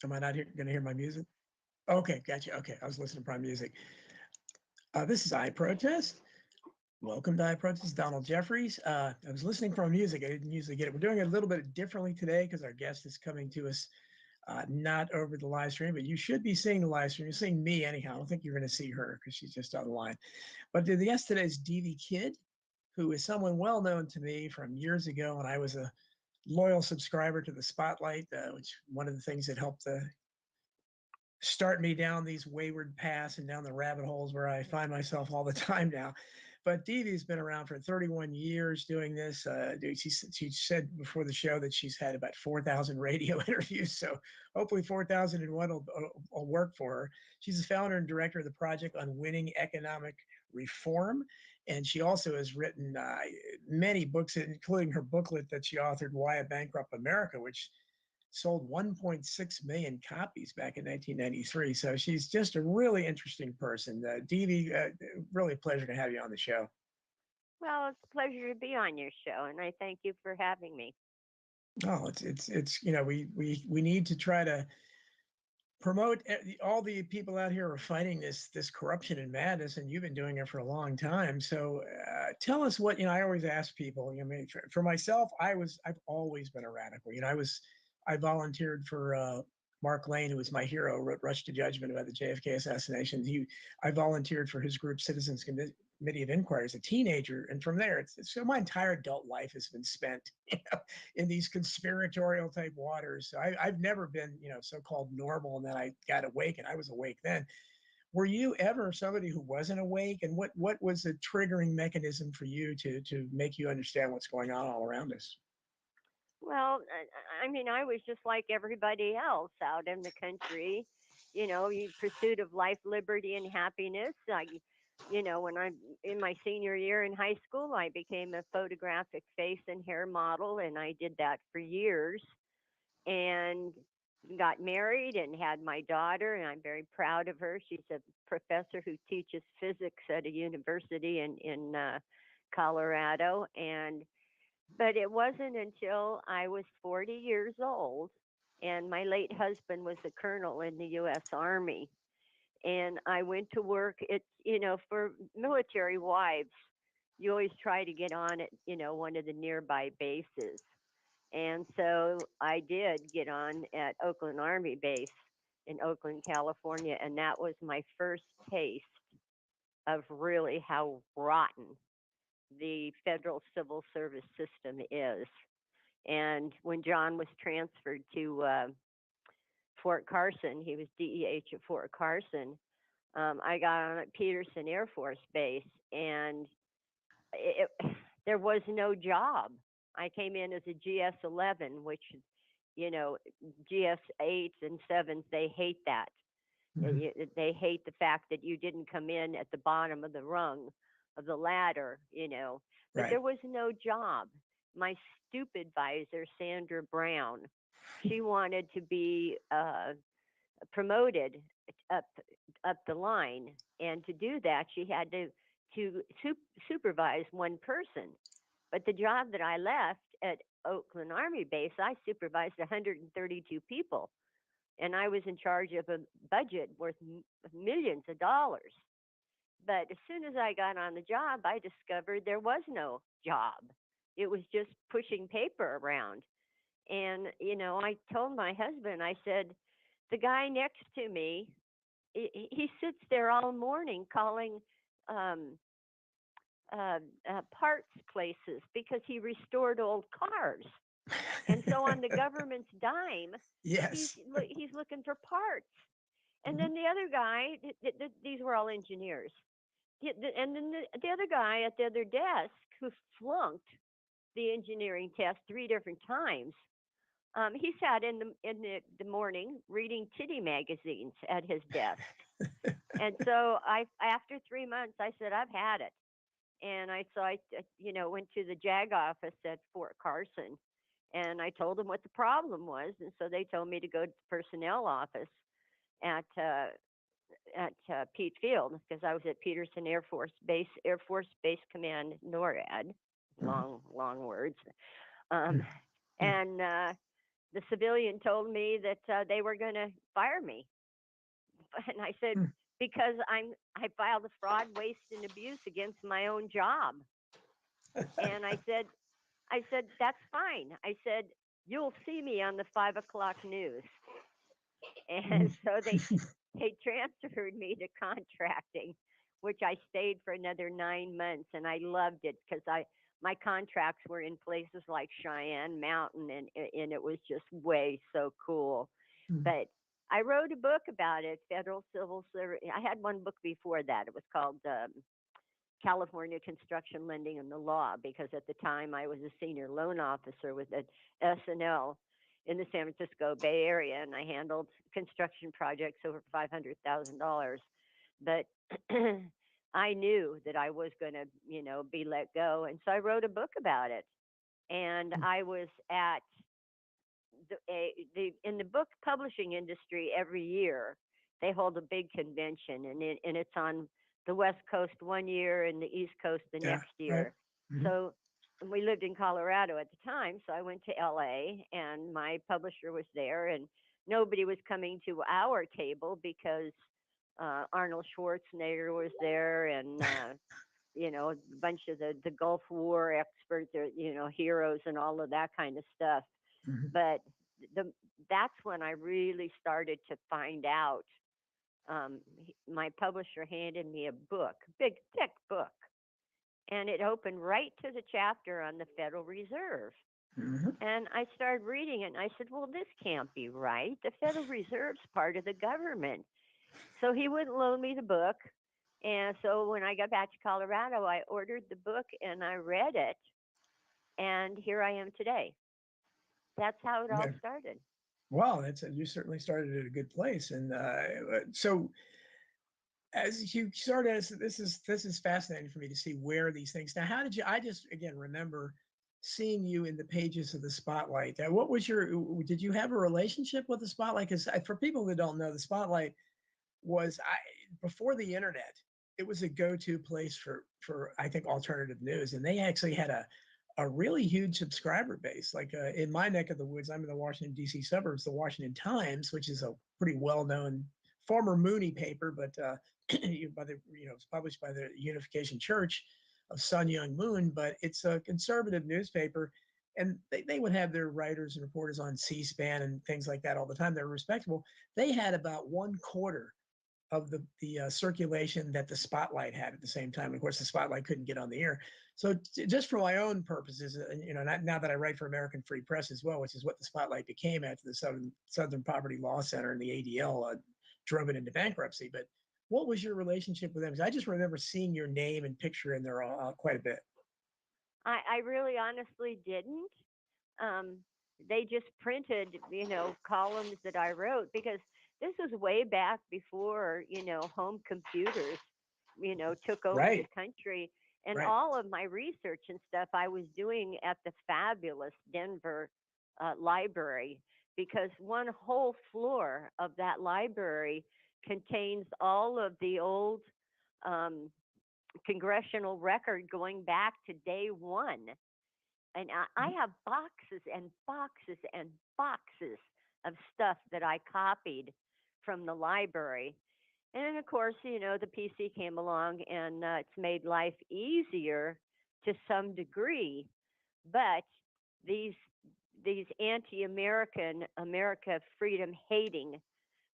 Am I not going to hear my music? Okay, gotcha. Okay, I was listening to Prime Music. This is I Protest. Welcome to I Protest, Donald Jeffries. I was listening for music. I didn't usually get it. We're doing it a little bit differently today because our guest is coming to us not over the live stream, but you should be seeing the live stream. You're seeing me anyhow. I don't think you're going to see her because she's just on the line. But the guest today is Devvy Kidd, who is someone well known to me from years ago when I was a loyal subscriber to the Spotlight, which one of the things that helped start me down these wayward paths and down the rabbit holes where I find myself all the time now. But Deedee's been around for 31 years doing this. She said before the show that she's had about 4,000 radio interviews. So hopefully 4,001 will work for her. She's the founder and director of the Project on Winning Economic Reform. And she also has written many books, including her booklet that she authored, Why a Bankrupt America, which sold 1.6 million copies back in 1993. So she's just a really interesting person. Deevee, really a pleasure to have you on the show. Well, it's a pleasure to be on your show, and I thank you for having me. Oh, it's we need to try to promote all the people out here are fighting this corruption and madness, and you've been doing it for a long time. So tell us what I always ask people. I mean, for myself, I've always been a radical. I volunteered for Mark Lane, who was my hero, wrote Rush to Judgment about the JFK assassination. I volunteered for his group, Citizens Committee of Inquiry, as a teenager, and from there, so my entire adult life has been spent, in these conspiratorial type waters. So I've never been, so-called normal, and then I got awake, and I was awake then. Were you ever somebody who wasn't awake, and what was the triggering mechanism for you to make you understand what's going on all around us? Well, I mean, I was just like everybody else out in the country, pursuit of life, liberty, and happiness. When I'm in my senior year in high school, I became a photographic face and hair model, and I did that for years. And got married and had my daughter, and I'm very proud of her. She's a professor who teaches physics at a university in Colorado, and but it wasn't until I was 40 years old, and my late husband was a colonel in the U.S. Army, and I went to work. It's for military wives, you always try to get on at one of the nearby bases, and so I did get on at Oakland Army Base in Oakland, California, and that was my first taste of really how rotten the federal civil service system is. And when John was transferred to Fort Carson, he was DEH at Fort Carson. I got on at Peterson Air Force Base, and it, there was no job. I came in as a GS 11, which, you know, GS 8s and 7s, they hate that. Mm-hmm. They hate the fact that you didn't come in at the bottom of the rung of the ladder, but Right. there was no job. My stupid advisor, Sandra Brown, she wanted to be promoted up up the line, and to do that, she had to supervise one person. But the job that I left at Oakland Army Base, I supervised 132 people, and I was in charge of a budget worth millions of dollars. But as soon as I got on the job, I discovered there was no job. It was just pushing paper around. And, I told my husband, I said, the guy next to me, he sits there all morning calling um, parts places because he restored old cars. And so on the government's dime, he's Yes. he's looking for parts. And Mhm. then the other guy, these were all engineers. And then the other guy at the other desk who flunked the engineering test three different times. He sat in the morning reading titty magazines at his desk. And so after 3 months, I said, I've had it. And I went to the JAG office at Fort Carson, and I told them what the problem was. And so they told me to go to the personnel office at Pete Field because I was at Peterson Air Force Base Command NORAD, Mhm. long words. Um, and the civilian told me that they were going to fire me. And I said, Hmm. because I filed a fraud, waste, and abuse against my own job. And I said, that's fine. I said, you'll see me on the 5 o'clock news. And so they transferred me to contracting, which I stayed for another 9 months, and I loved it because I my contracts were in places like Cheyenne Mountain, and it was just way so cool. But I wrote a book about it, Federal Civil Service. I had one book before that. It was called California Construction Lending and the Law, because at the time I was a senior loan officer with the SNL in the San Francisco Bay Area, and I handled construction projects over $500,000. But I knew that I was going to, be let go, and so I wrote a book about it. And I was at the in the book publishing industry every year they hold a big convention, and it's on the West Coast one year and the East Coast the Yeah, next right. year. Hmm. So we lived in Colorado at the time, so I went to LA and my publisher was there, and nobody was coming to our table because Arnold Schwarzenegger was there, and a bunch of the Gulf War experts, heroes and all of that kind of stuff. Hmm. But the that's when I really started to find out. My publisher handed me a book, big thick book, and it opened right to the chapter on the Federal Reserve. Hmm. And I started reading it, and I said, "Well, this can't be right. The Federal Reserve's part of the government." So he wouldn't loan me the book. And so when I got back to Colorado, I ordered the book and I read it. And here I am today. That's how it all Yeah. started. Well, you certainly started at a good place, and so as you started, this is fascinating for me to see where these things. Now, how did you? I just again remember seeing you in the pages of the Spotlight. What was your? Did you have a relationship with the Spotlight? Because for people that don't know, the Spotlight was before the internet. It was a go-to place for I think alternative news, and they actually had a really huge subscriber base. Like in my neck of the woods, I'm in the Washington D.C. suburbs. The Washington Times, which is a pretty well-known former Mooney paper, but by the it's published by the Unification Church of Sun Young Moon, but it's a conservative newspaper. And they would have their writers and reporters on C-SPAN and things like that all the time. They're respectable. They had about one quarter of the circulation that the Spotlight had at the same time. Of course, the Spotlight couldn't get on the air. So just for my own purposes, now that I write for American Free Press as well, which is what the Spotlight became after the Southern Poverty Law Center and the ADL drove it into bankruptcy. But what was your relationship with them? Because I just remember seeing your name and picture in there quite a bit. I really honestly didn't. Um, they just printed, columns that I wrote because this was way back before, home computers, took over the Right, country. And right. all of my research and stuff I was doing at the fabulous Denver library, because one whole floor of that library contains all of the old um, congressional record going back to day one. And I have boxes and boxes and boxes of stuff that I copied from the library. And then, of course, the PC came along, and it's made life easier to some degree. But these these anti-American, America freedom-hating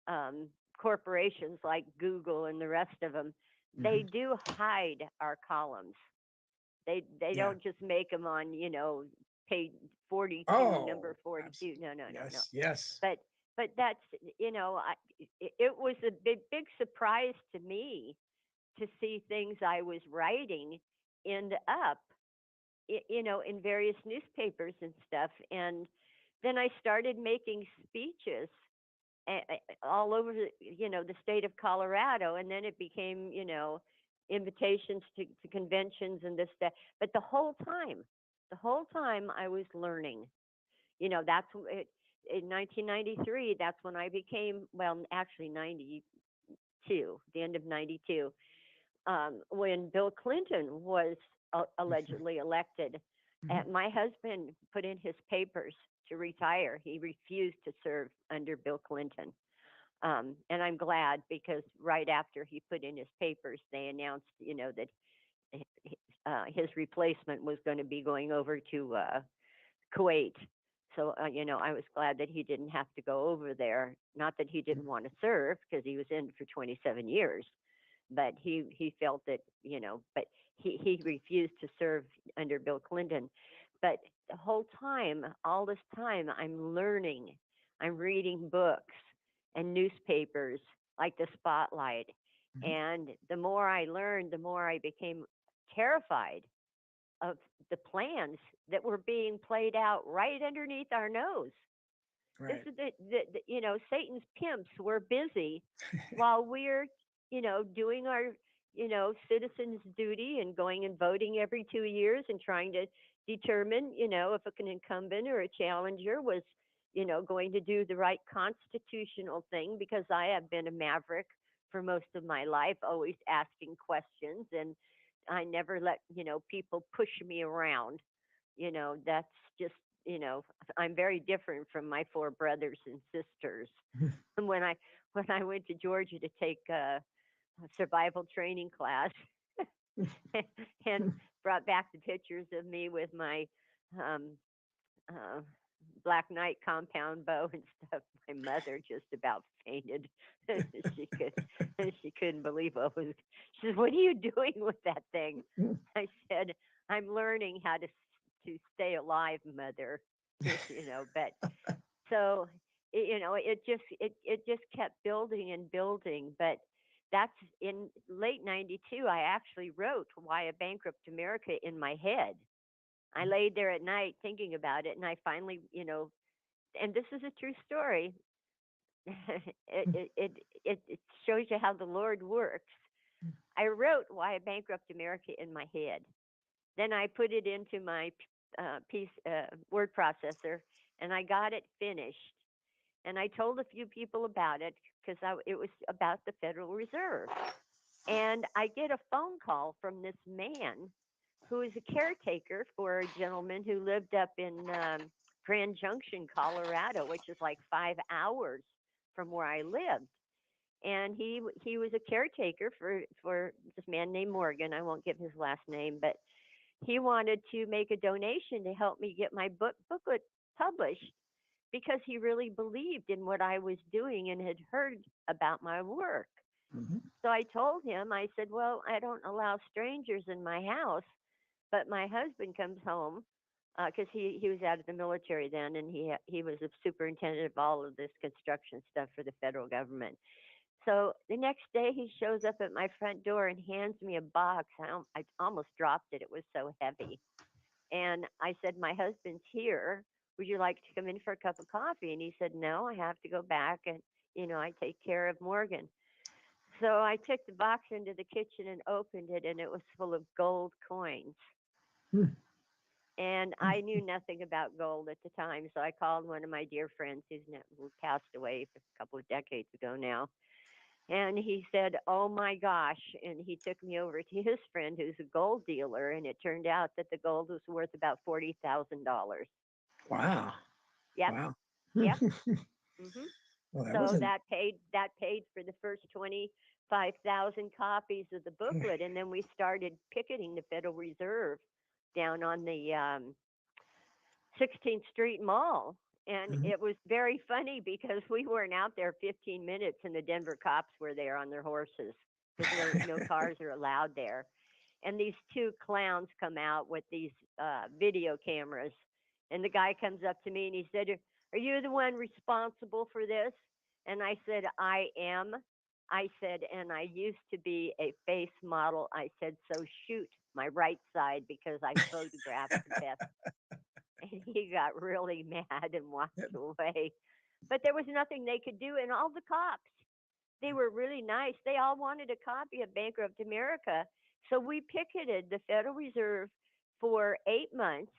um, corporations like Google and the rest of them, Hmm. they do hide our columns. They Yeah. don't just make them on, page 42, Oh, number 42. absolutely. No, no, no, no. Yes, yes. But that's, it was a big surprise to me to see things I was writing end up, in various newspapers and stuff. And then I started making speeches all over the state of Colorado, and then it became invitations to conventions and this that. But the whole time I was learning. That's it, in 1993. That's when I became, well, actually 92, the end of 92, when Bill Clinton was allegedly elected. Mhm. My husband put in his papers to retire. He refused to serve under Bill Clinton. And I'm glad because right after he put in his papers, they announced, that his replacement was going to be going over to Kuwait. So, I was glad that he didn't have to go over there. Not that he didn't want to serve because he was in for 27 years, but he felt that, but he refused to serve under Bill Clinton. But the whole time, all this time, I'm learning. I'm reading books and newspapers like the Spotlight. Mhm. And the more I learned, the more I became terrified of the plans that were being played out right underneath our nose. This Right. is Satan's pimps were busy while we're, doing our, citizens' duty and going and voting every 2 years and trying to determine, if an incumbent or a challenger was, going to do the right constitutional thing because I have been a maverick for most of my life, always asking questions and I never let, people push me around. That's just, you know, I'm very different from my four brothers and sisters. And when I went to Georgia to take a survival training class and brought back the pictures of me with my um, uh, Black Knight compound bow and stuff, my mother just about fainted. she could she couldn't believe what was. She said, "What are you doing with that thing?" I said, "I'm learning how to stay alive, mother." But so it just kept building and building. But that's in late '92. I actually wrote "Why a Bankrupt America" in my head. I laid there at night thinking about it, and I finally, and this is a true story. It shows you how the Lord works. I wrote "Why a Bankrupt America" in my head. Then I put it into my word processor, and I got it finished. And I told a few people about it because it was about the Federal Reserve. And I get a phone call from this man who is a caretaker for a gentleman who lived up in Grand Junction, Colorado, which is like 5 hours from where I lived. And he was a caretaker for this man named Morgan. I won't give his last name, but he wanted to make a donation to help me get my booklet published because he really believed in what I was doing and had heard about my work. Mhm. So I told him, I said, "Well, I don't allow strangers in my house, but my husband comes home because he was out of the military then, and he was a superintendent of all of this construction stuff for the federal government. So the next day, he shows up at my front door and hands me a box. I almost dropped it; it was so heavy. And I said, "My husband's here. Would you like to come in for a cup of coffee?" And he said, "No, I have to go back and I take care of Morgan." So I took the box into the kitchen and opened it, and it was full of gold coins. Mhm. And I knew nothing about gold at the time, so I called one of my dear friends who passed away a couple of decades ago now. And he said, "Oh my gosh." And he took me over to his friend who's a gold dealer. And it turned out that the gold was worth about $40,000. Wow. Yep. Wow. Yep. hmm Well, that So wasn't. that paid for the first 25,000 copies of the booklet. And then we started picketing the Federal Reserve down on the 16th Street Mall. And Mhm. it was very funny because we weren't out there 15 minutes and the Denver cops were there on their horses because no cars are allowed there. And these two clowns come out with these video cameras. And the guy comes up to me and he said, "Are you the one responsible for this?" And I said, "I am." I said, "And I used to be a face model." I said, "So shoot my right side because I photographed the best." And he got really mad and walked away. But there was nothing they could do. And all the cops, they were really nice. They all wanted a copy of Bankrupt America. So we picketed the Federal Reserve for 8 months.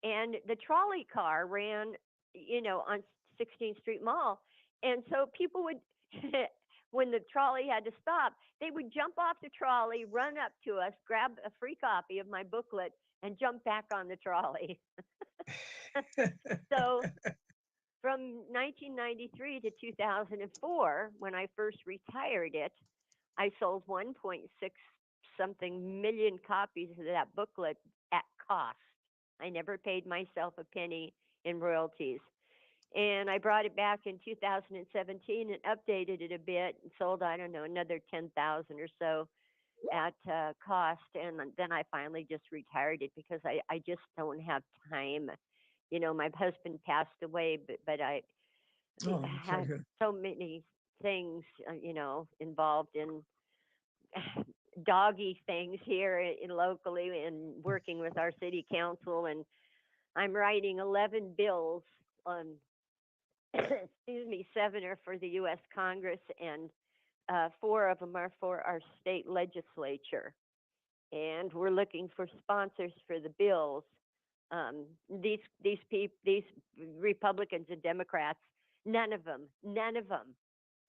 And the trolley car ran, on 16th Street Mall. And so people would, when the trolley had to stop, they would jump off the trolley, run up to us, grab a free copy of my booklet, and jump back on the trolley. So from 1993 to 2004, when I first retired it, I sold 1.6 something million copies of that booklet at cost. I never paid myself a penny in royalties. And I brought it back in 2017 and updated it a bit and sold, I don't know, another 10,000 or so at cost. And then I finally just retired it because I just don't have time. You know, my husband passed away, but I Oh, sorry had to hear. so many things, involved in doggy things here locally and working with our city council. And I'm writing 11 bills on, excuse me, 7 are for the U.S. Congress, and 4 of them are for our state legislature. And we're looking for sponsors for the bills. These Republicans and Democrats, none of them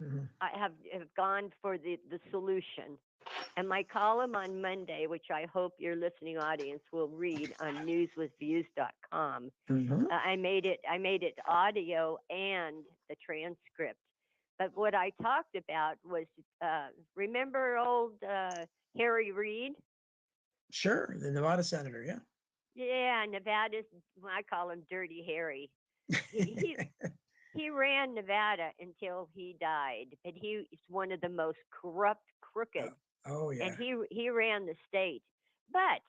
Mhm. have gone for the solution. And my column on Monday, which I hope your listening audience will read on newswithviews.com, Mhm. I made it audio and the transcript. But what I talked about was, remember old Harry Reid? Sure, the Nevada senator, yeah. Yeah, Nevada's. Well, I call him Dirty Harry. He he he ran Nevada until he died, but he is one of the most corrupt, crooked, Oh, oh and yeah. he ran the state. But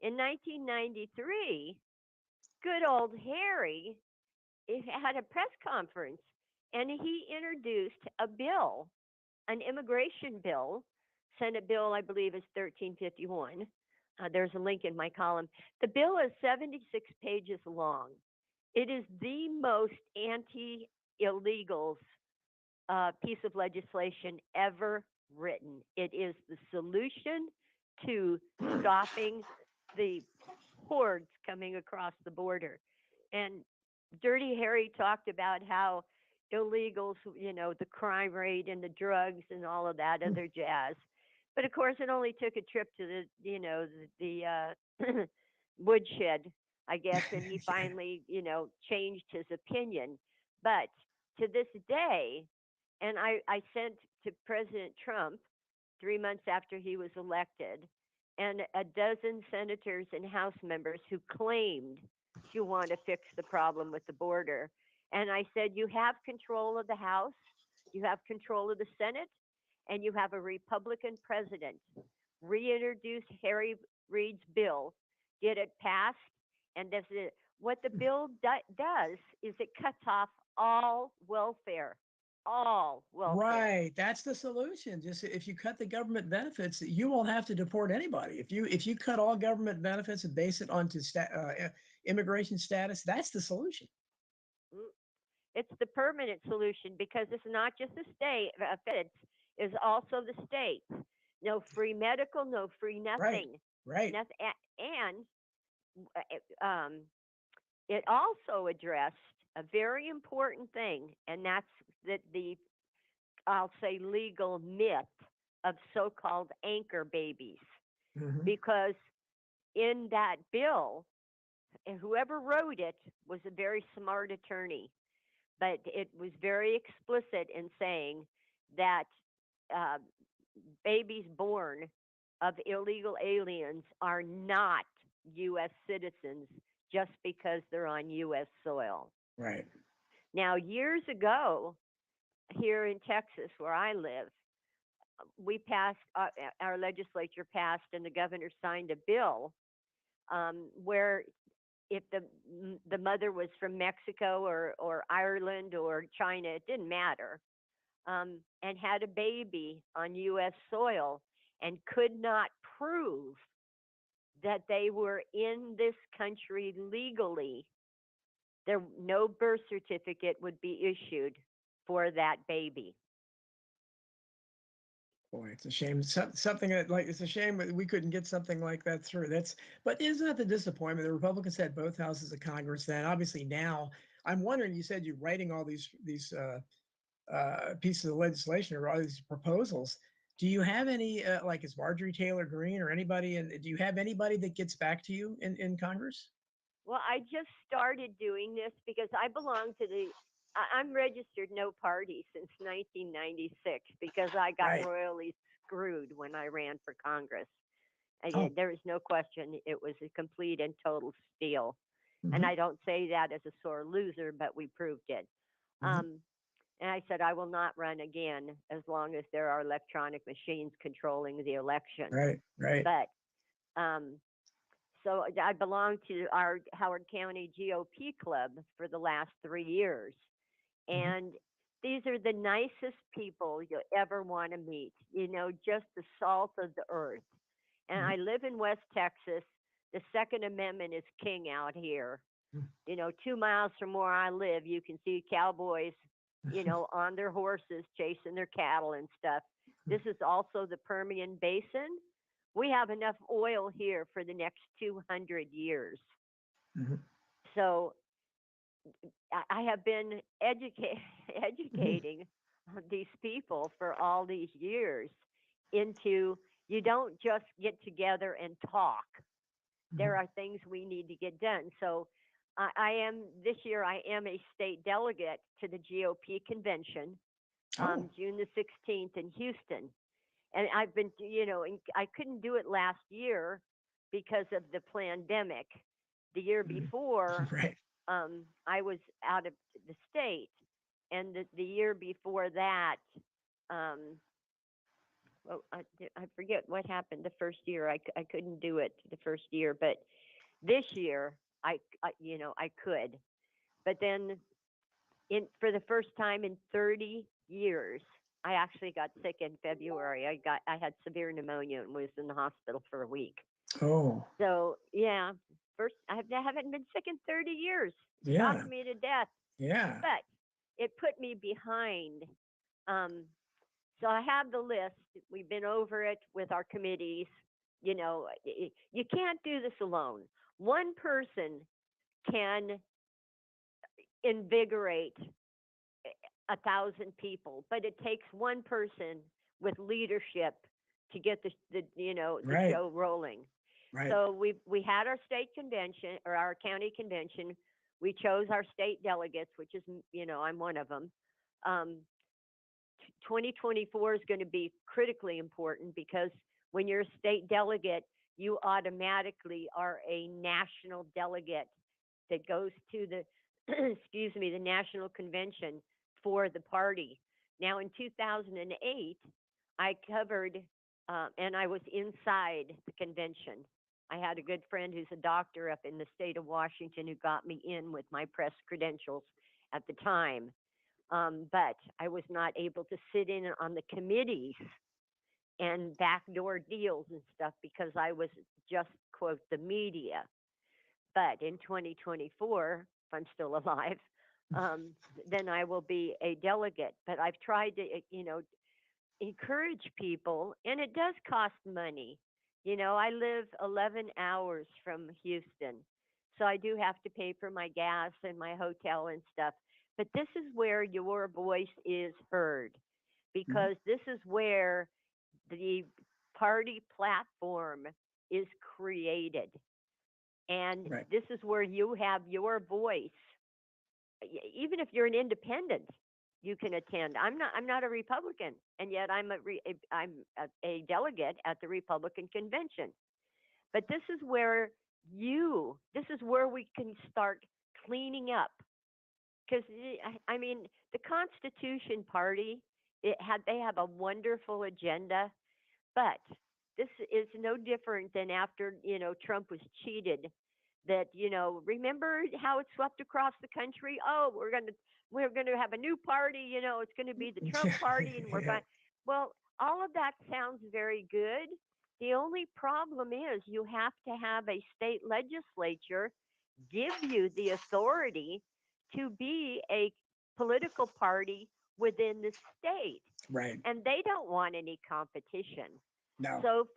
in 1993, good old Harry had a press conference, and he introduced a bill, an immigration bill, Senate bill, I believe, is 1351. There's a link in my column. The bill is 76 pages long. It is the most anti illegals piece of legislation ever written. It is the solution to stopping the hordes coming across the border. And Dirty Harry talked about how illegals, the crime rate and the drugs and all of that other jazz. But of course, it only took a trip to the woodshed, I guess, and he Yeah. finally, changed his opinion. But to this day, and I sent to President Trump 3 months after he was elected, and a dozen senators and House members who claimed to want to fix the problem with the border. And I said, you have control of the House, you have control of the Senate, and you have a Republican president. Reintroduce Harry Reid's bill, get it passed, and this is what the bill does is it cuts off all welfare. Right, that's the solution. Just if you cut the government benefits, you won't have to deport anybody. If you cut all government benefits and base it onto immigration status, that's the solution. Mm, It's the permanent solution because it's not just the state, feds, is also the states. No free medical, no free Right, nothing. right. Nothing, and it also addressed a very important thing, and that's that the I'll say legal myth of so-called anchor babies, Hmm. because in that bill, and whoever wrote it was a very smart attorney, but it was very explicit in saying that uh, babies born of illegal aliens are not U.S. citizens just because they're on U.S. soil. Right. Now, years ago, here in Texas, where I live, we passed, our legislature passed, and the governor signed a bill where if the mother was from Mexico or Ireland or China, it didn't matter, and had a baby on U.S. soil and could not prove that they were in this country legally, there no birth certificate would be issued for that baby. Boy, it's a shame. Something that like it's a shame that we couldn't get something like that through. But isn't that the disappointment? The Republicans had both houses of Congress then. Obviously now, I'm wondering. You said you're writing all these pieces of legislation or all these proposals. Do you have any like is Marjorie Taylor Greene or anybody? And do you have anybody that gets back to you in Congress? Well, I just started doing this because I belong to I'm registered no party since 1996 because I got Right. royally screwed when I ran for Congress. Oh. There is no question it was a complete and total steal. And Hmm. I don't say that as a sore loser, but we proved it. Hmm. Um, and I said, I will not run again as long as there are electronic machines controlling the election. Right. Right. But um, so I belonged to our Howard County GOP club for the last 3 years. Hmm. And these are the nicest people you'll ever want to meet, just the salt of the earth. And Hmm. I live in West Texas. The Second Amendment is king out here. 2 miles from where I live, you can see cowboys, on their horses chasing their cattle and stuff. This is also the Permian Basin. We have enough oil here for the next 200 years. Hmm. So I have been Hmm. educating these people for all these years into you don't just get together and talk. There Hmm. are things we need to get done. So I am this year. I am a state delegate to the GOP convention, Oh. June the 16th in Houston, and I've been, and I couldn't do it last year because of the pandemic. The year Hmm. before, Right. I was out of the state, and the year before that, um, well, I forget what happened the first year. I couldn't do it the first year, but this year I could. But then in for the first time in 30 years, I actually got sick in February. I had severe pneumonia and was in the hospital for a week. Oh. So yeah, I haven't been sick in 30 years. Yeah. Shocked me to death, Yeah. but it put me behind. Um, so I have the list. We've been over it with our committees. You can't do this alone. One person can invigorate 1,000 people, but it takes one person with leadership to get the Right. show rolling. Right. So we had our state convention or our county convention. We chose our state delegates, which is I'm one of them. Um, 2024 is going to be critically important because when you're a state delegate, you automatically are a national delegate that goes to the excuse me, the national convention for the party. Now in 2008, I covered and I was inside the convention. I had a good friend who's a doctor up in the state of Washington who got me in with my press credentials at the time. But I was not able to sit in on the committees and backdoor deals and stuff because I was just, quote, the media. But in 2024, if I'm still alive, um, then I will be a delegate. But I've tried to, encourage people, and it does cost money. I live 11 hours from Houston, so I do have to pay for my gas and my hotel and stuff. But this is where your voice is heard Mhm. because this is where the party platform is created. And Right. this is where you have your voice. Even if you're an independent, you can attend. I'm not a Republican, and yet I'm a delegate at the Republican convention. But this is where we can start cleaning up because I mean the Constitution Party they have a wonderful agenda, but this is no different than after Trump was cheated. That remember how it swept across the country? Oh, we're gonna have a new party. It's gonna be the Trump Yeah. party, and we're Yeah. going. Well, all of that sounds very good. The only problem is you have to have a state legislature give you the authority to be a political party within the state. Right. And they don't want any competition. No. So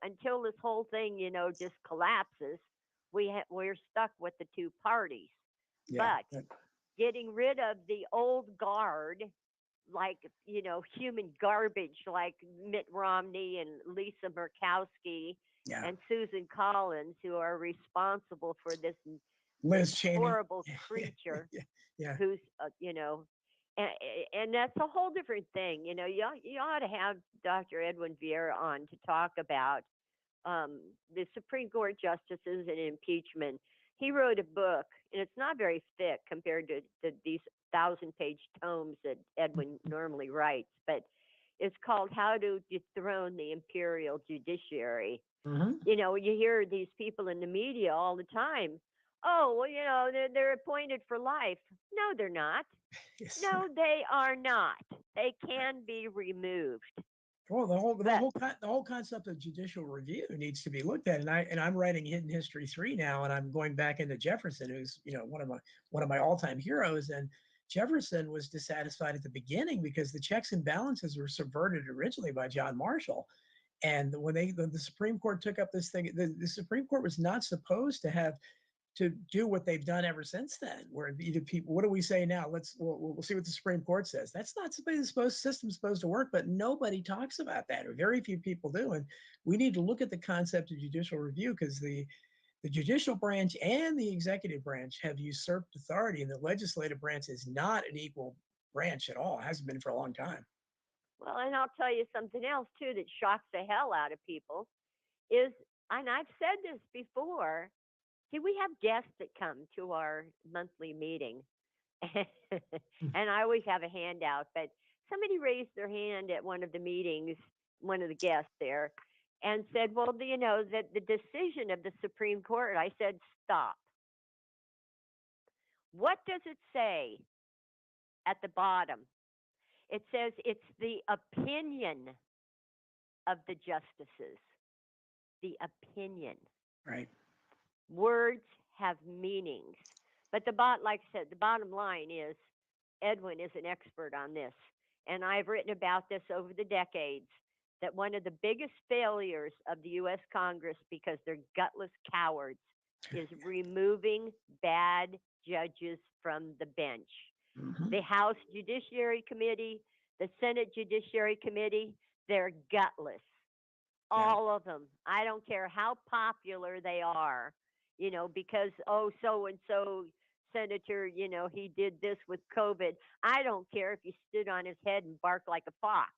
until this whole thing, just collapses, we're stuck with the two parties. Yeah. But getting rid of the old guard like, human garbage like Mitt Romney and Lisa Murkowski Yeah. and Susan Collins, who are responsible for this Liz Cheney. horrible creature Yeah. Yeah. who's, and, and that's a whole different thing. You ought to have Dr. Edwin Vieira on to talk about um, the Supreme Court justices and impeachment. He wrote a book, and it's not very thick compared to these thousand-page tomes that Edwin normally writes, but it's called How to Dethrone the Imperial Judiciary. Hmm. You hear these people in the media all the time. Oh, well, they're appointed for life. No, they're not. Yes. No, they are not. They can be removed. Well, But the whole concept of judicial review needs to be looked at, and I'm writing Hidden History 3 now, and I'm going back into Jefferson, who's one of my all time heroes, and Jefferson was dissatisfied at the beginning because the checks and balances were subverted originally by John Marshall, and when the Supreme Court took up this thing, the Supreme Court was not supposed to do what they've done ever since then. Where either people, what do we say now? We'll see what the Supreme Court says. That's not the way the system's supposed to work, but nobody talks about that, or very few people do. And we need to look at the concept of judicial review because the judicial branch and the executive branch have usurped authority, and the legislative branch is not an equal branch at all. It hasn't been for a long time. well, and I'll tell you something else too that shocks the hell out of people is, and I've said this before. See, we have guests that come to our monthly meeting, and I always have a handout. But somebody raised their hand at one of the meetings, one of the guests there, and said, "Well, that the decision of the Supreme Court." I said, "Stop. What does it say at the bottom?" It says it's the opinion of the justices. The opinion. Right. Words have meanings. But like I said, the bottom line is Edwin is an expert on this. And I've written about this over the decades that one of the biggest failures of the US Congress, because they're gutless cowards, is removing bad judges from the bench. Mm-hmm. The House Judiciary Committee, the Senate Judiciary Committee, they're gutless. Yeah. All of them. I don't care how popular they are, because, oh, so and so senator, he did this with COVID. I don't care if he stood on his head and barked like a fox.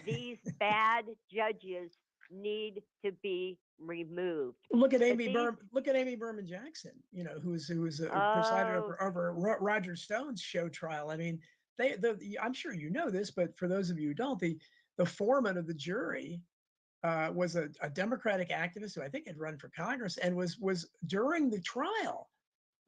These bad judges need to be removed. But these, Look at Amy Berman Jackson. Who was presided oh, over Roger Stone's show trial. I mean, I'm sure you know this, but for those of you who don't, the foreman of the jury was a Democratic activist who I think had run for Congress and was during the trial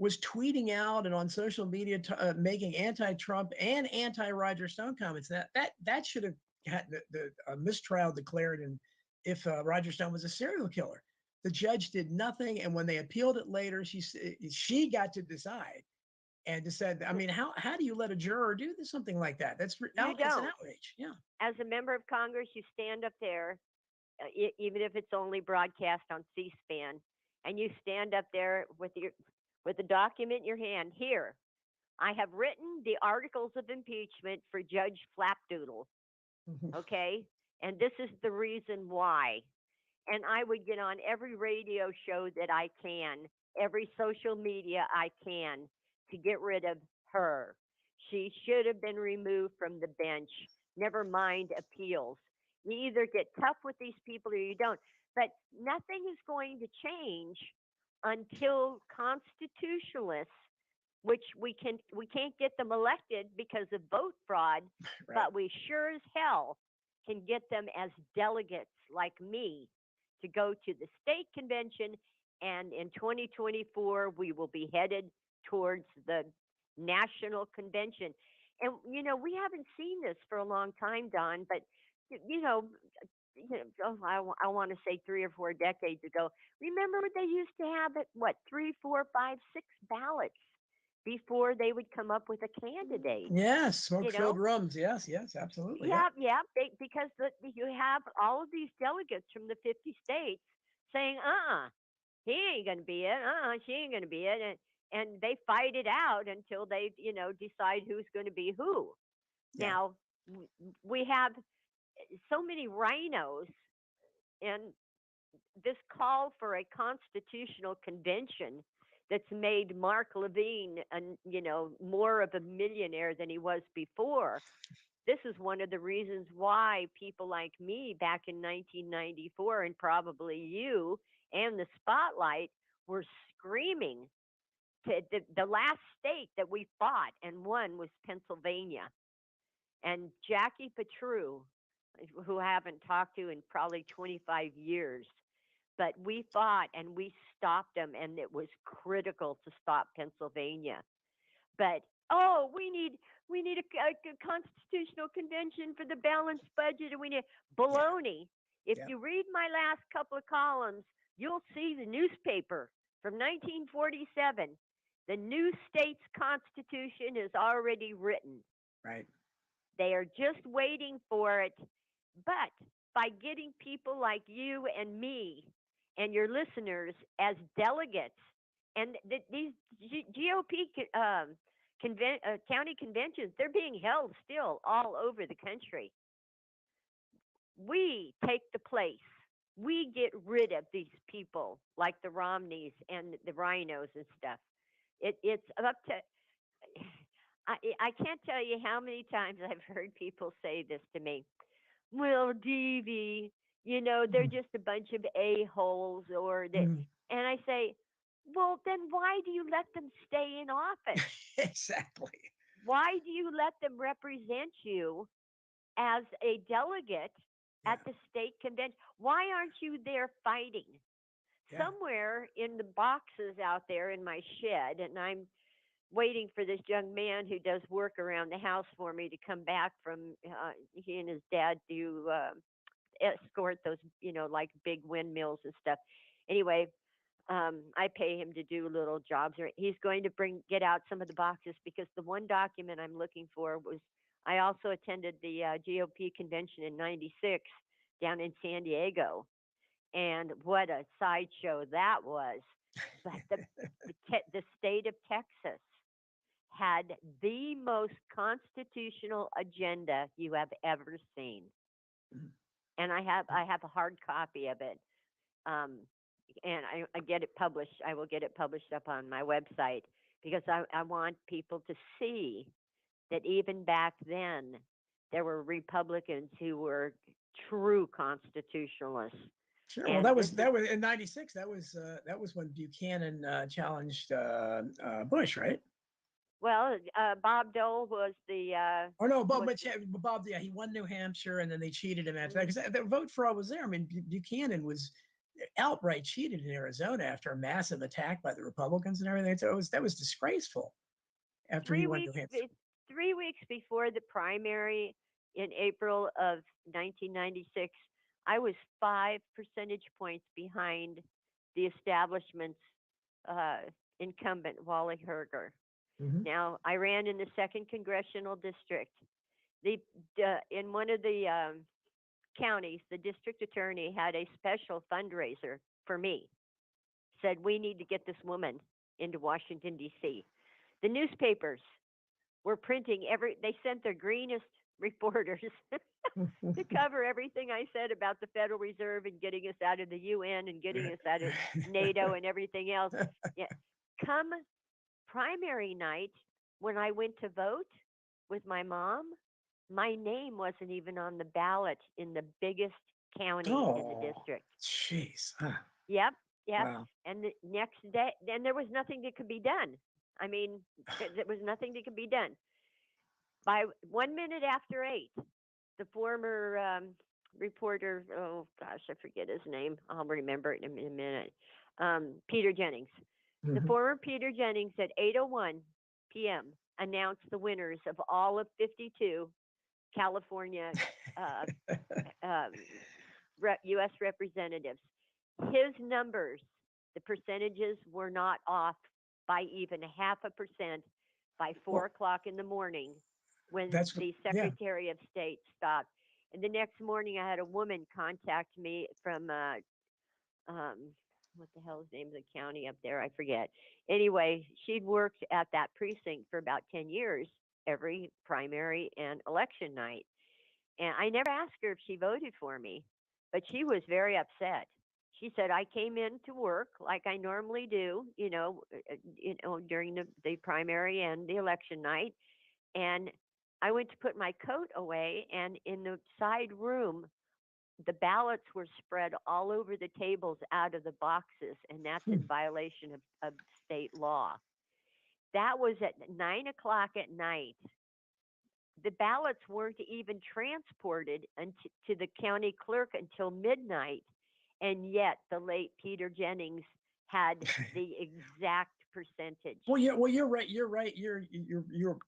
was tweeting out and on social media making anti-Trump and anti-Roger Stone comments. That should have had the mistrial declared, and if Roger Stone was a serial killer, the judge did nothing, and when they appealed it later, she got to decide and just said, I mean, how do you let a juror do something like that? you It's an don't. outrage. Yeah. As a member of Congress, you stand up there, even if it's only broadcast on C-SPAN, and you stand up there with a document in your hand. Here, I have written the articles of impeachment for Judge Flapdoodle. Okay, and this is the reason why. And I would get on every radio show that I can, every social media I can to get rid of her. She should have been removed from the bench. Never mind appeals. You either get tough with these people or you don't. But nothing is going to change until constitutionalists, which we can't get them elected because of vote fraud, Right. but we sure as hell can get them as delegates like me to go to the state convention. And in 2024, we will be headed towards the national convention. And, we haven't seen this for a long time, Don, but, you know, I want to say 3 or 4 decades ago. Remember what they used to have at what, three, four, five, 6 ballots before they would come up with a candidate, Yes, you smoke-filled know? rooms. Yes, yes, absolutely. Yeah. Yeah, yeah, because you have all of these delegates from the 50 states saying, he ain't going to be it. She ain't going to be it. And they fight it out until they, decide who's going to be who. Yeah. Now, we have so many rhinos, and this call for a constitutional convention that's made Mark Levine, more of a millionaire than he was before. This is one of the reasons why people like me back in 1994, and probably you and the Spotlight, were screaming. The last state that we fought and won was Pennsylvania. And Jackie Patru, who I haven't talked to in probably 25 years, but we fought and we stopped them, and it was critical to stop Pennsylvania. But oh, we need a constitutional convention for the balanced budget, and we need Yeah. baloney. If Yeah. you read my last couple of columns, you'll see the newspaper from 1947. The new state's constitution is already written. Right. They are just waiting for it. But by getting people like you and me and your listeners as delegates, and these GOP county conventions, they're being held still all over the country. We take the place. We get rid of these people like the Romneys and the Rhinos and stuff. It's up to I can't tell you how many times I've heard people say this to me. Well, Devy, they're Mhm. just a bunch of a-holes or that. Mhm. And I say, well, then why do you let them stay in office? Exactly. Why do you let them represent you as a delegate Yeah. at the state convention? Why aren't you there fighting? Yeah. Somewhere in the boxes out there in my shed, and I'm waiting for this young man who does work around the house for me to come back from he and his dad do escort those like big windmills and stuff. Anyway, I pay him to do little jobs. Or he's going to get out some of the boxes because the one document I'm looking for was. I also attended the GOP convention in '96 down in San Diego, and what a sideshow that was. But the state of Texas had the most constitutional agenda you have ever seen, Mhm. and I have a hard copy of it. Um, and I get it published. I will get it published up on my website because I want people to see that even back then there were Republicans who were true constitutionalists, Sure. Well, and this is. that was in '96. That was when Buchanan challenged Bush, right? Well, Bob Dole was the Or no, was the, Bob. Yeah, he won New Hampshire, and then they cheated him after that mm, because the vote fraud was there. I mean, Buchanan was outright cheated in Arizona after a massive attack by the Republicans and everything. So that was disgraceful after he three won New weeks Hampshire. be- 3 weeks before the primary in April of 1996. I was 5 percentage points behind the establishment's uh, incumbent Wally Herger. Hmm. Now I ran in the second congressional district. In one of the counties, the district attorney had a special fundraiser for me. Said we need to get this woman into Washington D.C. The newspapers were printing they sent their greenest reporters to cover everything I said about the Federal Reserve and getting us out of the UN and getting us out of NATO and everything else. Yeah. Come primary night, when I went to vote with my mom, my name wasn't even on the ballot in the biggest county in the Oh, district. jeez. Huh. Yep, yep. Wow. And the next day, then there was nothing that could be done. I mean, there was nothing that could be done. By 1 minute after 8, the former reporter, oh gosh, I forget his name. I'll remember it in a minute. Peter Jennings. The Hmm. former Peter Jennings at 8:01 p.m. announced the winners of all of 52 California uh, um, U.S. representatives. His numbers, the percentages were not off by even a half a percent by four Well, o'clock in the morning when that's the yeah. Secretary of State stopped. And the next morning, I had a woman contact me from um, what the hell's the name of the county up there? I forget. Anyway, she'd worked at that precinct for about 10 years, every primary and election night. And I never asked her if she voted for me, but she was very upset. She said I came in to work like I normally do, during the primary and the election night, and I went to put my coat away, and in the side room, the ballots were spread all over the tables out of the boxes, and that's Hmm. in violation of state law. That was at 9 o'clock at night. The ballots weren't even transported to the county clerk until midnight, and yet the late Peter Jennings had the exact percentage. Well, you're right. You're right. You're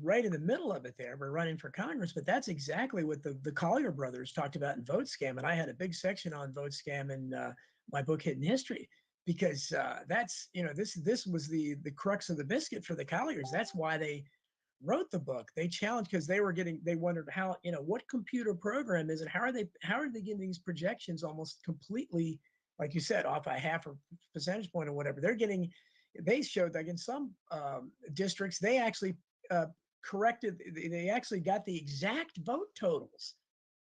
right in the middle of it there. We're running for Congress, but that's exactly what the Collier brothers talked about in vote scam, and I had a big section on vote scam in my book Hidden History because that's this was the crux of the biscuit for the Colliers. That's why they wrote the book. They challenged because they wondered how what computer program is it? How are they getting these projections almost completely, like you said, off a half a percentage point or whatever? They showed like in some districts they actually uh, corrected. They actually got the exact vote totals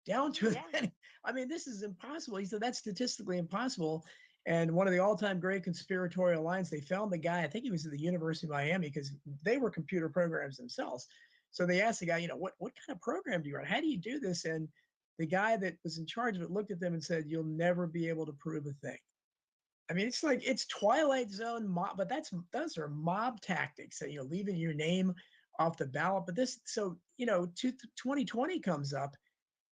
down to a Yeah, penny. I mean, this is impossible. He said that's statistically impossible. And one of the all-time great conspiratorial lines, they found the guy, I think he was at the University of Miami, because they were computer programs themselves. So they asked the guy, what kind of program do you run? How do you do this? And the guy that was in charge of it looked at them and said, you'll never be able to prove a thing. I mean, it's like it's Twilight Zone mob, but those are mob tactics. That, leaving your name off the ballot. But this, so 2020 comes up,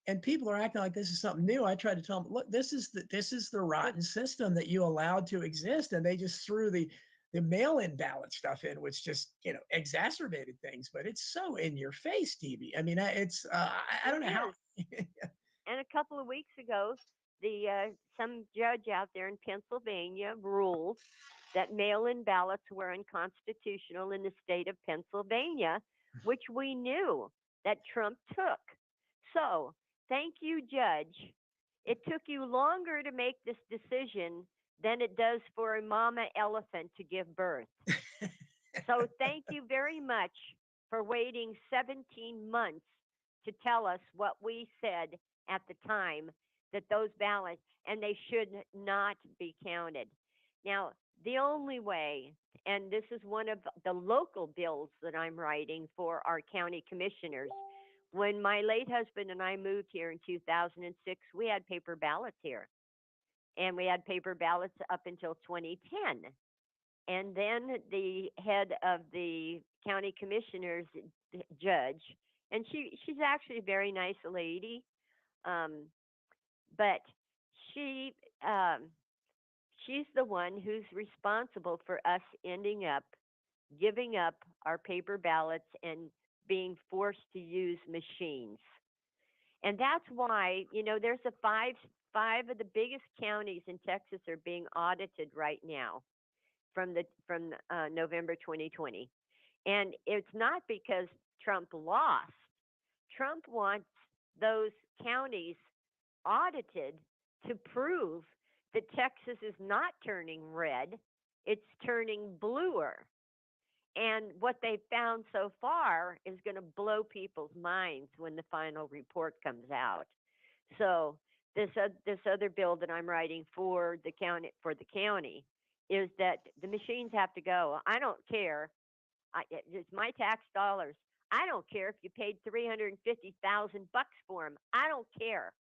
and people are acting like this is something new. I tried to tell them, look, this is the but rotten system that you allowed to exist, and they just threw the mail-in ballot stuff in, which just exacerbated things. But it's so in your face, Stevie. I mean, I it don't know how. is. And a couple of weeks ago, the some judge out there in Pennsylvania ruled that mail-in ballots were unconstitutional in the state of Pennsylvania, which we knew that Trump took. So, thank you, judge. It took you longer to make this decision than it does for a mama elephant to give birth. So thank you very much for waiting 17 months to tell us what we said at the time, that those ballots and they should not be counted. Now, the only way, and this is one of the local bills that I'm writing for our county commissioners. When my late husband and I moved here in 2006, we had paper ballots here, and we had paper ballots up until 2010. And then the head of the county commissioners, judge, and she's actually a very nice lady, um, but she um, she's the one who's responsible for us ending up giving up our paper ballots and being forced to use machines. And that's why, there's five of the biggest counties in Texas are being audited right now from November 2020. And it's not because Trump lost. Trump wants those counties audited to prove that Texas is not turning red, it's turning bluer. And what they've found so far is going to blow people's minds when the final report comes out. So this other bill that I'm writing for the county is that the machines have to go. I don't care. It's my tax dollars. I don't care if you paid 350,000 bucks for them. I don't care.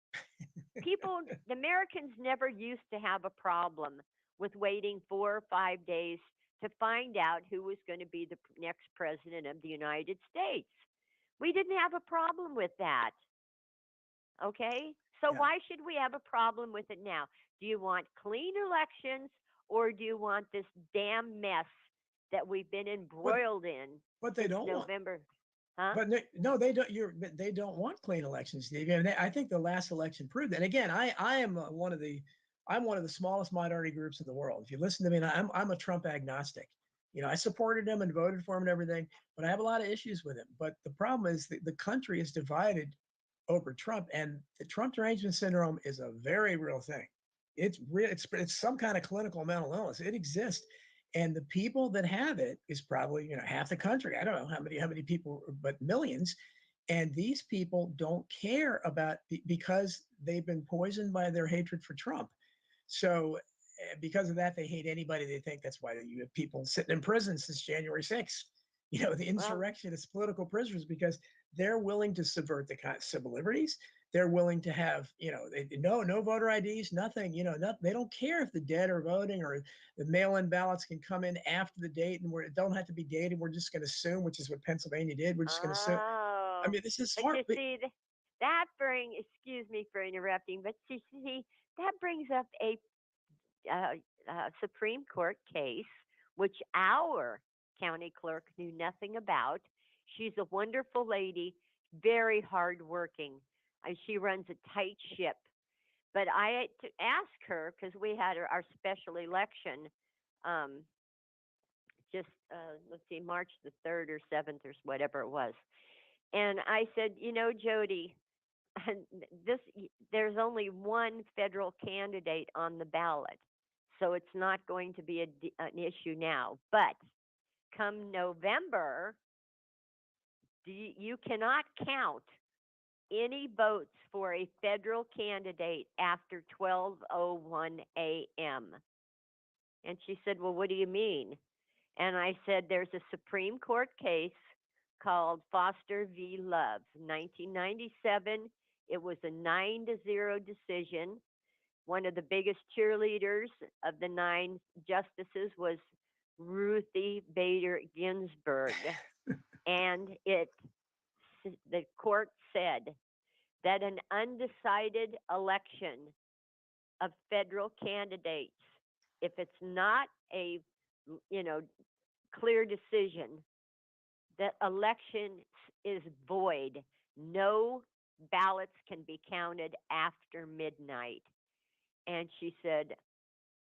People, the Americans never used to have a problem with waiting 4 or 5 days to find out who was going to be the next president of the United States. We didn't have a problem with that. Okay? So Yeah. why should we have a problem with it now? Do you want clean elections, or do you want this damn mess that we've been But embroiled in but they since don't want. November? Huh? But no, they don't. They don't want clean elections, Steve. I mean, I think the last election proved that. And again, I am I'm one of the smallest minority groups in the world. If you listen to me, and I'm a Trump agnostic. I supported him and voted for him and everything, but I have a lot of issues with him. But the problem is the country is divided over Trump, and the Trump derangement syndrome is a very real thing. It's real. It's some kind of clinical mental illness. It exists, And the people that have it is probably, half the country. I don't know how many people, but millions. And these people don't care about, because they've been poisoned by their hatred for Trump. So because of that, they hate anybody. They think that's why you have people sitting in prison since January 6th. The Well, insurrectionists, political prisoners, because they're willing to subvert the civil liberties. They're willing to have, no voter IDs, nothing. They don't care if the dead are voting, or the mail-in ballots can come in after the date, and it don't have to be dated. We're just going to assume, which is what Pennsylvania did. We're just going to assume. I oh, mean, this is but hard. you see, that bring. Excuse me for interrupting, but you see, that brings up a uh, Supreme Court case, which our county clerk knew nothing about. She's a wonderful lady, very hardworking. She runs a tight ship. But I had to ask her because we had our special election, um, just let's see, March the 3rd or 7th or whatever it was. And I said, Jody, this there's only one federal candidate on the ballot, so it's not going to be an issue now. But come November, you cannot count any votes for a federal candidate after 12:01 a.m. And she said, "Well, what do you mean?" And I said, "There's a Supreme Court case called Foster v. Love, 1997. It was a 9-0 decision. One of the biggest cheerleaders of the 9 justices was Ruthie Bader Ginsburg. And the court said that an undecided election of federal candidates, if it's not a, you know, clear decision, that election is void. No ballots can be counted after midnight." And she said,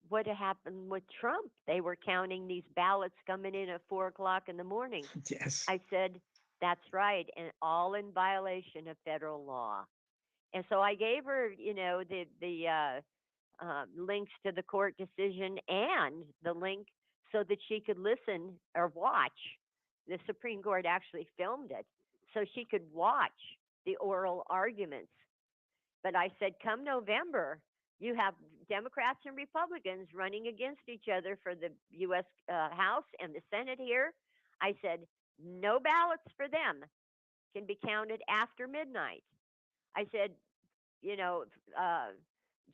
"What happened with Trump? They were counting these ballots coming in at 4 o'clock in the morning." Yes. I said, "That's right, and all in violation of federal law." And so I gave her, the links to the court decision and the link so that she could listen or watch. The Supreme Court actually filmed it so she could watch the oral arguments. But I said, come November, you have Democrats and Republicans running against each other for the U.S. House and the Senate here. I said, no ballots for them can be counted after midnight. I said, you know, uh,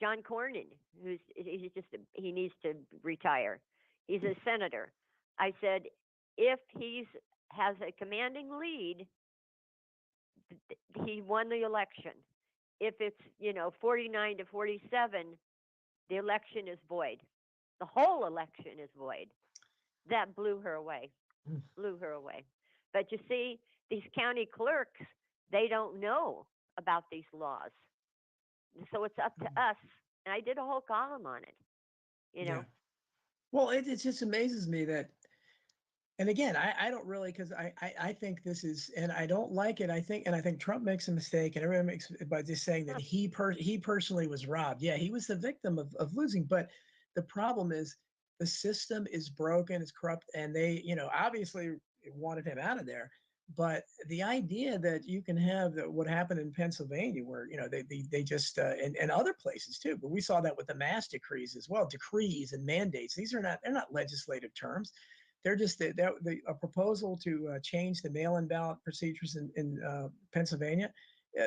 John Cornyn, he's just he needs to retire. He's a senator. I said, if he's has a commanding lead, he won the election. If it's 49 to 47, the election is void. The whole election is void. That blew her away. Blew her away. But you see, these county clerks, they don't know about these laws. So it's up to us. And I did a whole column on it, you Yeah. know. Well, it just amazes me that, and again, I don't really, because I think this is, and I don't like it. I think Trump makes a mistake, and everyone makes, by just saying that he personally was robbed. Yeah, he was the victim of losing, but the problem is the system is broken, it's corrupt, and they, obviously wanted him out of there. But the idea that you can have what happened in Pennsylvania, where they just and other places too, but we saw that with the mass decrees as well, decrees and mandates. They're not legislative terms. They're just a proposal to change the mail-in ballot procedures in Pennsylvania.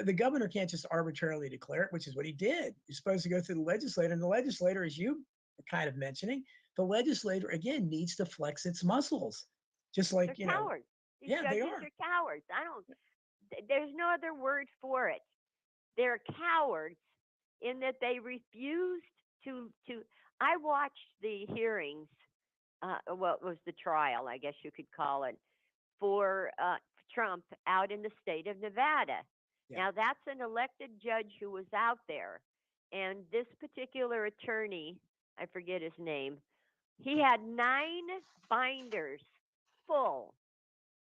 The governor can't just arbitrarily declare it, which is what he did. You're supposed to go through the legislator, and the legislator, as you are kind of mentioning, the legislator again needs to flex its muscles, just They're like cowards. These yeah, they judges are. are cowards. There's no other word for it. They're cowards in that they refused to. I watched the hearings, what was the trial, I guess you could call it, for Trump out in the state of Nevada. Yeah. Now, that's an elected judge who was out there. And this particular attorney, I forget his name, he had 9 binders full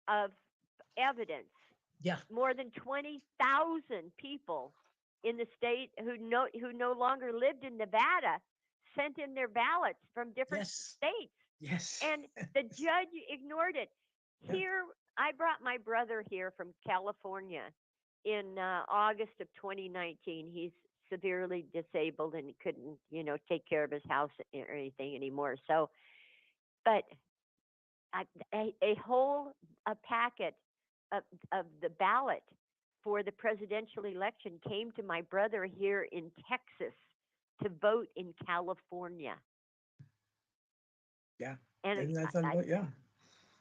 of evidence. Yeah. More than 20,000 people in the state who no longer lived in Nevada sent in their ballots from different Yes. states. Yes. And the judge ignored it. Yeah. Here, I brought my brother here from California in August of 2019. He's severely disabled and he couldn't, take care of his house or anything anymore. So, but a whole a packet of, of the ballot for the presidential election came to my brother here in Texas to vote in California. Yeah. And And that's unbelievable. Yeah.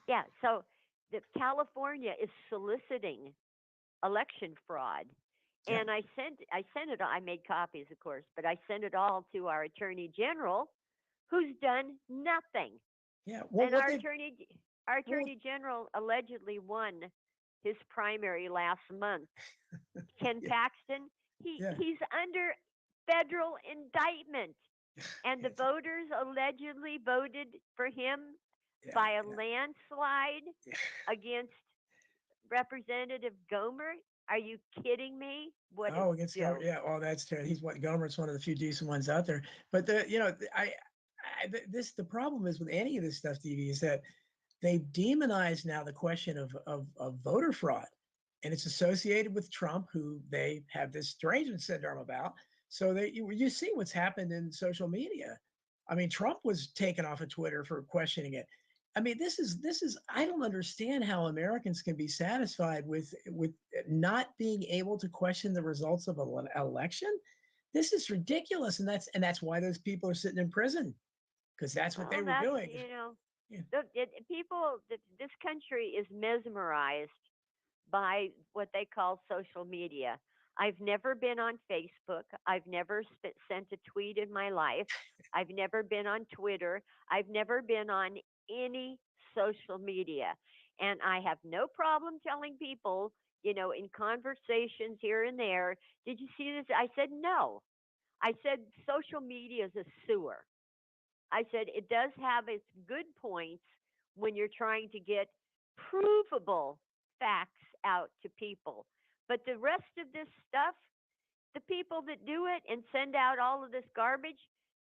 yeah, so the California is soliciting election fraud. Yeah. And I sent it. I made copies, of course, but I sent it all to our attorney general, who's done nothing. Yeah. Well, And what they, our well, attorney general allegedly won his primary last month. Ken yeah. Paxton, Yeah. he's under federal indictment, and the It's, voters allegedly voted for him yeah. by a Yeah. landslide Yeah. against Representative Gomer. Are you kidding me? What a Oh, against Gomer. joke. Yeah. Oh, that's terrible. He's what Gomer's one of the few decent ones out there. But the problem is with any of this stuff, TV, is that they've demonized now the question of voter fraud, and it's associated with Trump, who they have this derangement syndrome about. So you see what's happened in social media. I mean, Trump was taken off of Twitter for questioning it. I mean, this is I don't understand how Americans can be satisfied with not being able to question the results of an election. This is ridiculous, and that's why those people are sitting in prison, because that's what they Well, were that's, doing. Yeah. this country is mesmerized by what they call social media. I've never been on Facebook. I've never sent a tweet in my life. I've never been on Twitter. I've never been on any social media. And I have no problem telling people, in conversations here and there, did you see this? I said, no. I said, social media is a sewer. I said, it does have its good points when you're trying to get provable facts out to people. But the rest of this stuff, the people that do it and send out all of this garbage,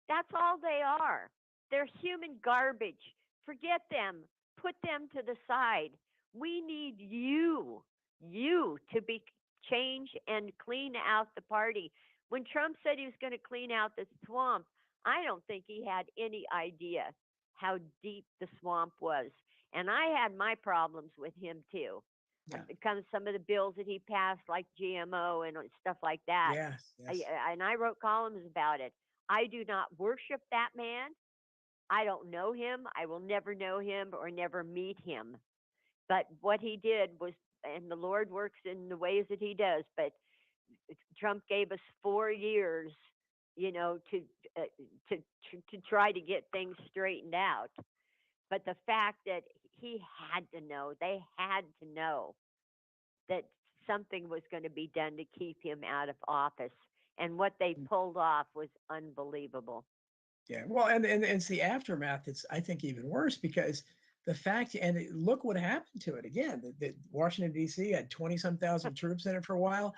that's all they are. They're human garbage. Forget them. Put them to the side. We need you to be change and clean out the party. When Trump said he was going to clean out the swamp, I don't think he had any idea how deep the swamp was. And I had my problems with him too. Yeah. Because some of the bills that he passed, like GMO and stuff like that, Yes. Yes. and I wrote columns about it. I do not worship that man. I don't know him. I will never know him or never meet him. But what he did was, and the Lord works in the ways that he does. But Trump gave us 4 years, to uh, to try to get things straightened out. But the fact that he had to know, they had to know that something was going to be done to keep him out of office. And what they pulled off was unbelievable. Yeah, well, and it's the aftermath that's I think even worse, because the fact, and look what happened to it again. The Washington D.C. had 20 some thousand troops in it for a while.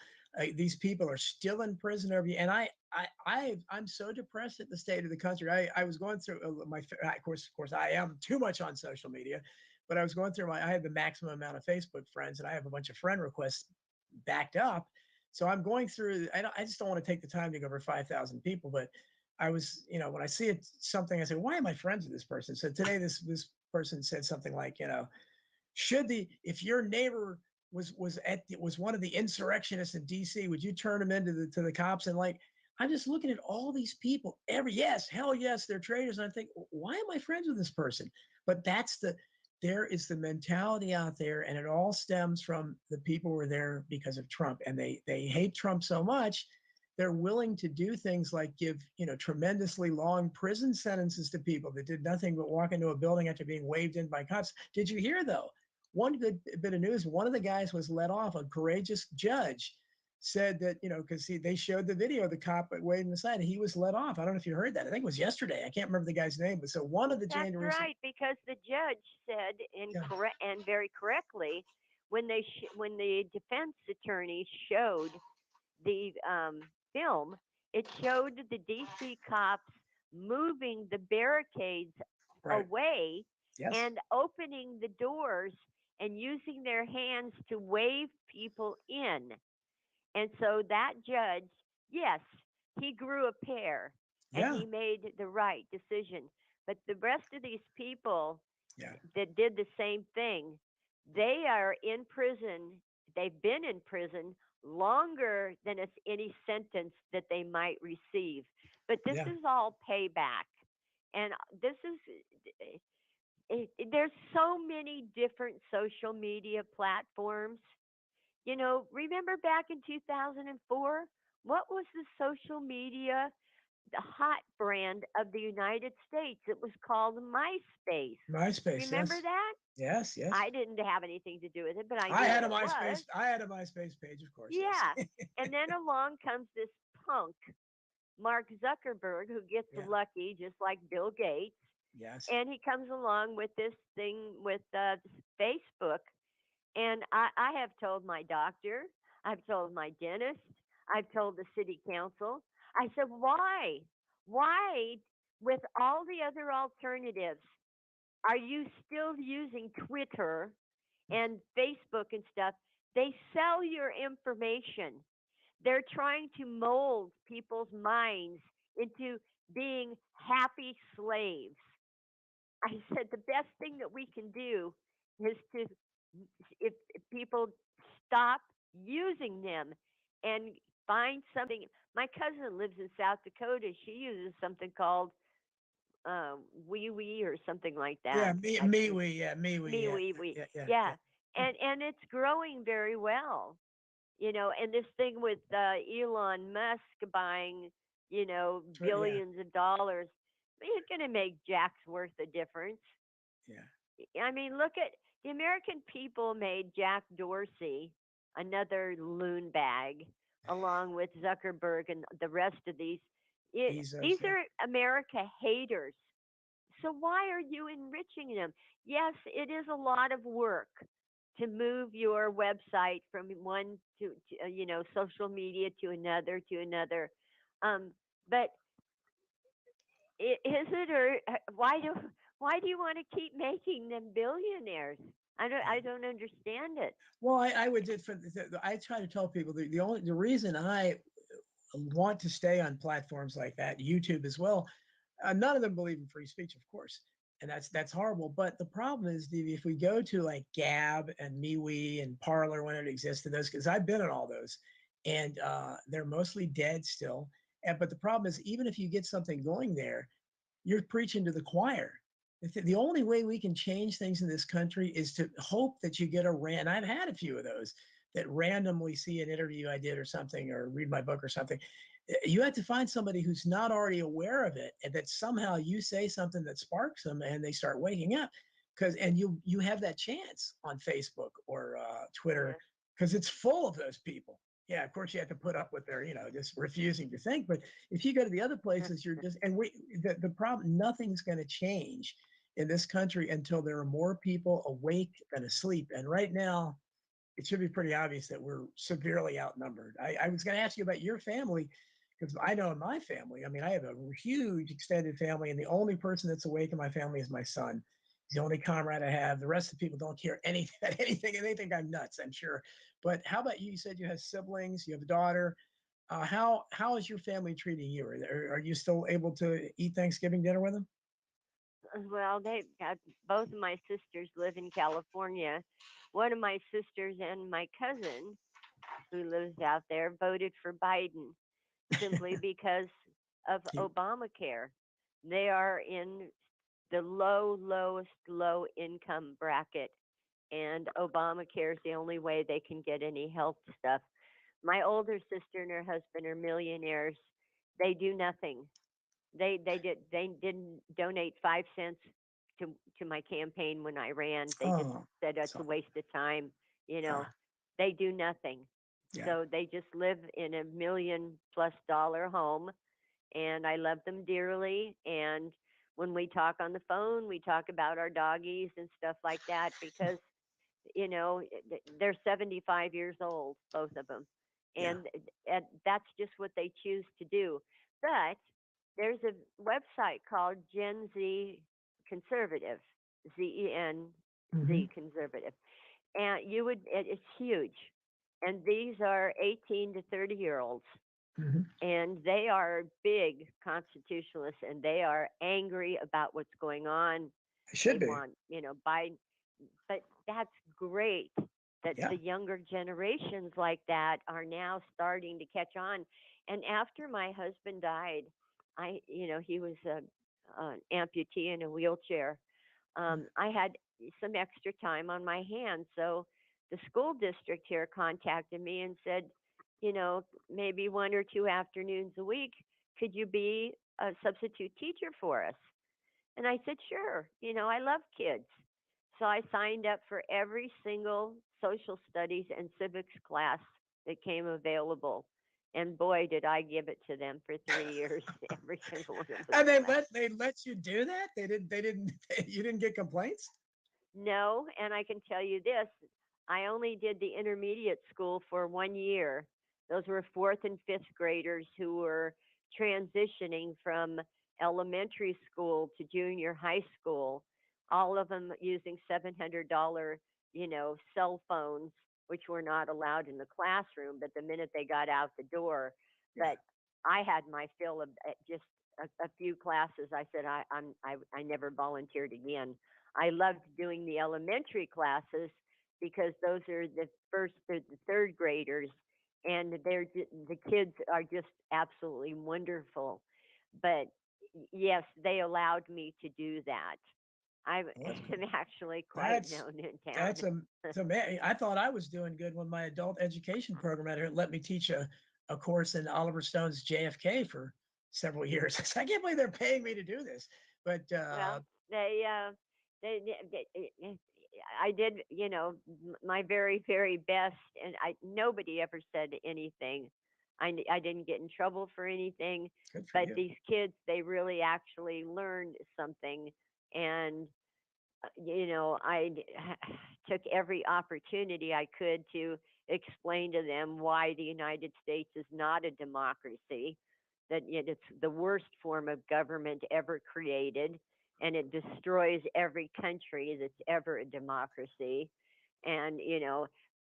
These people are still in prison every, and I'm so depressed at the state of the country. I was going through of course I am too much on social media, but I was going through I had the maximum amount of Facebook friends, and I have a bunch of friend requests backed up. So I'm going through. I just don't want to take the time to go over 5,000 people, but I was, when I see it something, I say, why am I friends with this person? So today this person said something like, should the if your neighbor was one of the insurrectionists in DC, would you turn him into the cops? And like, I'm just looking at all these people. Yes, hell yes, they're traitors. And I think, why am I friends with this person? But there is the mentality out there, and it all stems from the people who were there because of Trump, and they hate Trump so much they're willing to do things like give tremendously long prison sentences to people that did nothing but walk into a building after being waved in by cops. Did you hear though? One good bit of news: one of the guys was let off. A courageous judge said that because they showed the video of the cop waving aside, and he was let off. I don't know if you heard that. I think it was yesterday. I can't remember the guy's name, but so one of the That's January. right, because the judge said, Yeah. and very correctly, when the defense attorney showed the film, it showed the DC cops moving the barricades Right. away Yes. and opening the doors and using their hands to wave people in. And so that judge, yes, he grew a pair and Yeah. he made the right decision. But the rest of these people Yeah. that did the same thing, they are in prison. They've been in prison longer than it's any sentence that they might receive. But this Yeah. is all payback. And this is, there's so many different social media platforms. Remember back in 2004? What was the social media, the hot brand of the United States? It was called MySpace. MySpace. Remember Yes. that? Yes. Yes. I didn't have anything to do with it, but I I knew had what a it was. MySpace. I had a MySpace page, of course. Yes. Yeah. And then along comes this punk, Mark Zuckerberg, who gets Yeah. lucky just like Bill Gates. Yes. And he comes along with this thing with Facebook. And I have told my doctor, I've told my dentist, I've told the city council. I said, why? Why, with all the other alternatives, are you still using Twitter and Facebook and stuff? They sell your information. They're trying to mold people's minds into being happy slaves. I said the best thing that we can do is to, if people stop using them and find something. My cousin lives in South Dakota. She uses something called wee wee or something like that. Yeah. Me. I Me. can We. Yeah. Me. We. me Yeah. wee wee. Yeah. Yeah. Yeah, Yeah. and it's growing very well. And this thing with Elon Musk buying, Yeah. billions of dollars, it's going to make Jack's worth a difference. Yeah. I mean, look at the American people made Jack Dorsey another loon bag, along with Zuckerberg and the rest of these. These Bezos. Yeah. are America haters. So why are you enriching them? Yes, it is a lot of work to move your website from one to social media to another. Um, but is it, or why do you want to keep making them billionaires? Yeah. I don't understand it. Well, I would just I try to tell people the reason I want to stay on platforms like that, YouTube as well. None of them believe in free speech, of course, and that's horrible. But the problem is, Stevie, if we go to like Gab and MeWe and Parlor when it existed, those because I've been in all those, and they're mostly dead still. And but the problem is, even if you get something going there, you're preaching to the choir. The only way we can change things in this country is to hope that you get a rant. I've had a few of those that randomly see an interview I did or something, or read my book or something. You have to find somebody who's not already aware of it, and that somehow you say something that sparks them, and they start waking up. And you have that chance on Facebook or Twitter Yeah. because it's full of those people. Yeah, of course you have to put up with their, just refusing to think. But if you go to the other places, you're just and we the problem, nothing's going to change in this country until there are more people awake than asleep. And right now, it should be pretty obvious that we're severely outnumbered. I was going to ask you about your family because I know in my family, I mean, I have a huge extended family, and the only person that's awake in my family is my son. He's the only comrade I have. The rest of the people don't care anything, anything, and they think I'm nuts, I'm sure. But how about you? You said you have siblings, you have a daughter. How is your family treating you? Are you still able to eat Thanksgiving dinner with them? Well, they got both of my sisters live in California. One of my sisters and my cousin, who lives out there, voted for Biden simply because of Keep, Obamacare. They are in the lowest low income bracket, and Obamacare is the only way they can get any health stuff. My older sister and her husband are millionaires. They do nothing. They didn't donate 5 cents to my campaign when I ran. They just oh, said it's a so waste of time. You uh, know, they do nothing. yeah, So they just live in a $1 million+ home, and I love them dearly. And when we talk on the phone, we talk about our doggies and stuff like that because they're 75 years old, both of them, yeah, and that's just what they choose to do. But there's a website called Gen Z. conservative, Zen, Hmm. Z conservative, and it's huge, and these are 18 to 30-year olds, Hmm. and they are big constitutionalists, and they are angry about what's going on. It They should be. want, Biden, but that's great that Yeah. the younger generations like that are now starting to catch on. And after my husband died, he was an amputee in a wheelchair. I had some extra time on my hands, so the school district here contacted me and said, maybe one or two afternoons a week, could you be a substitute teacher for us? And I said, sure. I love kids. So I signed up for every single social studies and civics class that came available. And boy, did I give it to them for 3 years, every single one of those And classes. they let you do that? They didn't you didn't get complaints? No, and I can tell you this, I only did the intermediate school for 1 year. Those were fourth and fifth graders who were transitioning from elementary school to junior high school, all of them using $700, cell phones, which were not allowed in the classroom, but the minute they got out the door. Yeah. But I had my fill of just a few classes. I said I never volunteered again. I loved doing the elementary classes because those are the first through the third graders, and the kids are just absolutely wonderful. But yes, they allowed me to do that. I'm Well, that's am cool. actually quite That's known in town. that's so man, I thought I was doing good when my adult education program out here let me teach a course in Oliver Stone's JFK for several years. I can't believe they're paying me to do this. But Well, they, I did, my very, very best, and nobody ever said anything. I didn't get in trouble for anything, good for but you. these kids, they really actually learned something, and I took every opportunity I could to explain to them why the United States is not a democracy, that it's the worst form of government ever created, and it destroys every country that's ever a democracy. And,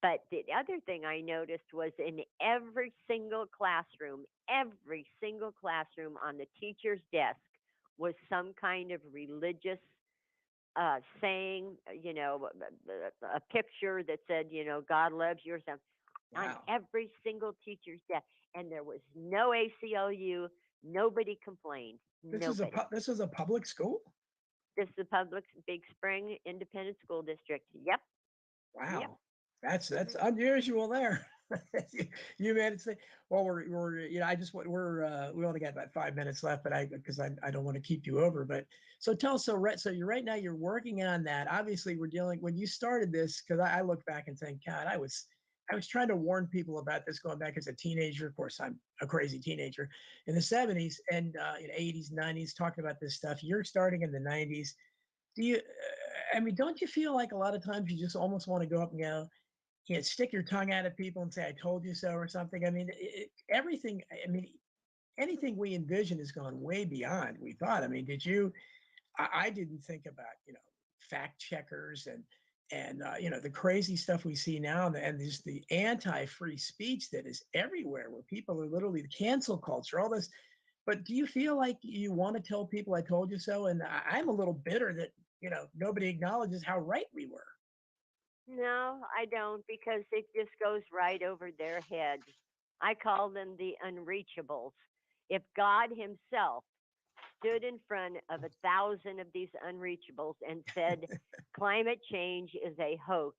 but the other thing I noticed was in every single classroom on the teacher's desk was some kind of religious saying, a picture that said, God loves you or something on Wow. every single teacher's desk. And there was no ACLU. Nobody complained. Nobody. This is a public school? This is the public Big Spring Independent School District. Yep. Yep. Wow, that's Hmm. unusual there. You made it say, well, we're I just we only got about 5 minutes left, but I don't want to keep you over. But so tell us, so you're right now you're working on that. Obviously, we're dealing when you started this because I look back and think, God, I was trying to warn people about this going back as a teenager. Of course, I'm a crazy teenager in the '70s and in '80s, '90s, talking about this stuff. You're starting in the '90s. Do you? I mean, don't you feel like a lot of times you just almost want to go up and go, stick your tongue out at people and say, "I told you so" or something? I mean, everything. I mean, anything we envision has gone way beyond we thought. I mean, did you? I didn't think about fact checkers and the crazy stuff we see now and there's the anti-free speech that is everywhere where people are literally the cancel culture, all this. But do you feel like you want to tell people I told you so? And I'm a little bitter that, nobody acknowledges how right we were. No, I don't because it just goes right over their heads. I call them the unreachables. If God Himself stood in front of 1,000 of these unreachables and said climate change is a hoax,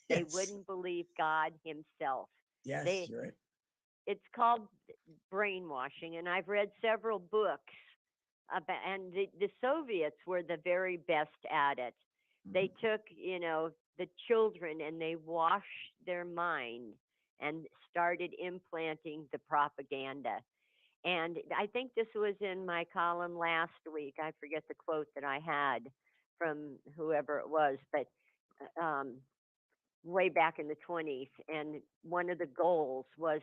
they Yes. wouldn't believe God Himself. Yes, They, you're right. it's called brainwashing, and I've read several books about, and the Soviets were the very best at it. They Mhm. took, the children and they washed their mind and started implanting the propaganda. And I think this was in my column last week. I forget the quote that I had from whoever it was, but um, way back in the 20s. And one of the goals was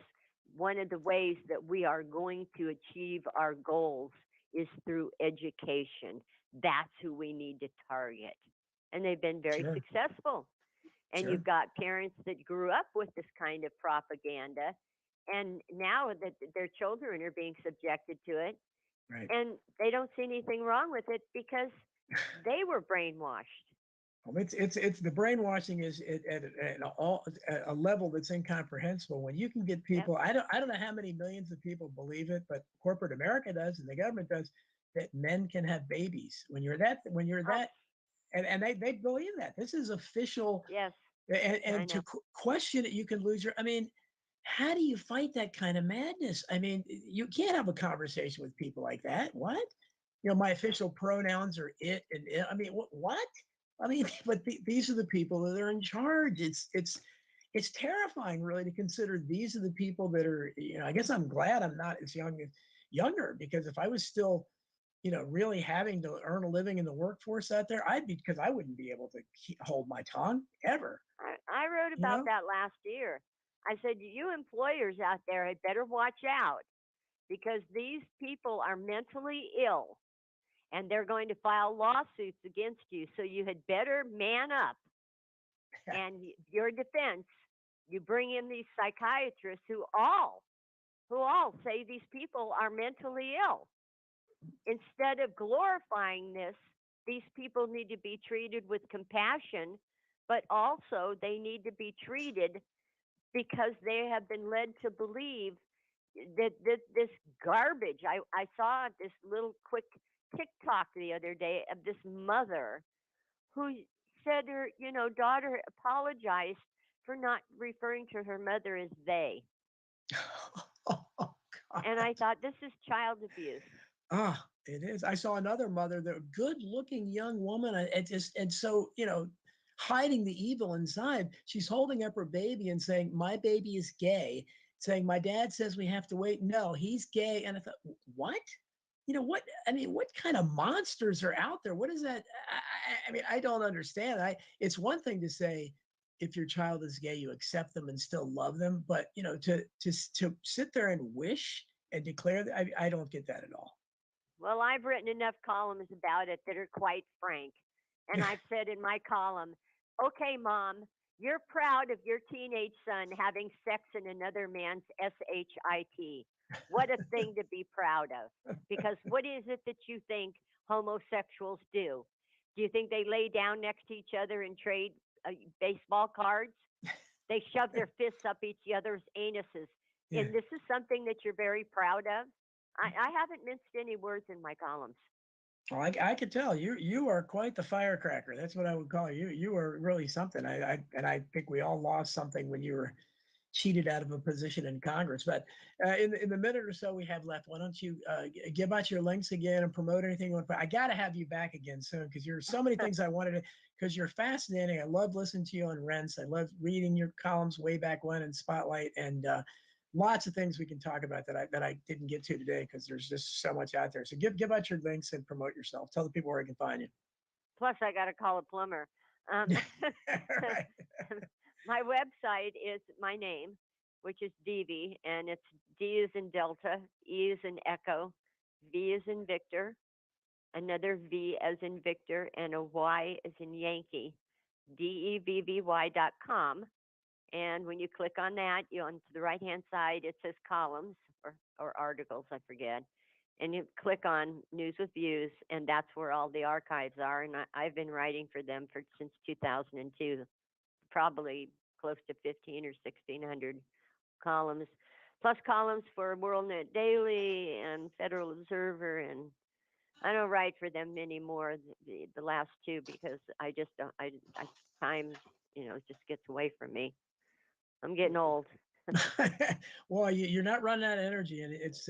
one of the ways that we are going to achieve our goals is through education. That's who we need to target. And they've been very Sure. successful. And Sure. you've got parents that grew up with this kind of propaganda, and now that their children are being subjected to it, Right. and they don't see anything wrong with it because they were brainwashed. Well, it's the brainwashing is at a level that's incomprehensible. When you can get Yep. people, I don't know how many millions of people believe it, but corporate America does and the government does, that men can have babies. When you're Oh, that, and they believe that this is official. yes, I And to know. question it, you can lose your. I mean, how do you fight that kind of madness? I mean, you can't have a conversation with people like that. What? My official pronouns are it and it. I mean, what? I mean, but these are the people that are in charge. It's terrifying, really, to consider these are the people that are. I guess I'm glad I'm not as younger, because if I was still, really having to earn a living in the workforce out there, I'd be because I wouldn't be able to hold my tongue ever. I wrote You about know? that last year. I said, you employers out there had better watch out because these people are mentally ill and they're going to file lawsuits against you. So you had better man up and your defense. You bring in these psychiatrists who all say these people are mentally ill. Instead of glorifying this, these people need to be treated with compassion, but also they need to be treated because they have been led to believe that this garbage. I saw this little quick TikTok the other day of this mother who said her daughter apologized for not referring to her mother as they. Oh, And I God. thought this is child abuse. Ah, it is. I saw another mother, the good-looking young woman, and so hiding the evil inside. She's holding up her baby and saying, "My baby is gay." Saying, "My dad says we have to wait." No, he's gay. And I thought, what? What? I mean, what kind of monsters are out there? What is that? I mean, I don't understand. It's one thing to say, if your child is gay, you accept them and still love them, but to sit there and wish and declare that, I don't get that at all. Well, I've written enough columns about it that are quite frank. And I've said in my column, okay, mom, you're proud of your teenage son having sex in another man's SHIT. What a thing to be proud of. Because what is it that you think homosexuals do? Do you think they lay down next to each other and trade baseball cards? They shove their fists up each other's anuses. Yeah. And this is something that you're very proud of. I haven't minced any words in my columns. Well, I could tell you are quite the firecracker. That's what I would call you. You are really something. I think we all lost something when you were cheated out of a position in Congress. But in the minute or so we have left, why don't you give out your links again and promote anything you want? I got to have you back again soon, because there's so many things I wanted to. Because you're fascinating. I love listening to you on Rents. I love reading your columns way back when in Spotlight, and lots of things we can talk about that I didn't get to today, because there's just so much out there. So give out your links and promote yourself. Tell the people where I can find you. Plus, I got to call a plumber. Um, Right. my website is my name, which is Devvy, and it's D is in Delta, E is in Echo, V is in Victor, another V as in Victor, and a Y as in Yankee, DEVVY.com. And when you click on that, you on to the right hand side, it says columns or articles, I forget. And you click on news with views, and that's where all the archives are. And I've been writing for them since 2002, probably close to 15 or 1600 columns, plus columns for WorldNet Daily and Federal Observer. And I don't write for them anymore, the last two, because I just don't, time, just gets away from me. I'm getting old. Well, you're not running out of energy, and it's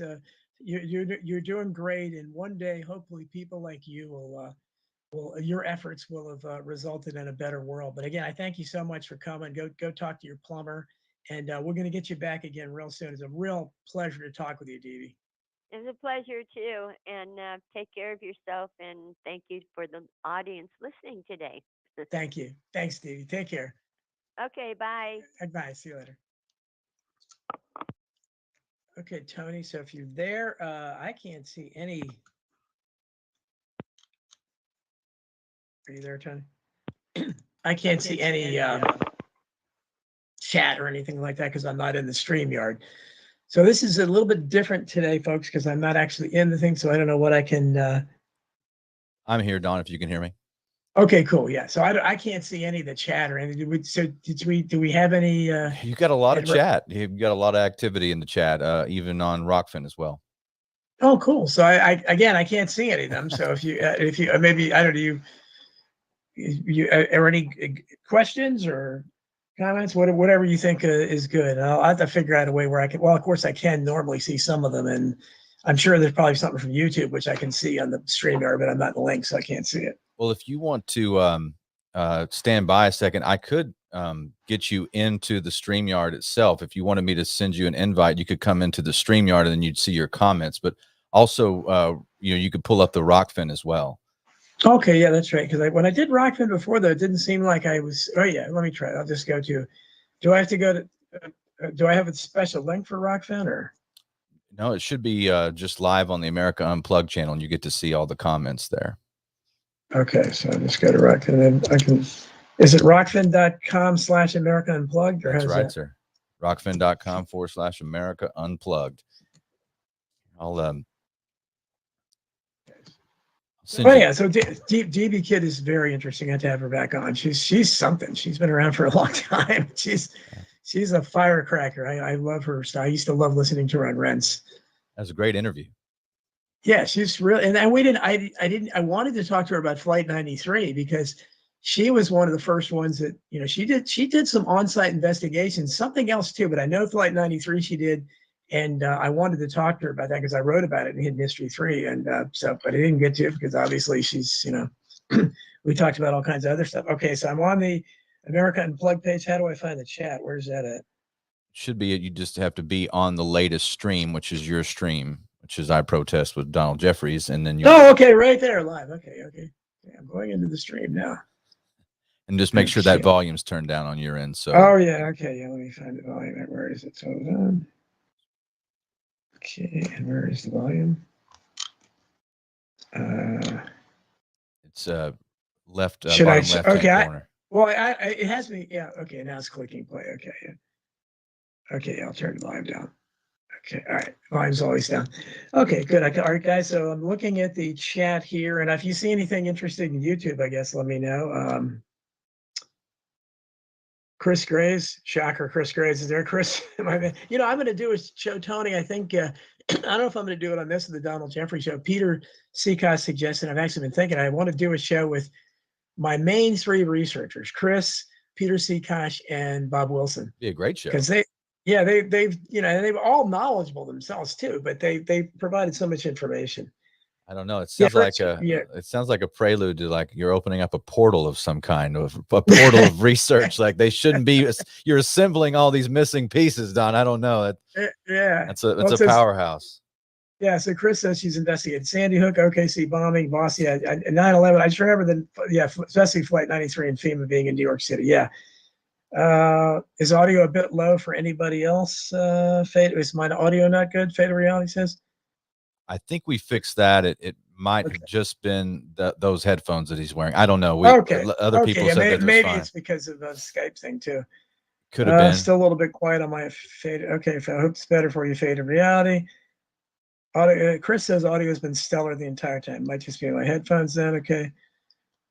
you're doing great. And one day, hopefully, people like you will your efforts will have resulted in a better world. But again, I thank you so much for coming. Go talk to your plumber, and we're going to get you back again real soon. It's a real pleasure to talk with you, Dee. It's a pleasure too. And take care of yourself. And thank you for the audience listening today. Thank you. Thanks, Dee. Take care. Okay, bye. Bye. See you later. Okay, Tony. So if you're there, I can't see any Are you there, Tony? I can't see any chat or anything like that because I'm not in the StreamYard. So this is a little bit different today, folks, because I'm not actually in the thing, so I don't know what I can. I'm here, Don, if you can hear me. Okay, cool. Yeah. So I can't see any of the chat or anything. Do we have any? You got a lot of chat. You've got a lot of activity in the chat, even on Rockfin as well. Oh, cool. So I again, I can't see any of them. So if you maybe, I don't know, you are any questions or comments, whatever you think is good. I'll have to figure out a way where I can. Well, of course, I can normally see some of them, and I'm sure there's probably something from YouTube which I can see on the StreamYard, but I'm not in the link, so I can't see it. Well, if you want to stand by a second, I could get you into the StreamYard itself. If you wanted me to send you an invite, you could come into the StreamYard and then you'd see your comments. But also, you could pull up the Rockfin as well. Okay, yeah, that's right. Because when I did Rockfin before, though, it didn't seem like I was. Oh yeah, let me try. I'll just go to. Do I have to go to? Do I have a special link for Rockfin or? No, it should be just live on the America Unplugged channel, and you get to see all the comments there. Okay, so I'll just go to Rockfin, and then I can. Is it rockfin.com/America Unplugged? Or that's right, sir. Rockfin.com/America Unplugged. I'll yeah, so Devvy Kidd is very interesting. I had to have her back on. She's something. She's been around for a long time. She's a firecracker. I love her style. I used to love listening to her on Rents. That was a great interview. Yeah, she's really, and we didn't. I wanted to talk to her about Flight 93 because she was one of the first ones that she did some on-site investigations, something else too. But I know Flight 93 she did. And I wanted to talk to her about that because I wrote about it in Hidden History 3. And but I didn't get to it because obviously she's, we talked about all kinds of other stuff. Okay, so I'm on the America Unplugged page. How do I find the chat? Where's that at? Should be it. You just have to be on the latest stream, which is your stream, which is I Protest with Donald Jeffries. And then okay, right there, live. Okay. Yeah, I'm going into the stream now. And just make sure that volume's turned down on your end. So. Oh, yeah. Okay, yeah, let me find the volume. Where is it? So okay, and where is the volume? It's left bottom left corner. It has me. Yeah. Okay. Now it's clicking play. Okay. Yeah. Okay. I'll turn the volume down. Okay. All right. Volume's always down. Okay. Good. All right, guys. So I'm looking at the chat here, and if you see anything interesting in YouTube, I guess let me know. Chris Graves, shocker. Chris Graves is there. Chris, I'm going to do a show, Tony. I think I don't know if I'm going to do it on this or the Donald Jeffries show. Peter Seacost suggested. I've actually been thinking I want to do a show with my main three researchers: Chris, Peter Seacost, and Bob Wilson. Be a great show because they've all knowledgeable themselves too, but they provided so much information. I don't know. It sounds it sounds like a prelude to like you're opening up a portal of some kind of a portal of research. Like they shouldn't be. You're assembling all these missing pieces, Don. I don't know. That's a powerhouse. Yeah. So Chris says she's investigated Sandy Hook, OKC bombing, Boss. Yeah, 9/11. I just remember especially Flight 93 and FEMA being in New York City. Yeah. Is audio a bit low for anybody else? Is my audio not good? Fatal Reality says. I think we fixed that. It might have just been those headphones that he's wearing. I don't know. Other people said maybe it's because of the Skype thing too. Could have been. Still a little bit quiet on my fade. Okay, I hope it's better for you. Fade of Reality. Chris says audio has been stellar the entire time. Might just be my headphones then. Okay.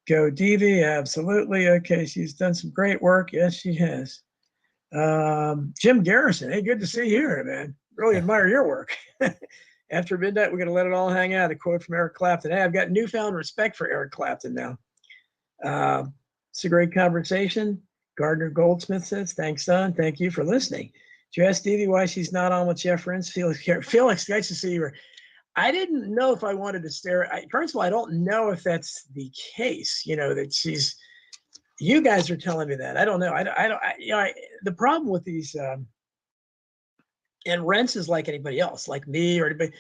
Go Devvy, absolutely. Okay, she's done some great work. Yes, she has. Jim Garrison. Hey, good to see you here, man. Really admire your work. After midnight, we're going to let it all hang out. A quote from Eric Clapton. Hey, I've got newfound respect for Eric Clapton now. It's a great conversation. Gardner Goldsmith says, thanks, Don. Thank you for listening. Did you ask Devvy why she's not on with Jeff Rents? Felix, nice to see you. I didn't know if I wanted to stare. First of all, I don't know if that's the case, that she's, you guys are telling me that. I don't know. The problem with these, and Rents is like anybody else, like me or anybody.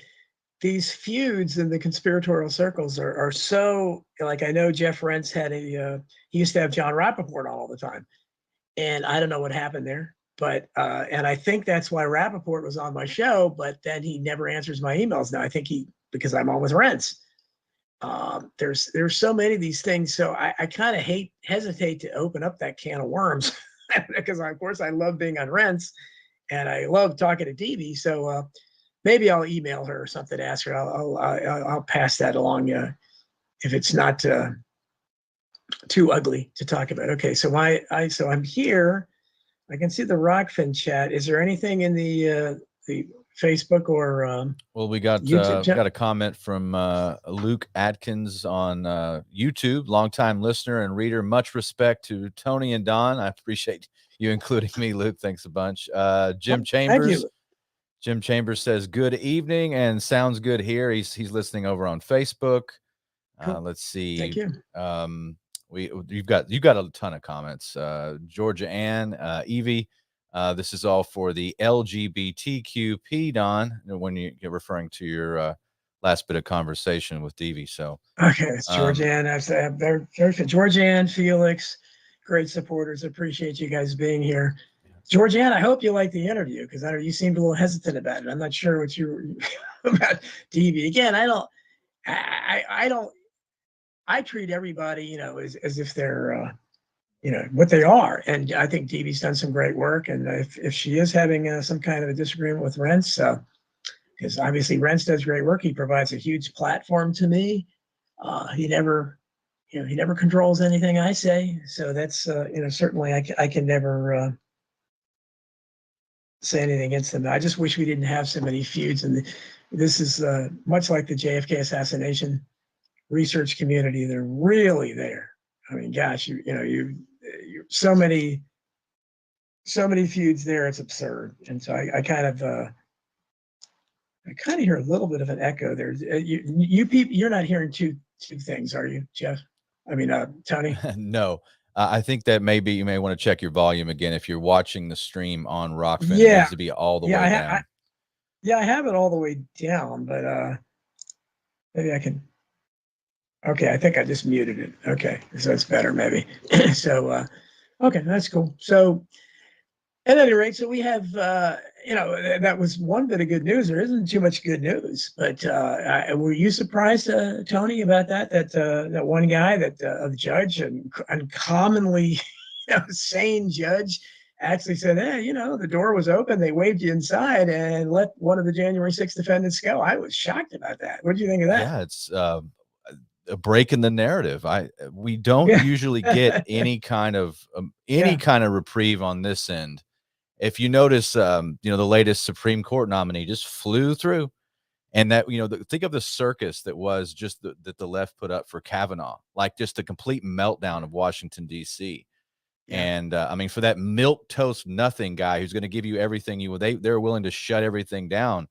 These feuds in the conspiratorial circles are so, like, I know Jeff Rents had he used to have John Rappaport on all the time. And I don't know what happened there, but, and I think that's why Rappaport was on my show, but then he never answers my emails now. I think because I'm on with Rents. There's so many of these things. So I kind of hesitate to open up that can of worms because of course I love being on Rents and I love talking to Devvy. So maybe I'll email her or something, ask her. I'll pass that along if it's not too ugly to talk about. Okay, so so I'm here. I can see the Rockfin chat. Is there anything in the Facebook or well, we got YouTube chat? got a comment from Luke Atkins on YouTube, longtime listener and reader. Much respect to Tony and Don. I appreciate you including me, Luke. Thanks a bunch. Jim Thank Chambers. you. Jim Chambers says, "Good evening," and sounds good here. He's listening over on Facebook. Cool. Let's see. Thank you. You've got a ton of comments. Georgia Ann, Evie. This is all for the LGBTQP, Don, when you're referring to your last bit of conversation with Devvy. So Okay, it's Georgianne. Georgianne, Felix, great supporters. Appreciate you guys being here. Georgianne, I hope you liked the interview because I know you seemed a little hesitant about it. I'm not sure what you were about Devvy. Again, I treat everybody, as if they're, what they are. And I think Devvy's done some great work. And if she is having some kind of a disagreement with Rents, because obviously Rents does great work, he provides a huge platform to me. He never controls anything I say. So that's, certainly I can never say anything against him. I just wish we didn't have so many feuds. And this is much like the JFK assassination research community. They're really there. I mean, gosh, you so many feuds there. It's absurd. And so I kind of hear a little bit of an echo there. You people, you're not hearing two things, are you, Jeff? I mean, Tony? No. I think that maybe you may want to check your volume again. If you're watching the stream on Rockfin, it Yeah. needs to be all the way down. I have it all the way down, but maybe I can. Okay, I think I just muted it. Okay, so it's better maybe. So, okay, that's cool. So, at any rate, so we have, that was one bit of good news. There isn't too much good news, but were you surprised, Tony, about that one guy, the judge, and uncommonly sane judge, actually said, hey, the door was open, they waved you inside and let one of the January 6th defendants go. I was shocked about that. What do you think of that? Yeah, it's a break in the narrative. We don't usually get any kind of reprieve on this end. If you notice, the latest Supreme Court nominee just flew through, and that, think of the circus that was just that the left put up for Kavanaugh, like just a complete meltdown of Washington, D.C. Yeah. And I mean, for that milk toast nothing guy who's going to give you everything they're willing to shut everything down.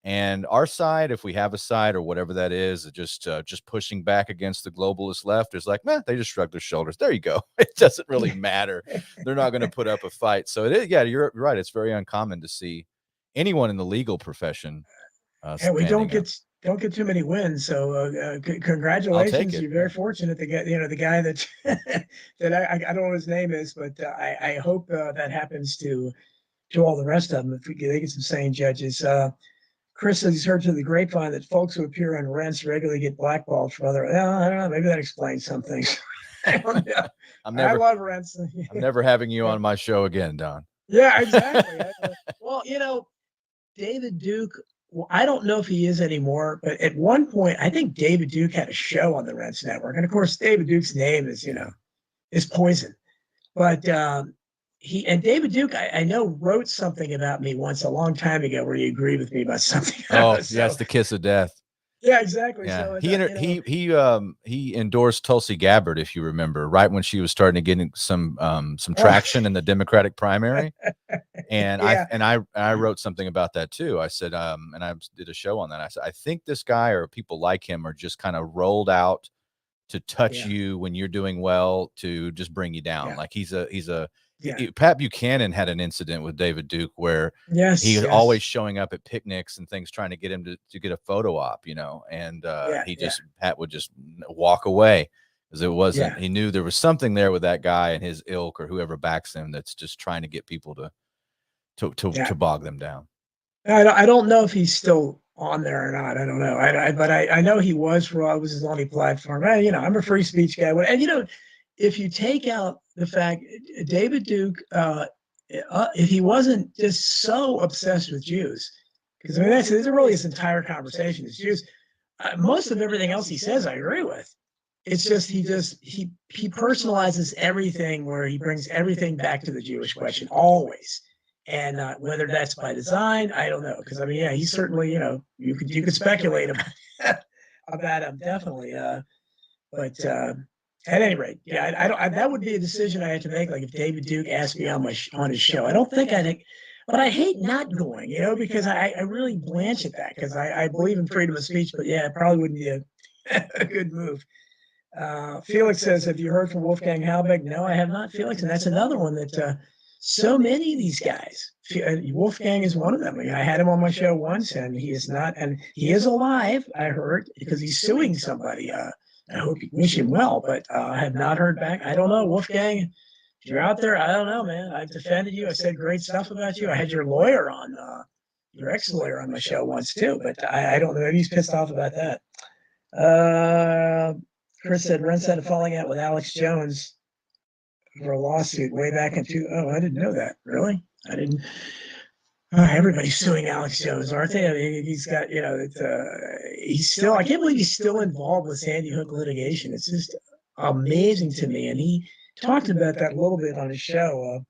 And our side, if we have a side or whatever that is, just pushing back against the globalist left is like, they just shrug their shoulders. There you go. It doesn't really matter. They're not going to put up a fight. So it is. Yeah, you're right. It's very uncommon to see anyone in the legal profession. And we don't get too many wins. So congratulations. You're very fortunate to get, the guy that that I don't know what his name is, but I hope that happens to all the rest of them. If they get some sane judges. Chris says he's heard through the grapevine that folks who appear on Rents regularly get blackballed from other. I don't know. Maybe that explains some things. I love Rents. I'm never having you on my show again, Don. Yeah, exactly. Well, David Duke. Well, I don't know if he is anymore, but at one point, I think David Duke had a show on the Rents Network, and of course, David Duke's name is is poison. But David Duke, I know, wrote something about me once a long time ago where he agreed with me about something. Oh, yes, the kiss of death. Yeah, exactly. Yeah. So he endorsed Tulsi Gabbard, if you remember, right when she was starting to get some traction in the Democratic primary. And I wrote something about that too. I said, and I did a show on that. I said, I think this guy or people like him are just kind of rolled out to touch you when you're doing well, to just bring you down. Like he's a Pat Buchanan had an incident with David Duke where he was always showing up at picnics and things, trying to get him to get a photo op, and Pat would just walk away because it wasn't. He knew there was something there with that guy and his ilk or whoever backs him that's just trying to get people to bog them down. I don't know if he's still on there or not. I don't know. But I know he was for it was his only platform. I'm a free speech guy. And if you take out the fact David Duke, if he wasn't just so obsessed with Jews, because I mean that's really his entire conversation is Jews. Most of everything else he says, I agree with. It's just he personalizes everything where he brings everything back to the Jewish question always. And whether that's by design, I don't know. Because I mean, yeah, he's certainly, you could speculate about him definitely. But at any rate, yeah, I don't. That would be a decision I had to make. Like if David Duke asked me on his show, I don't think I'd. But I hate not going, because I really blanch at that because I believe in freedom of speech. But yeah, it probably wouldn't be a good move. Felix says, have you heard from Wolfgang Halbig? No, I have not, Felix. And that's another one that so many of these guys, Wolfgang is one of them. I had him on my show once and he is not, and he is alive, I heard, because he's suing somebody. I hope you wish him well, but I have not heard back. I don't know, Wolfgang, if you're out there, I don't know, man. I've defended you. I said great stuff about you. I had your lawyer on, your ex-lawyer on my show once too, but I don't know. Maybe he's pissed off about that. Chris said Ren said falling out with Alex Jones for a lawsuit way back in I didn't know that. Really? I didn't. Everybody's suing Alex Jones, aren't they? I mean, he's got, he's still, I can't believe he's still involved with Sandy Hook litigation. It's just amazing to me. And he talked about that a little bit on his show a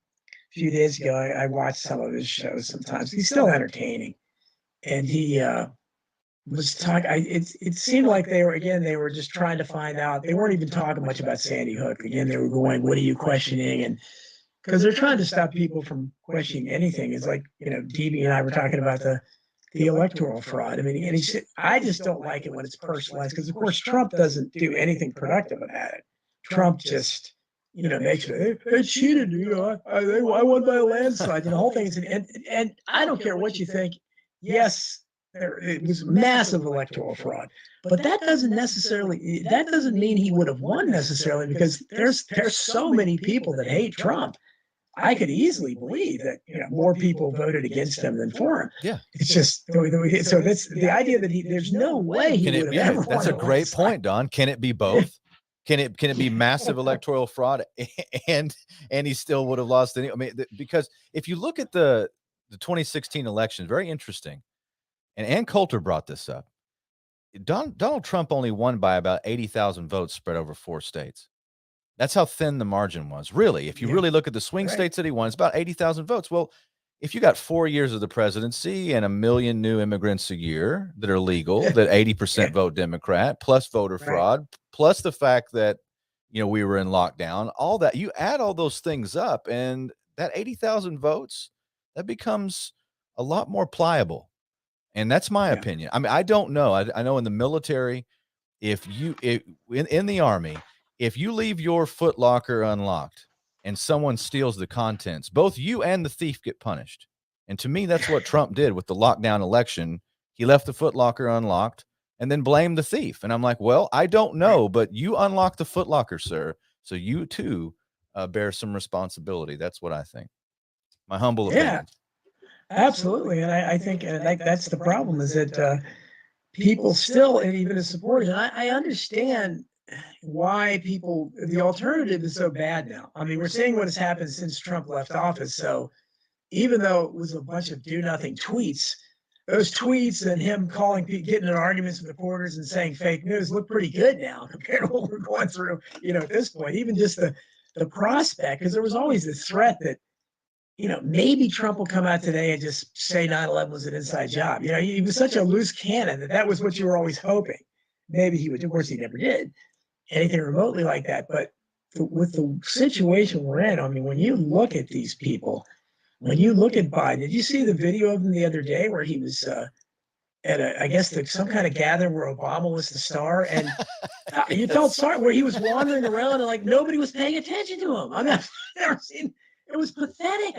few days ago. I watched some of his shows sometimes. He's still entertaining. And he, was talking. It seemed like they were just trying to find out. They weren't even talking much about Sandy Hook. Again, they were going, "What are you questioning?" And because they're trying to stop people from questioning anything. It's like DB and I were talking about the electoral fraud. I mean, and he said, I just don't like it when it's personalized because, of course, Trump doesn't do anything productive about it. Trump just makes it. They cheated. I won by a landslide. The whole thing is and I don't care what you think. Yes. It was massive electoral fraud, but that doesn't mean he would have won necessarily because there's so many people that hate Trump. I could easily believe that more people voted against him than for him. Yeah, it's just so that's the idea that there's no way he would have ever won. That's a great point, Don. Can it be both? Can it be massive electoral fraud and he still would have lost any? I mean, because if you look at the 2016 election, very interesting. And Ann Coulter brought this up. Donald Trump only won by about 80,000 votes spread over 4 states. That's how thin the margin was. Really, if you really look at the swing states that he won, it's about 80,000 votes. Well, if you got 4 years of the presidency and 1 million new immigrants a year that are legal, that 80% vote Democrat, plus voter fraud, plus the fact that, we were in lockdown, all that, you add all those things up and that 80,000 votes, that becomes a lot more pliable. And that's my opinion. I mean, I don't know. I know in the military, in the Army, if you leave your foot locker unlocked and someone steals the contents, both you and the thief get punished. And to me, that's what Trump did with the lockdown election. He left the foot locker unlocked and then blamed the thief. And I'm like, well, I don't know, but you unlocked the foot locker, sir. So you too bear some responsibility. That's what I think. My humble opinion. Absolutely. And I think that's the problem is that people still, and even as supporters, and I understand why the alternative is so bad now. I mean, we're seeing what has happened since Trump left office. So even though it was a bunch of do nothing tweets, those tweets and him getting in arguments with reporters and saying fake news look pretty good now compared to what we're going through, at this point. Even just the prospect, because there was always this threat that, maybe Trump will come out today and just say 9/11 was an inside job. He was such a loose cannon that was what you were always hoping. Maybe he would. Of course, he never did anything remotely like that. But with the situation we're in, I mean, when you look at these people, when you look at Biden, did you see the video of him the other day where he was at some kind of gathering where Obama was the star, and you felt sorry where he was wandering around and like nobody was paying attention to him. I mean, I've never seen. It was pathetic.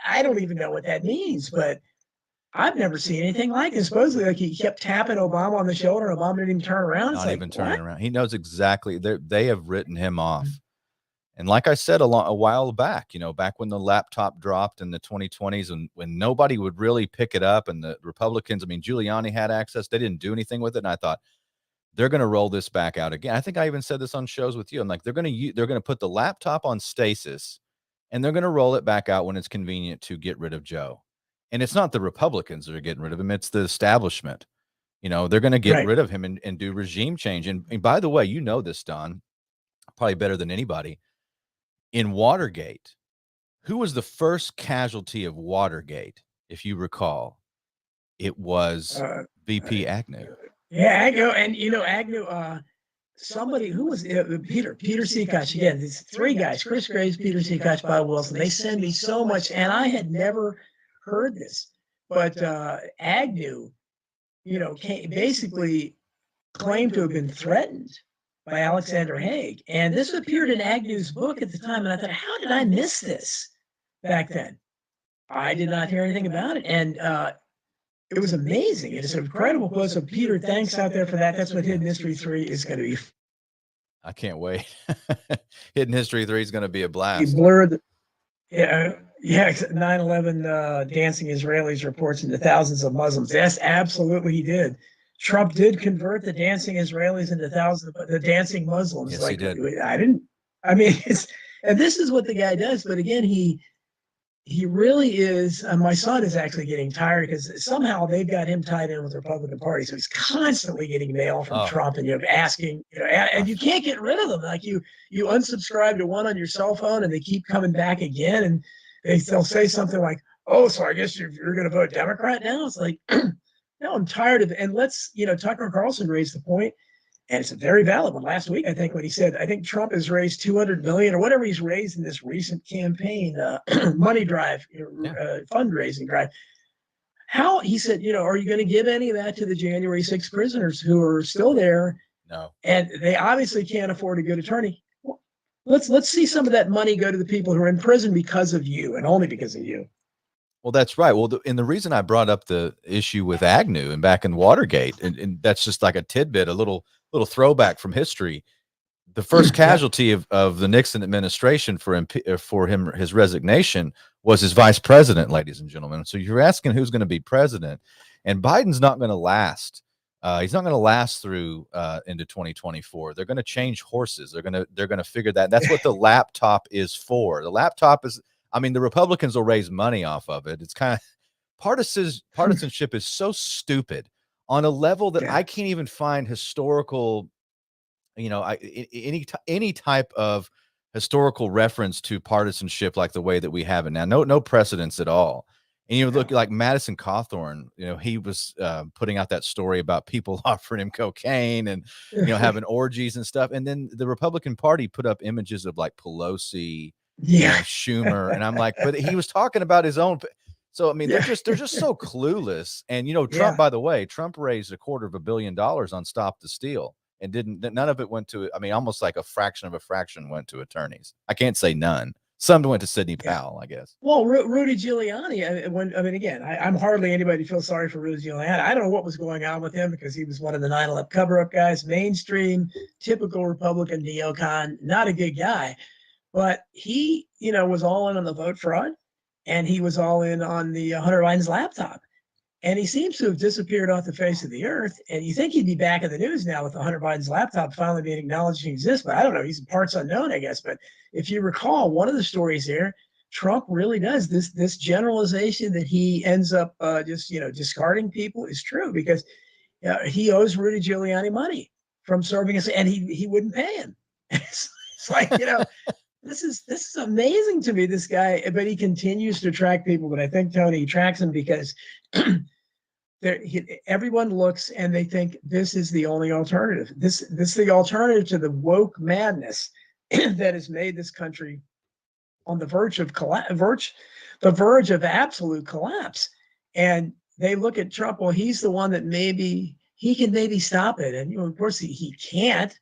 I don't even know what that means, but I've never seen anything like it. Supposedly, like he kept tapping Obama on the shoulder. Obama didn't even turn around. Not even turning around. He knows exactly. They have written him off, And like I said a while back, back when the laptop dropped in the 2020s, and when nobody would really pick it up, and the Republicans, I mean, Giuliani had access, they didn't do anything with it. And I thought, they're going to roll this back out again. I think I even said this on shows with you. I'm like, they're going to put the laptop on stasis, and they're going to roll it back out when it's convenient to get rid of Joe. And it's not the Republicans that are getting rid of him; it's the establishment. They're going to get rid of him and do regime change. And by the way, this, Don, probably better than anybody. In Watergate, who was the first casualty of Watergate? If you recall, it was VP Agnew. Yeah, Agnew, and Agnew. Somebody who was Peter Seacock again. These three guys: Chris Graves, Peter Seacock, Bob Wilson. They send me so much, and I had never heard this, but Agnew, basically claimed to have been threatened by Alexander Haig, and this appeared in Agnew's book at the time. And I thought, how did I miss this back then? I did not hear anything about it, and it was amazing. It is an incredible quote. So, Peter, thanks out there for that. That's what Hidden History 3 is going to be. I can't wait. Hidden History 3 is going to be a blast. He blurred, 9/11 dancing Israelis reports into thousands of Muslims. Yes, absolutely, he did. Trump did convert the dancing Israelis into thousands of the dancing Muslims. Yes, he did. And this is what the guy does. But again, he really is. My son is actually getting tired because somehow they've got him tied in with the Republican Party. So he's constantly getting mail from Trump and asking, and you can't get rid of them. Like you unsubscribe to one on your cell phone, and they keep coming back again, and they'll say something like, "Oh, so I guess you're going to vote Democrat now?" It's like, no, I'm tired of it. And let's, Tucker Carlson raised the point, and it's a very valid one last week, I think, when he said, I think Trump has raised $200 million or whatever he's raised in this recent campaign, money drive, fundraising drive. How, he said, are you going to give any of that to the January 6th prisoners who are still there? No. And they obviously can't afford a good attorney. Well, let's see some of that money go to the people who are in prison because of you, and only because of you. Well, that's right. Well, and the reason I brought up the issue with Agnew and back in Watergate, and that's just like a tidbit, a little throwback from history. The first casualty of the Nixon administration for his resignation was his vice president, ladies and gentlemen. So you're asking who's going to be president, and Biden's not going to last. He's not going to last through into 2024. They're going to change horses. They're going to figure that. That's what the laptop is for. The laptop is. I mean, the Republicans will raise money off of it. It's kind of partisanship is so stupid on a level that I can't even find historical, any type of historical reference to partisanship like the way that we have it now. No precedence at all. And look like Madison Cawthorn, he was putting out that story about people offering him cocaine and having orgies and stuff. And then the Republican Party put up images of like Pelosi, Schumer, and I'm like, but he was talking about his own. So I mean, they're just so clueless. And Trump, by the way, Trump raised $250 million on Stop the Steal, and none of it went to. I mean, almost like a fraction of a fraction went to attorneys. I can't say none. Some went to Sidney Powell, I guess. Well, Rudy Giuliani. Again, I'm hardly anybody to feel sorry for Rudy Giuliani. I don't know what was going on with him because he was one of the 9/11 cover-up guys, mainstream, typical Republican neocon, not a good guy. But he, was all in on the vote fraud, and he was all in on the Hunter Biden's laptop. And he seems to have disappeared off the face of the earth. And you think he'd be back in the news now with the Hunter Biden's laptop finally being acknowledged he exists. But I don't know. He's parts unknown, I guess. But if you recall, one of the stories here, Trump really does this generalization that he ends up discarding people is true, because he owes Rudy Giuliani money from serving us, and he wouldn't pay him. It's like, This is amazing to me, this guy, but he continues to attract people. But I think, Tony, he attracts them because everyone looks and they think this is the only alternative. This is the alternative to the woke madness that has made this country on the verge of the verge of absolute collapse. And they look at Trump. Well, he's the one that maybe he can stop it. And of course he can't,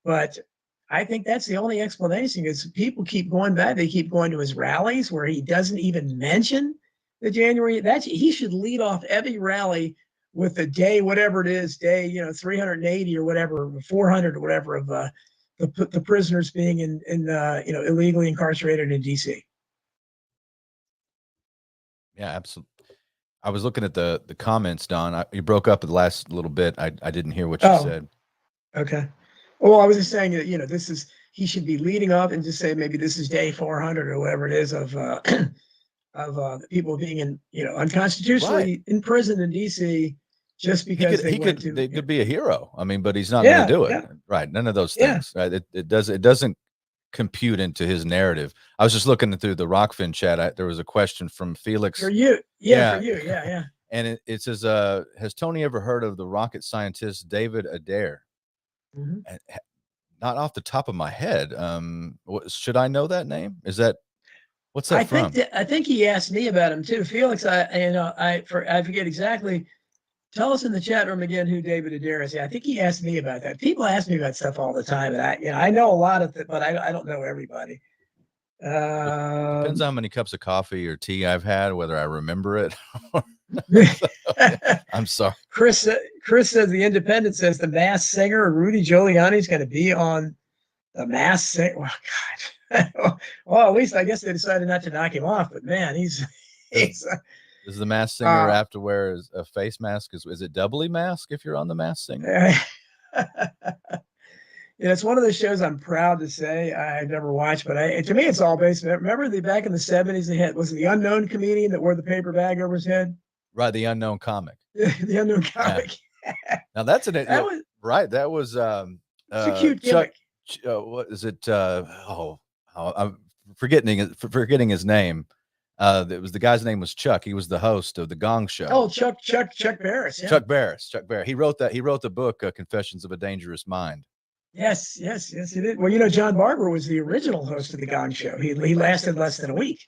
but I think that's the only explanation, is people keep going back. They keep going to his rallies where he doesn't even mention the January. He should lead off every rally with the day, whatever it is, day, 380 or whatever, 400 or whatever of the prisoners being in illegally incarcerated in DC. Yeah, absolutely. I was looking at the comments, Don. You broke up the last little bit. I didn't hear what you said. Okay. Well, I was just saying that he should be leading up and just say maybe this is day 400 or whatever it is of people being unconstitutionally imprisoned in DC just because they could be a hero. I mean, but he's not going to do it. Yeah. Right. None of those things. Yeah. Right. It doesn't compute into his narrative. I was just looking through the Rockfin chat. There was a question from Felix. For you. Yeah. For you. Yeah. And it says, has Tony ever heard of the rocket scientist David Adair? Mm-hmm. Not off the top of my head. Should I know that name? What's that from? I think he asked me about him too. Felix, I forget exactly. Tell us in the chat room again who David Adair is. Yeah, I think he asked me about that. People ask me about stuff all the time, and I know a lot of it, but I don't know everybody. Depends on how many cups of coffee or tea I've had, whether I remember it. I'm sorry. Chris says the Independent says the Masked Singer Rudy Giuliani is going to be on the Masked Singer. Oh God. Well, at least I guess they decided not to knock him off. But man, he's. Does the Masked Singer have to wear a face mask? Is it doubly mask if you're on the Masked Singer? Yeah, it's one of those shows I'm proud to say I've never watched, but to me it's all based. Remember back in the 70s, was it the unknown comedian that wore the paper bag over his head? Right, the unknown comic. The unknown comic. Yeah. Now that's right. That was it's a cute gimmick. What is it? I'm forgetting his name. It was the guy's name was Chuck. He was the host of the Gong Show. Oh, Chuck Barris. Yeah. Chuck Barris. He wrote the book, Confessions of a Dangerous Mind. Yes, he did. Well, John Barber was the original host of the Gong Show. He lasted less than a week,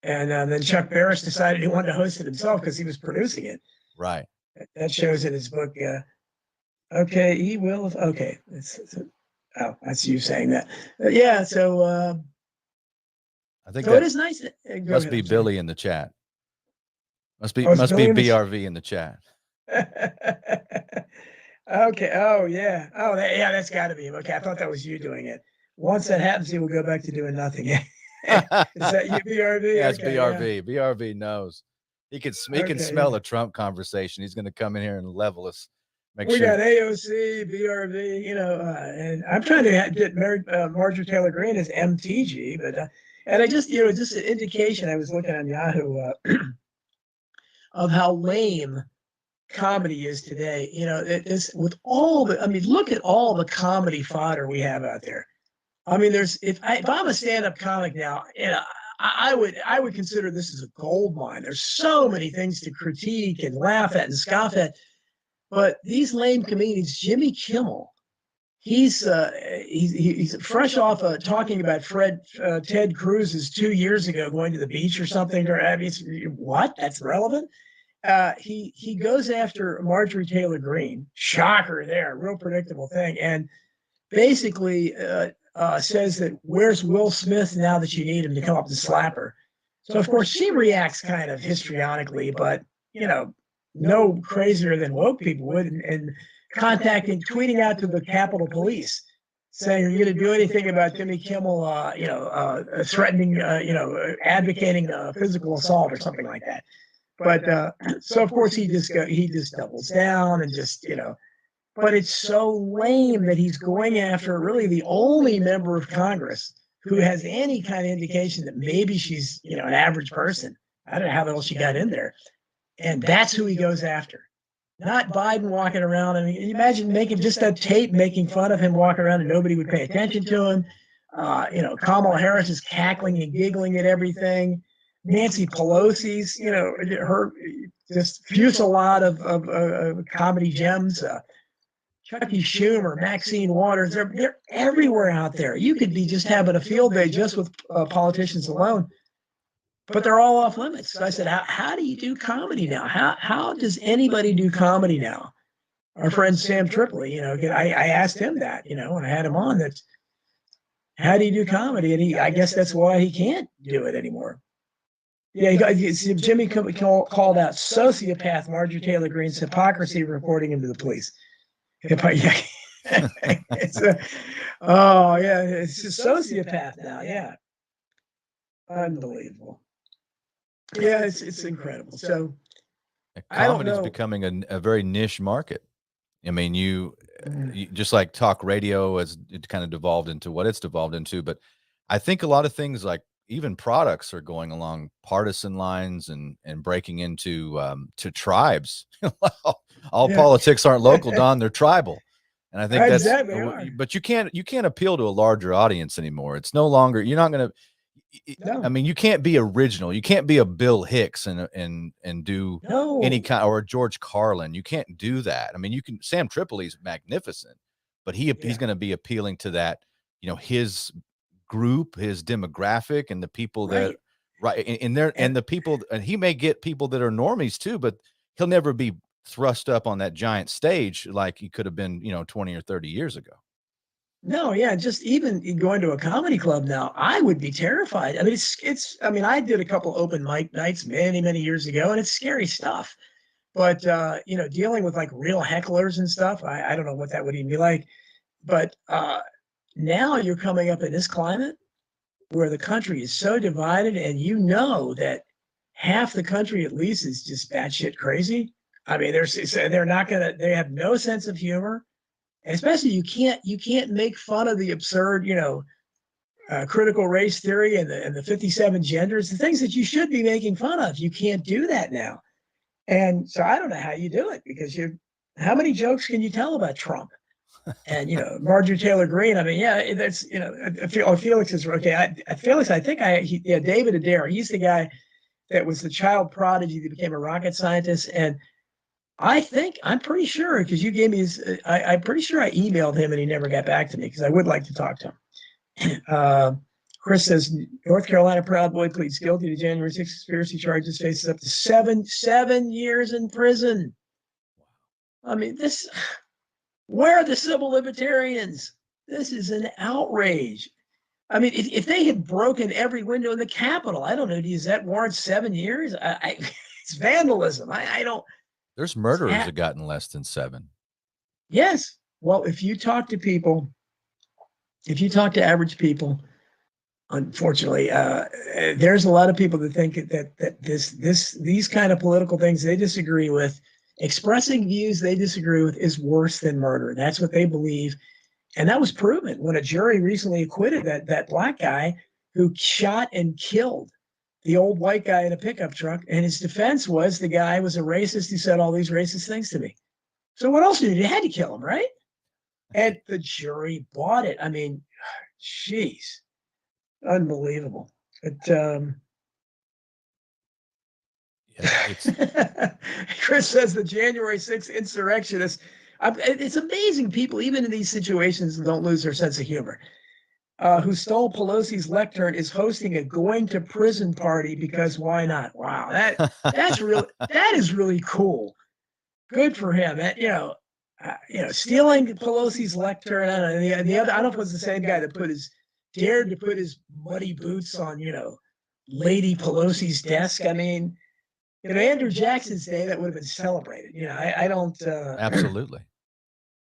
and then Chuck Barris decided he wanted to host it himself because he was producing it. Right. That shows in his book. Okay, he will. Okay, that's you saying that. Yeah. So. I think it is nice. Must be Billy in the chat. Must be BRV in the chat. Okay. Oh yeah. Oh that's got to be him. Okay, I thought that was you doing it. Once that happens, he will go back to doing nothing. Is that you, BRV? Yeah, it's BRV. Yeah. BRV knows. He can smell a Trump conversation. He's going to come in here and level us. We got AOC, BRV, and I'm trying to get Marjorie Taylor Greene as MTG, but and I just just an indication. I was looking on Yahoo of how lame comedy is today. It is with all the. I mean, look at all the comedy fodder we have out there. I mean, if I'm a stand-up comic now, I would consider this as a gold mine. There's so many things to critique and laugh at and scoff at, but these lame comedians, Jimmy Kimmel, he's fresh off talking about Ted Cruz's 2 years ago going to the beach or something. Or I mean, what? That's relevant. He goes after Marjorie Taylor Greene. Shocker there, real predictable thing, and basically says that where's Will Smith now that you need him to come up and slap her. So of course she reacts kind of histrionically, but no crazier than woke people would, and tweeting out to the Capitol Police saying, "Are you going to do anything about Jimmy Kimmel, threatening, advocating physical assault or something like that?" But so of course he just doubles down and just But it's so lame that he's going after really the only member of Congress who has any kind of indication that maybe she's an average person. I don't know how the hell she got in there, and that's who he goes after. Not Biden walking around. I mean, imagine making just that tape making fun of him walking around and nobody would pay attention to him. Kamala Harris is cackling and giggling at everything. Nancy Pelosi's, her just fusillade of comedy gems. Chucky Schumer, Maxine Waters, they're everywhere out there. You could be just having a field day just with politicians alone. But they're all off limits. So I said, how do you do comedy now? How does anybody do comedy now? Our friend Sam Tripoli, I asked him that, when I had him on, that how do you do comedy? And I guess that's why he can't do it anymore. Yeah, Jimmy called out sociopath Marjorie Taylor Greene's hypocrisy reporting him to the police. Yeah. It's a, oh yeah, it's a sociopath now. Yeah, unbelievable. Yeah, it's incredible. So I don't Comedy's know. becoming a very niche market. I mean, Mm, you just like talk radio as it kind of devolved into what it's devolved into. But I think a lot of things like even products are going along partisan lines and breaking into to tribes. All yeah, politics aren't local, Don. They're tribal. And I think that's, exactly. They are. but you can't appeal to a larger audience anymore. It's no longer, you're not going to, I No, mean, you can't be original. You can't be a Bill Hicks and do any no, kind, or a George Carlin. You can't do that. I mean, you can. Sam Tripoli's magnificent, but he's yeah, going to be appealing to that, his group, his demographic, and the people that right. right in there, And and the people, and he may get people that are normies too, but he'll never be thrust up on that giant stage like he could have been, 20 or 30 years ago. no, yeah, just even going to a comedy club now, I would be terrified. I mean, I mean, I did a couple open mic nights many, many years ago, and it's scary stuff. But dealing with like real hecklers and stuff, I don't know what that would even be like. But now you're coming up in this climate where the country is so divided, and you know that half the country at least is just batshit crazy. I mean, they're not gonna. They have no sense of humor. And especially you can't make fun of the absurd, critical race theory and the 57 genders, the things that you should be making fun of. You can't do that now. And so I don't know how you do it because how many jokes can you tell about Trump? And Marjorie Taylor Greene. I mean, yeah, that's Felix is okay. Felix, I think David Adair. He's the guy that was the child prodigy that became a rocket scientist. And I'm pretty sure because you gave me his. I'm pretty sure I emailed him and he never got back to me because I would like to talk to him. Chris says North Carolina Proud Boy pleads guilty to January 6th conspiracy charges, faces up to seven years in prison. I mean, where are the civil libertarians? This is an outrage. I mean, if they had broken every window in the Capitol, I don't know, does that warrant 7 years? It's vandalism. I don't. There's murderers that gotten less than 7. Yes. Well, if you talk to average people, unfortunately, there's a lot of people that think that these kind of political things they disagree with, expressing views they disagree with is worse than murder. That's what they believe. And that was proven when a jury recently acquitted that black guy who shot and killed the old white guy in a pickup truck. And his defense was the guy was a racist who said all these racist things to me. So what else did you had to kill him, right? And the jury bought it. I mean, jeez, unbelievable. But Chris says the January 6th insurrectionists. It's amazing people, even in these situations, don't lose their sense of humor. Who stole Pelosi's lectern is hosting a going to prison party because why not? Wow, that is really cool. Good for him. Stealing Pelosi's lectern. And the other, I don't know if it was the same guy that dared to put his muddy boots on, Lady Pelosi's desk. I mean, Andrew Jackson's day, that would have been celebrated. I don't. Absolutely.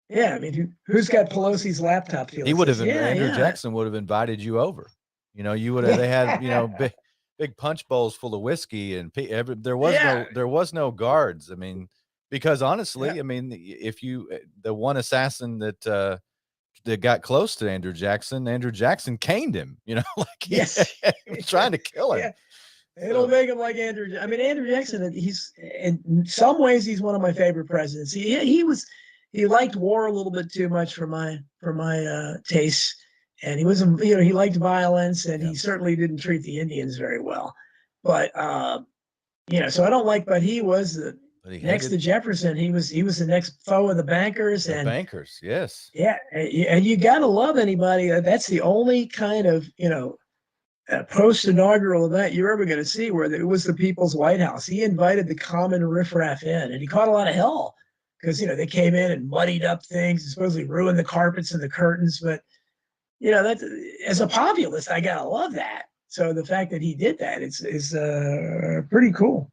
Yeah, I mean, who's got Pelosi's laptop? He would have. Andrew Jackson would have invited you over. You would have. They had big punch bowls full of whiskey, and there was no guards. I mean, because honestly, I mean, if the one assassin that got close to Andrew Jackson caned him. Like he was trying to kill him. Yeah. It'll make him like Andrew. I mean, Andrew Jackson. He's in some ways he's one of my favorite presidents. He liked war a little bit too much for my tastes, and he wasn't. He liked violence, and he certainly didn't treat the Indians very well. But so I don't like. But he was next to Jefferson. He was the next foe of the bankers and bankers. Yes. Yeah, and you got to love anybody. That's the only kind of post-inaugural event you're ever going to see where it was the People's White House. He invited the common riffraff in, and he caught a lot of hell because they came in and muddied up things and supposedly ruined the carpets and the curtains. But that as a populist, I gotta love that. So the fact that he did that is pretty cool.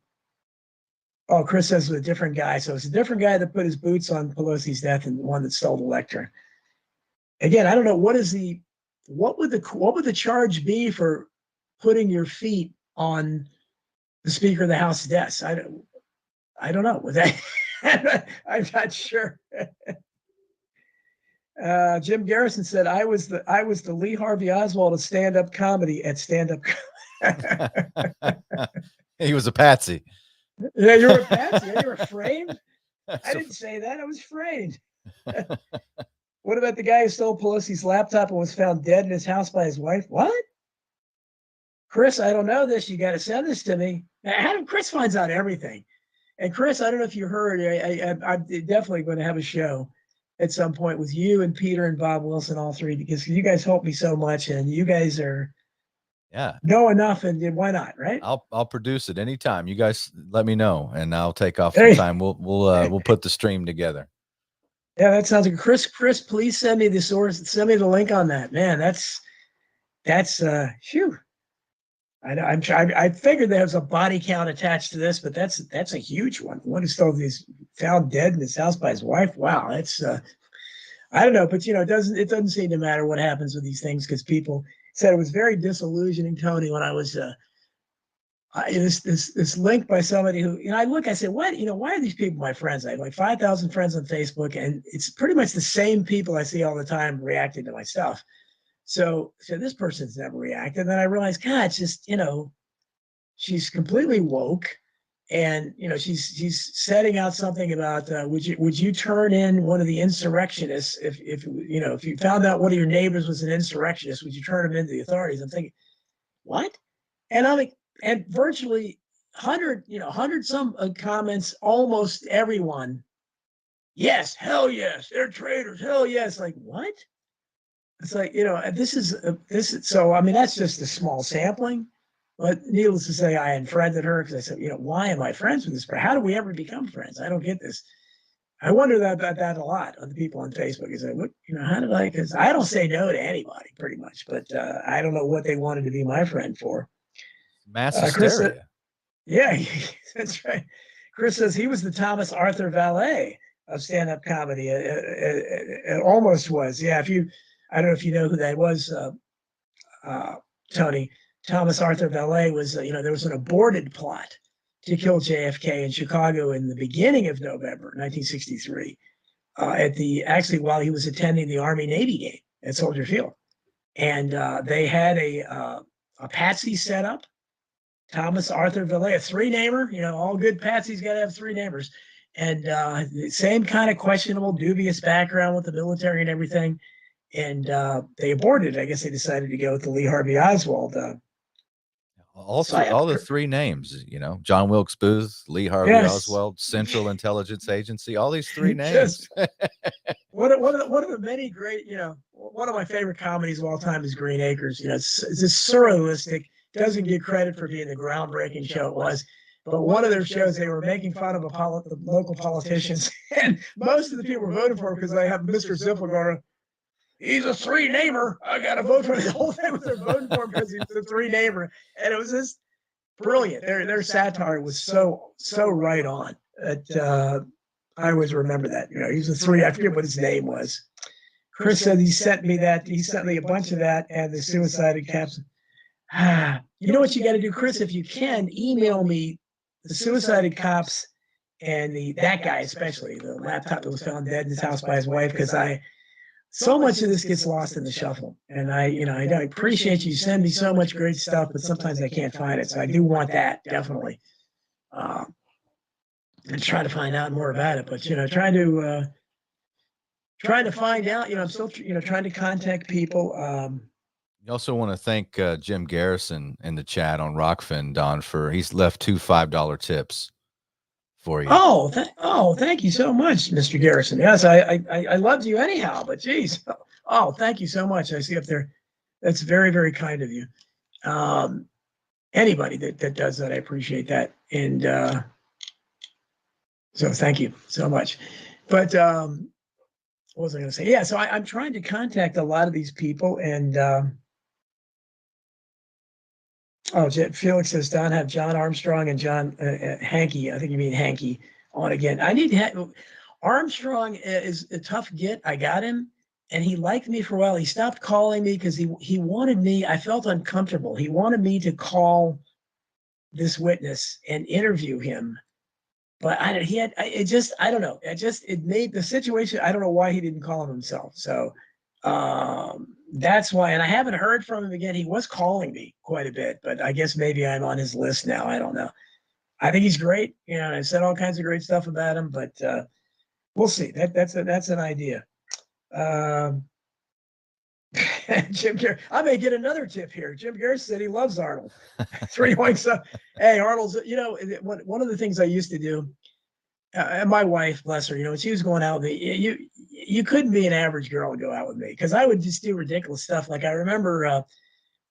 Oh, Chris says it's a different guy. So it's a different guy that put his boots on Pelosi's death and the one that stole the lectern. again, I don't know what would the charge be for putting your feet on the Speaker of the House desk? I don't know. With that, I'm not sure. Jim Garrison said, I was the Lee Harvey Oswald of stand-up comedy at stand-up. He was a patsy. Yeah, you were a patsy. You were framed. I didn't say that. I was framed. What about the guy who stole Pelosi's laptop and was found dead in his house by his wife? What? Chris, I don't know this. You got to send this to me. Chris finds out everything. And Chris, I don't know if you heard, I'm definitely going to have a show at some point with you and Peter and Bob Wilson, all three, because you guys help me so much, and you guys know enough, and why not, right? I'll produce it anytime. You guys let me know, and I'll take off some time. We'll put the stream together. Yeah, that sounds good. Chris, please send me the source. Send me the link on that, man. That's phew. I figured there was a body count attached to this, but that's a huge one. One who stole these found dead in his house by his wife. Wow, that's I don't know, but it doesn't seem to matter what happens with these things, because people said it was very disillusioning, Tony, when I was this link by somebody who, I said, what, why are these people my friends? I have like 5,000 friends on Facebook, and it's pretty much the same people I see all the time reacting to my stuff. So this person's never reacted. And then I realized, God, it's just, she's completely woke, and she's setting out something about would you turn in one of the insurrectionists if you found out one of your neighbors was an insurrectionist, would you turn him into the authorities? I'm thinking, what? And I'm like, and virtually 100 some comments, almost everyone, yes, hell yes, they're traitors, hell yes. Like, what? It's like, this is so, I mean, that's just a small sampling, but needless to say, I unfriended her because I said, why am I friends with this person? How do we ever become friends? I don't get this. I wonder about that a lot on the people on Facebook. Is like, what, how did because I don't say no to anybody pretty much, but I don't know what they wanted to be my friend for. Mass hysteria. Yeah, that's right. Chris says he was the Thomas Arthur valet of stand-up comedy. It almost was. Yeah, I don't know if you know who that was, Tony. Thomas Arthur Valet was, there was an aborted plot to kill JFK in Chicago in the beginning of November 1963, actually while he was attending the Army-Navy game at Soldier Field. And they had a patsy set up, Thomas Arthur Valet, a three-namer, all good patsies got to have three-namers. And same kind of questionable, dubious background with the military and everything. And they aborted. I guess they decided to go with the Lee Harvey Oswald. All the three names, John Wilkes Booth, Lee Harvey Oswald, Central Intelligence Agency, all these three names. One of the many great, one of my favorite comedies of all time is Green Acres. It's just surrealistic, doesn't get credit for being the groundbreaking show it was. But one of their shows, they were making fun of the local politicians, and most of the people were voting for him because they have Mr. Zippel going, he's a three-namer. I got to vote for him. The whole thing was they're voting for him because he's a three-namer. And it was just brilliant. Their satire was so right on. I always remember that. He was a three. I forget what his name was. Chris said he sent me that. He sent me a bunch of that and the suicided caps. You know what you got to do, Chris? If you can, email me the suicided cops and that guy, especially the laptop that was found dead in his house by his wife, because so much of this gets lost in the shuffle. And I appreciate you send me so much great stuff, but sometimes I can't find it. So I do want that, definitely. And try to find out more about it. But, trying to find out, I'm still, trying to contact people. You also want to thank Jim Garrison in the chat on Rockfin, Don, he's left 2 $5 tips for you. Thank you so much, Mr. Garrison. Yes, I loved you anyhow, but geez. Oh, thank you so much. I see up there. That's very, very kind of you. Anybody that does that, I appreciate that. And so thank you so much. But what was I going to say? Yeah, so I'm trying to contact a lot of these people, and Felix says, Don, have John Armstrong and John Hankey, I think you mean Hankey, on again. I need Armstrong is a tough get. I got him. and he liked me for a while. He stopped calling me because he wanted me. I felt uncomfortable. He wanted me to call this witness and interview him, but I don't know. It made the situation. I don't know why he didn't call him himself. So that's why. And I haven't heard from him again. He was calling me quite a bit, but I guess maybe I'm on his list now. I don't know. I think he's great. You know, and I said all kinds of great stuff about him, but we'll see. That's an idea. Um, Jim Garrett. I may get another tip here. Jim Garrett said he loves Arnold. 3.7. Hey, Arnold's. You know, one of the things I used to do. And my wife, bless her, you know, when she was going out with me, you couldn't be an average girl and go out with me because I would just do ridiculous stuff. Like I remember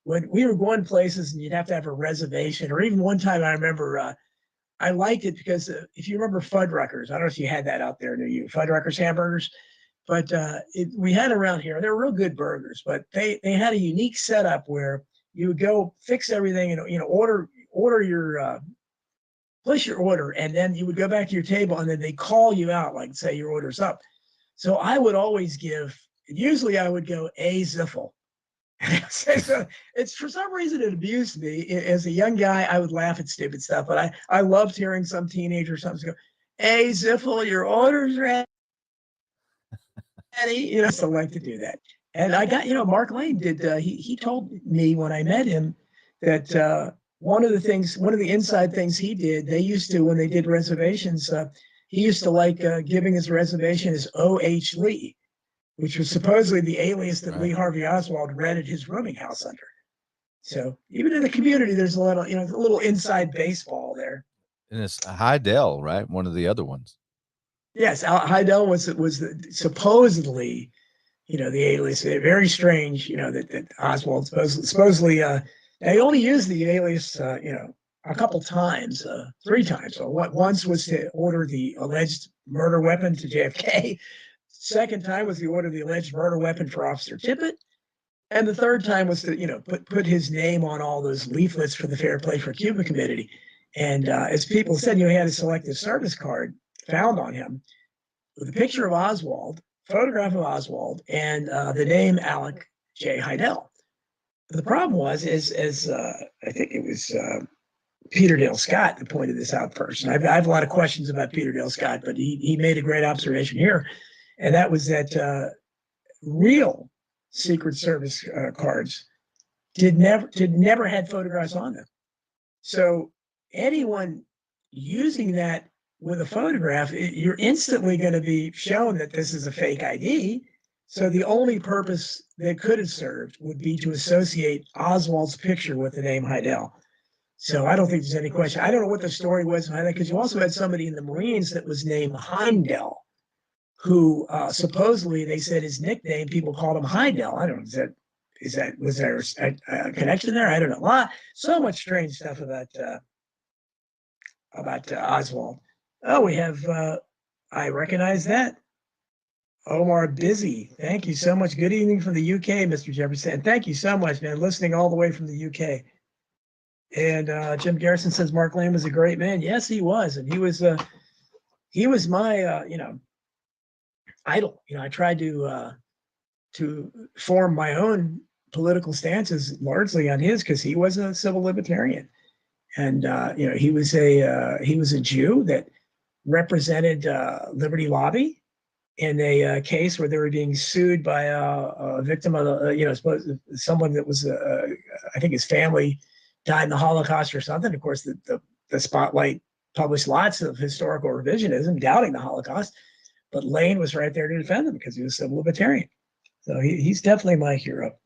when we were going places and you'd have to have a reservation, or even one time I remember I liked it because if you remember Fuddruckers, I don't know if you had that out there near you, Fuddruckers hamburgers, but we had around here. They're real good burgers, but they had a unique setup where you would go fix everything and order your place your order, and then you would go back to your table, and then they call you out, like say your order's up. So I would always usually I would go a Ziffel. So it's for some reason it abused me. As a young guy, I would laugh at stupid stuff, but I loved hearing some teenager or something go, a Ziffel, your order's ready. You know, so I like to do that. And I got, Mark Lane did, he told me when I met him that one of the inside things he did, they used to, when they did reservations, he used to like giving his reservation as O.H. Lee, which was supposedly the alias that Lee Harvey Oswald rented his rooming house under. So even in the community, there's a little inside baseball there. And it's Heidel, right? One of the other ones. Yes, Heidel was supposedly, the alias. Very strange, that Oswald supposedly they only used the alias, a couple times, 3 times. So once was to order the alleged murder weapon to JFK. Second time was to order the alleged murder weapon for Officer Tippit. And the third time was to, put his name on all those leaflets for the Fair Play for Cuba Committee. And as people said, he had a selective service card found on him with a picture of Oswald, photograph of Oswald, and the name Alec J. Heidel. The problem was, as I think it was Peter Dale Scott that pointed this out first. And I have a lot of questions about Peter Dale Scott, but he made a great observation here, and that was that real Secret Service cards never had photographs on them. So anyone using that with a photograph, you're instantly going to be shown that this is a fake ID. So the only purpose that could have served would be to associate Oswald's picture with the name Heidel. So I don't think there's any question. I don't know what the story was behind that, because you also had somebody in the Marines that was named Heindel, who supposedly they said his nickname, people called him Heidel. I don't know, was there a connection there? I don't know. So much strange stuff about Oswald. Oh, we have, I recognize that. Omar Busy. Thank you so much. Good evening from the UK, Mr. Jefferson. Thank you so much, man. Listening all the way from the UK. And Jim Garrison says Mark Lane was a great man. Yes, he was. And he was my, idol. I tried to form my own political stances largely on his, because he was a civil libertarian. And, he was a Jew that represented Liberty Lobby in a case where they were being sued by a victim of, someone that was, I think his family died in the Holocaust or something. Of course, the Spotlight published lots of historical revisionism doubting the Holocaust, but Lane was right there to defend him because he was a civil libertarian. So he's definitely my hero.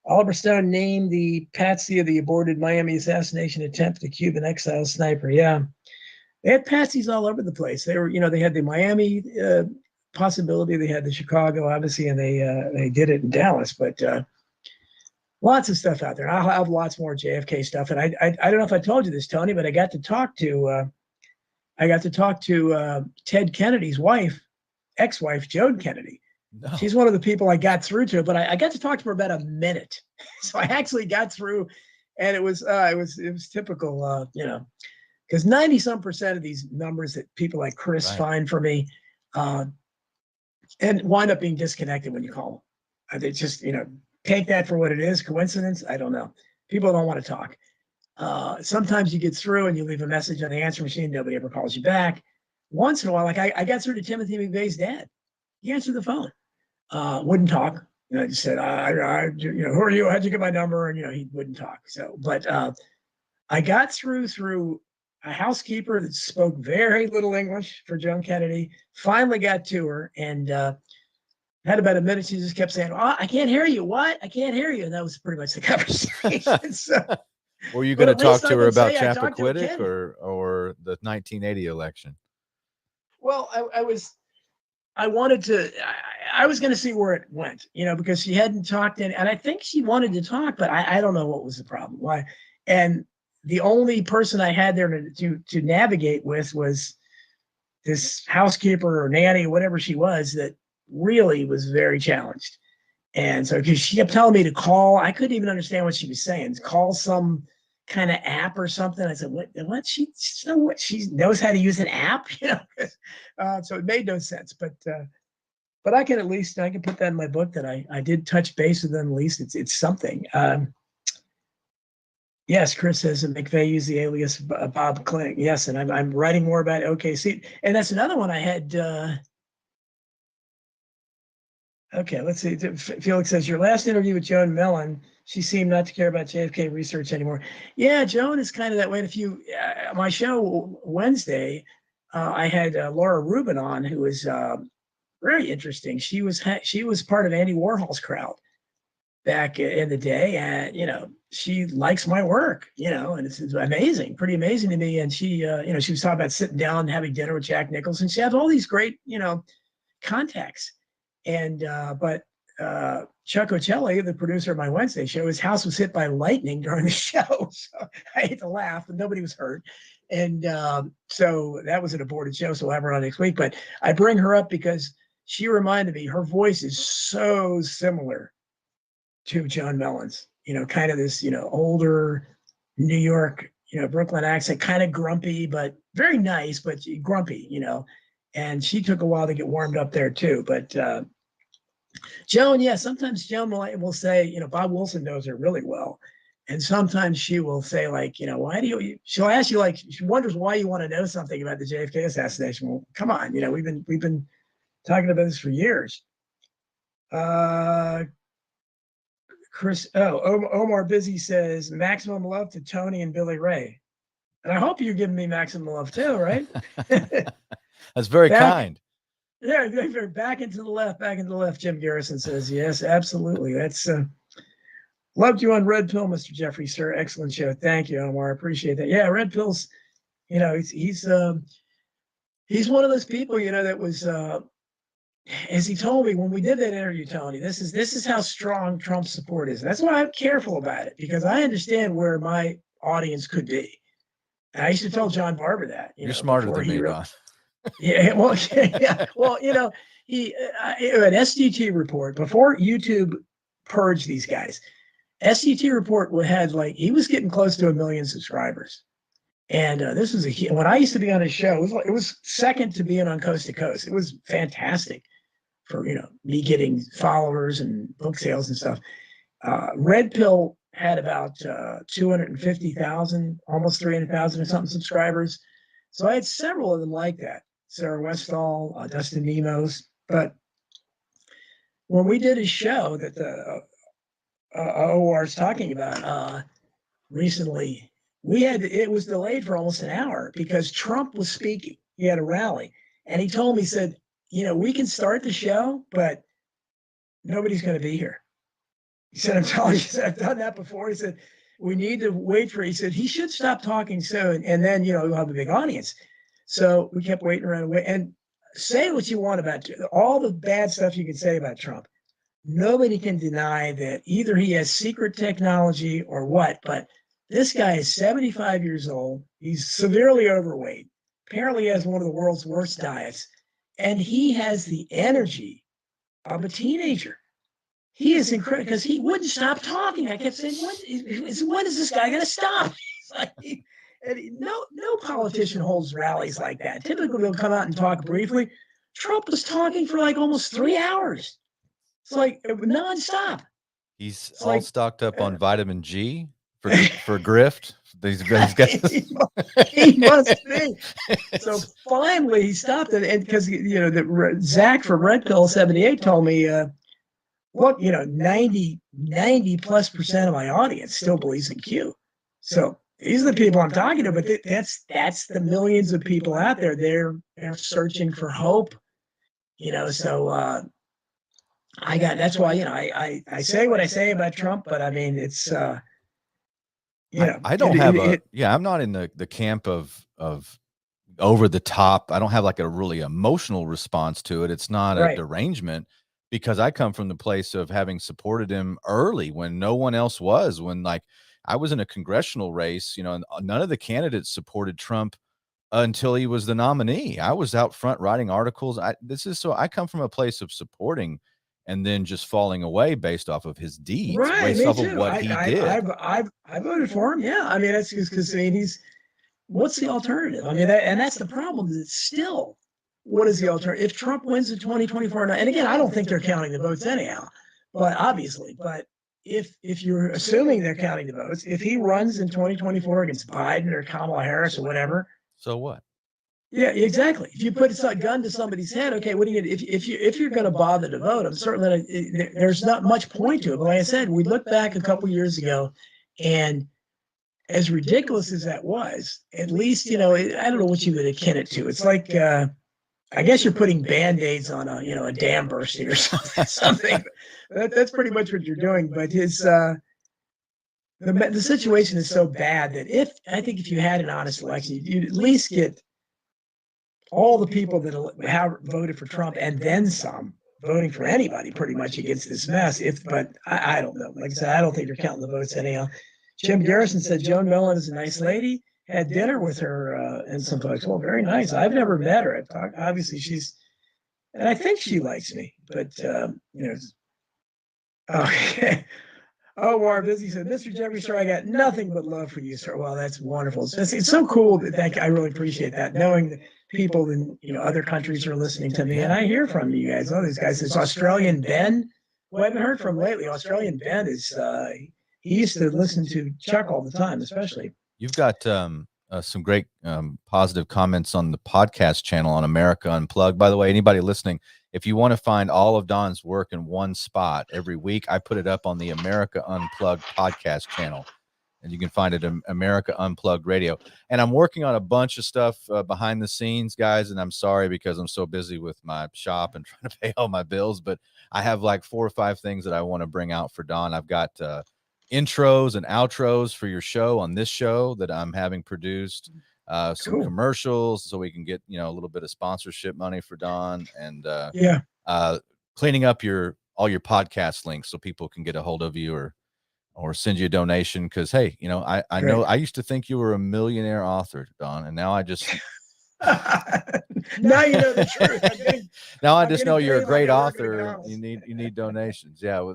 Oliver Stone named the patsy of the aborted Miami assassination attempt the Cuban exile sniper. Yeah. They had patsies all over the place. They were, they had the Miami possibility, they had the Chicago, obviously, and they did it in Dallas. But lots of stuff out there. I'll have lots more JFK stuff. And I don't know if I told you this, Tony, but I got to talk to Ted Kennedy's wife, ex-wife, Joan Kennedy. No. She's one of the people I got through to, but I got to talk to her about a minute. So I actually got through, and it was typical, because 90-some% of these numbers that people like Chris find for me, and wind up being disconnected when you call them. They just, take that for what it is. Coincidence? I don't know. People don't want to talk. Sometimes you get through and you leave a message on the answer machine. Nobody ever calls you back. Once in a while, like I got through to Timothy McVeigh's dad. He answered the phone. Wouldn't talk. I just said, who are you? How'd you get my number? And, he wouldn't talk. So, but I got through a housekeeper that spoke very little English for Joan Kennedy, finally got to her and had about a minute. She just kept saying, I can't hear you. What? I can't hear you. And that was pretty much the conversation. So, were you going to talk to her about Chappaquiddick or the 1980 election? Well, I wanted to, I was going to see where it went, because she hadn't talked and I think she wanted to talk, but I don't know what was the problem. Why? And the only person I had there to navigate with was this housekeeper or nanny, whatever she was, that really was very challenged. And so, because she kept telling me to call, I couldn't even understand what she was saying. Call some kind of app or something. I said, what? She knows how to use an app, so it made no sense. But I can put that in my book that I did touch base with them. At least it's something. Yes, Chris says that McVeigh used the alias Bob Kling. Yes, and I'm writing more about OKC, and that's another one I had. Okay, let's see. Felix says, your last interview with Joan Mellon, she seemed not to care about JFK research anymore. Yeah, Joan is kind of that way. My show Wednesday, I had Laura Rubin on, who was very interesting. She was part of Andy Warhol's crowd back in the day, and she likes my work, and it's amazing, pretty amazing to me. And she, she was talking about sitting down and having dinner with Jack Nicholson. She has all these great, contacts. And but Chuck Ocelli, the producer of my Wednesday show, his house was hit by lightning during the show. So I hate to laugh, but nobody was hurt. And so that was an aborted show. So we'll have her on next week. But I bring her up because she reminded me, her voice is so similar to Joan Mellon's, kind of this, older New York, Brooklyn accent, kind of grumpy, but very nice, but grumpy, and she took a while to get warmed up there too. But Joan, yeah, sometimes Joan will say, Bob Wilson knows her really well. And sometimes she will say, like, she'll ask you, like, she wonders why you want to know something about the JFK assassination. Well, come on, we've been talking about this for years. Omar Busy says, maximum love to Tony and Billy Ray. And I hope you're giving me maximum love too, right? That's very kind. Yeah, back into the left. Jim Garrison says, yes, absolutely. That's loved you on Red Pill, Mr. Jeffrey, sir. Excellent show. Thank you, Omar. I appreciate that. Yeah, Red Pill's, he's one of those people, that was as he told me when we did that interview, Tony, this is how strong Trump's support is. That's why I'm careful about it, because I understand where my audience could be. And I used to tell John Barber that. You're smarter than me, Don. Yeah, well, yeah. Well, he an SDT report before YouTube purged these guys. SDT report had he was getting close to 1 million subscribers, and this was when I used to be on his show. It was second to being on Coast to Coast. It was fantastic for me getting followers and book sales and stuff. Red Pill had about 250,000, almost 300,000 or something subscribers. So I had several of them like that. Sarah Westall, Dustin Nemos. But when we did a show that the OR is talking about recently, it was delayed for almost an hour because Trump was speaking. He had a rally. And he told me, he said, we can start the show, but nobody's going to be here. He said, I'm telling you, I've done that before. He said, we need to wait for, he said, he should stop talking soon. And then, we'll have a big audience. So we kept waiting around and say what you want about all the bad stuff you can say about Trump. Nobody can deny that either he has secret technology or what, but this guy is 75 years old. He's severely overweight. Apparently has one of the world's worst diets. And he has the energy of a teenager. He is incredible because he wouldn't stop talking. I kept saying, when is this guy going to stop? No politician holds rallies like that. Typically, they'll come out and talk briefly. Trump was talking for like almost 3 hours. It's like nonstop. He's It's all like, stocked up uh, on vitamin G for grift. These guys. he must be. So finally, he stopped it, and because Zach from Red Pill 78 told me, look, 90+ % of my audience still believes in Q. So these are the people I'm talking to, but that's the millions of people out there. They're searching for hope. So that's why I say what I say about Trump, but I mean it's I don't have I'm not in the camp of over the top. I don't have like a really emotional response to it. It's not a right. derangement because I come from the place of having supported him early when no one else was. When like I was in a congressional race, and none of the candidates supported Trump until he was the nominee. I was out front writing articles. I come from a place of supporting and then just falling away based off of his deeds, Right, based me off of too. what he did. I voted for him. Yeah, I mean that's because he's what's the alternative? I mean, that's the problem. Is it's still what is the alternative? If Trump wins in 2024, and again, I don't think they're counting the votes anyhow, but obviously, but if you're assuming they're counting the votes, if he runs in 2024 against Biden or Kamala Harris or whatever, so what? Yeah, exactly. If you put a gun to somebody's head, okay, what do you if you're going to bother to vote? I'm certainly there's not much point to it. But like I said, we look back a couple years ago, and as ridiculous as that was, at least I don't know what you would akin it to. It's like I guess you're putting band-aids on a dam bursting or something. That's pretty much what you're doing. But the situation is so bad that I think if you had an honest election, you'd at least get all the people that have voted for Trump and then some voting for anybody pretty much against this mess. But I don't know. Like I said, I don't think they're counting the votes anyhow. Jim Garrison said Joan Millen is a nice lady. Had dinner with her and some folks. Well, very nice. I've never met her. Obviously, and I think she likes me. But okay. Oh, Warren Busy said, Mr. Jeffries, sir, I got nothing but love for you, sir. Well, that's wonderful. It's so cool that I really appreciate that, knowing that people in other countries are listening to me, and I hear from you guys. All these guys. It's Australian Ben, who I haven't heard from lately. Australian Ben is he used to listen to Chuck all the time, especially. You've got some great positive comments on the podcast channel on America Unplugged. By the way, anybody listening, if you want to find all of Don's work in one spot every week, I put it up on the America Unplugged podcast channel, and you can find it in America Unplugged Radio. And I'm working on a bunch of stuff behind the scenes, guys, and I'm sorry because I'm so busy with my shop and trying to pay all my bills, but I have like 4 or 5 things that I want to bring out for Don. I've got intros and outros for your show on this show that I'm having produced, some commercials so we can get a little bit of sponsorship money for Don, and cleaning up all your podcast links so people can get a hold of you or send you a donation, because hey, I know I used to think you were a millionaire author, Don, and now I just now you know the truth. Now I just know you're a great author. You need donations. Yeah,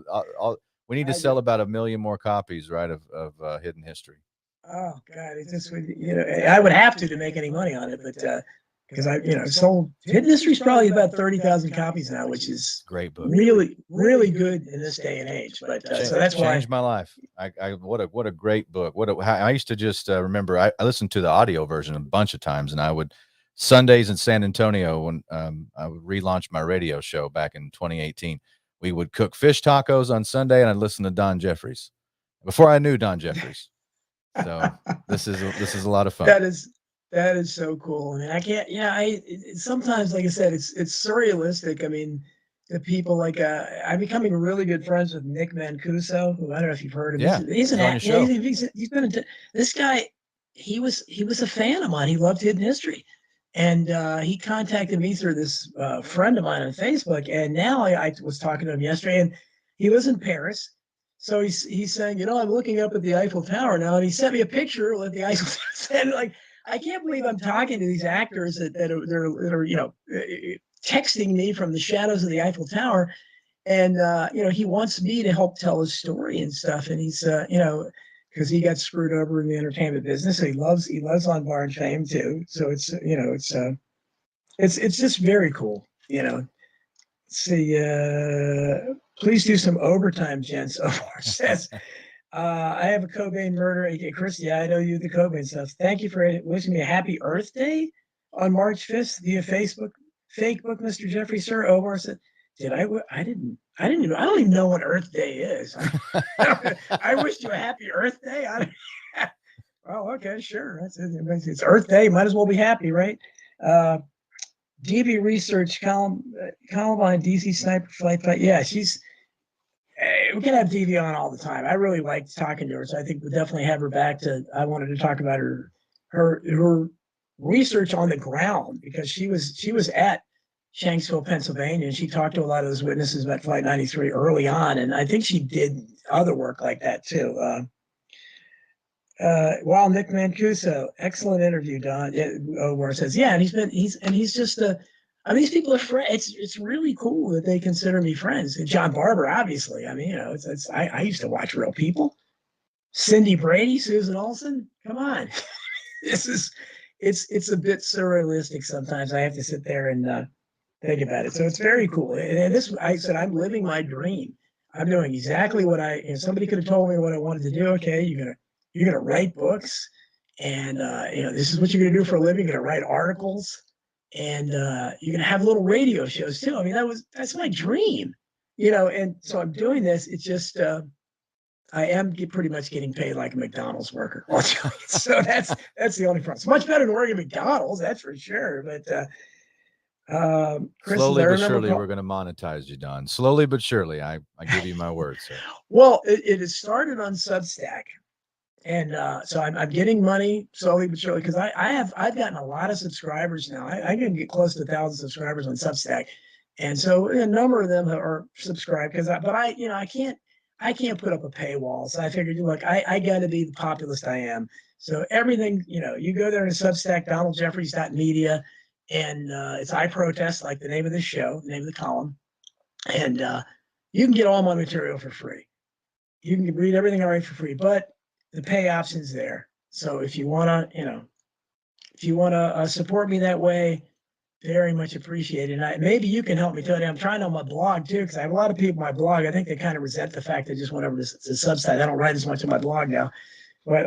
we need to sell about 1 million more copies, right, of Hidden History. Oh God, it just would, I would have to make any money on it, but because I sold Hidden History's probably about 30,000 copies now, which is great book, really, really good in this day and age. But so that's why changed my life. What a great book. I used to just remember I listened to the audio version a bunch of times, and I would Sundays in San Antonio when I would relaunch my radio show back in 2018. We would cook fish tacos on Sunday, and I'd listen to Don Jeffries before I knew Don Jeffries. So this is a lot of fun. That is so cool. I mean, I can't. Sometimes, like I said, it's surrealistic. I mean, the people like I'm becoming really good friends with Nick Mancuso, who I don't know if you've heard of. Yeah, he's an actor. He's been this guy. He was a fan of mine. He loved Hidden History, and he contacted me through this friend of mine on Facebook. And now I was talking to him yesterday, and he lives in Paris. So he's saying, I'm looking up at the Eiffel Tower now, and he sent me a picture of the Eiffel Tower. And like, I can't believe I'm talking to these actors that are texting me from the shadows of the Eiffel Tower, and he wants me to help tell his story and stuff. And he's because he got screwed over in the entertainment business. So he loves On Bar and Fame too. So it's just very cool. you know, see, please do some overtime, gents. Omar says, I have a Cobain murder. Okay, Chris, yeah, I know you, the Cobain stuff. Thank you for wishing me a happy Earth Day on March 5th via Facebook. Fake book, Mr. Jeffrey, sir. Omar said, did I? I didn't even, I don't even know what Earth Day is. I wished you a happy Earth Day. Oh, okay, sure. That's it. It's Earth Day. Might as well be happy, right? Uh, DB Research, Columbine, DC Sniper Flight. Yeah, we can have DV on all the time. I really liked talking to her, so I think we'll definitely have her back. I wanted to talk about her research on the ground because she was at Shanksville, Pennsylvania, and she talked to a lot of those witnesses about Flight 93 early on, and I think she did other work like that too. While Nick Mancuso, excellent interview, Don. Where it says, yeah, and he's just I mean, these people are friends. It's really cool that they consider me friends. And John Barber, obviously. I mean, I used to watch Real People. Cindy Brady, Susan Olsen. Come on, this is it's a bit surrealistic sometimes. I have to sit there and think about it. So it's very cool. And this, I said, I'm living my dream. I'm doing exactly what somebody could have told me what I wanted to do. Okay, you're gonna write books, and this is what you're gonna do for a living. You're gonna write articles, and you're gonna have little radio shows too. I mean, that's my dream, And so I'm doing this. It's just I am pretty much getting paid like a McDonald's worker. So that's the only problem. It's much better than working at McDonald's, that's for sure. But Chris, slowly but surely, we're going to monetize you, Don. Slowly but surely, I give you my word, sir. Well, it has started on Substack. And so I'm getting money slowly but surely because I've gotten a lot of subscribers now. I can get close to 1,000 subscribers on Substack, and so a number of them are subscribed but I can't put up a paywall. So I figured, look, I got to be the populist I am. So everything, you go there to Substack, DonaldJeffries.media, and it's I Protest, like the name of the show, the name of the column, and you can get all my material for free. You can read everything I write for free, but the pay option's there. So if you want to, support me that way, very much appreciated. And maybe you can help me too. I'm trying on my blog too, because I have a lot of people on my blog. I think they kind of resent the fact I just went over to Substack. I don't write as much on my blog now, but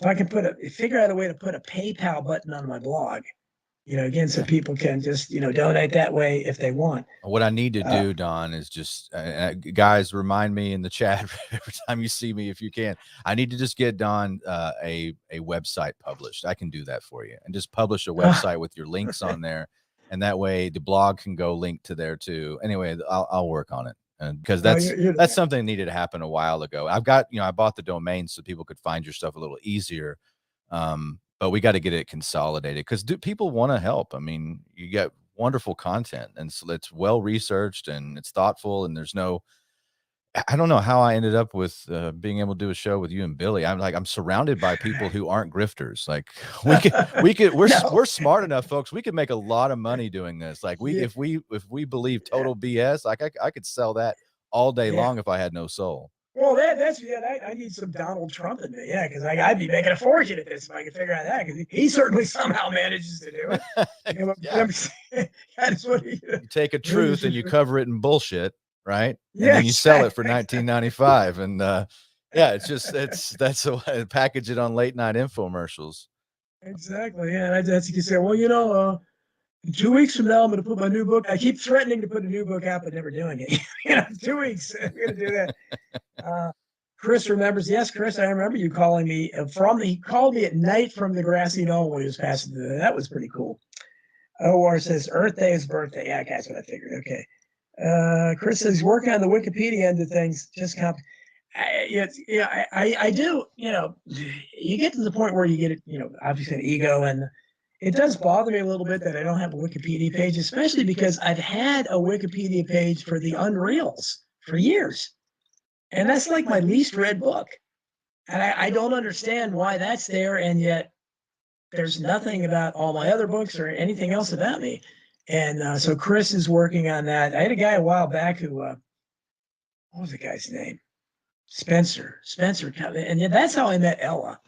if I can figure out a way to put a PayPal button on my blog, again, so people can just, donate that way if they want. What I need to do, Don, is just, guys, remind me in the chat every time you see me, if you can. I need to just get Don a website published. I can do that for you, and just publish a website with your links on there, and that way the blog can go link to there too. Anyway, I'll work on it, and because that's something that needed to happen a while ago. I bought the domain so people could find your stuff a little easier. But we got to get it consolidated because people want to help. I mean, you get wonderful content, and so it's well researched and it's thoughtful. And I don't know how I ended up with being able to do a show with you and Billy. I'm surrounded by people who aren't grifters. Like we're smart enough, folks. We could make a lot of money doing this. Like if we believe total BS, like I could sell that all day long if I had no soul. Well, I need some Donald Trump in me, because I'd be making a fortune at this if I could figure out that, because he certainly somehow manages to do it. That's what you take a truth and you cover it in bullshit, right? And then you sell it for $19.95, and that's a package it on late night infomercials. Exactly, yeah. That's you can say, well, 2 weeks from now, I'm going to put my new book. I keep threatening to put a new book out, but never doing it. 2 weeks, I'm going to do that. Chris remembers. Yes, Chris, I remember you calling me he called me at night from the grassy knoll when he was passing through. That was pretty cool. OR says Earth Day is birthday. Yeah, that's what I figured. Okay. Chris says he's working on the Wikipedia end of things. Just I do. You get to the point where you get it. Obviously an ego, and it does bother me a little bit that I don't have a Wikipedia page, especially because I've had a Wikipedia page for the Unreals for years. And that's like my least read book. And I don't understand why that's there. And yet there's nothing about all my other books or anything else about me. And so Chris is working on that. I had a guy a while back who, what was the guy's name? Spencer. And that's how I met Ella.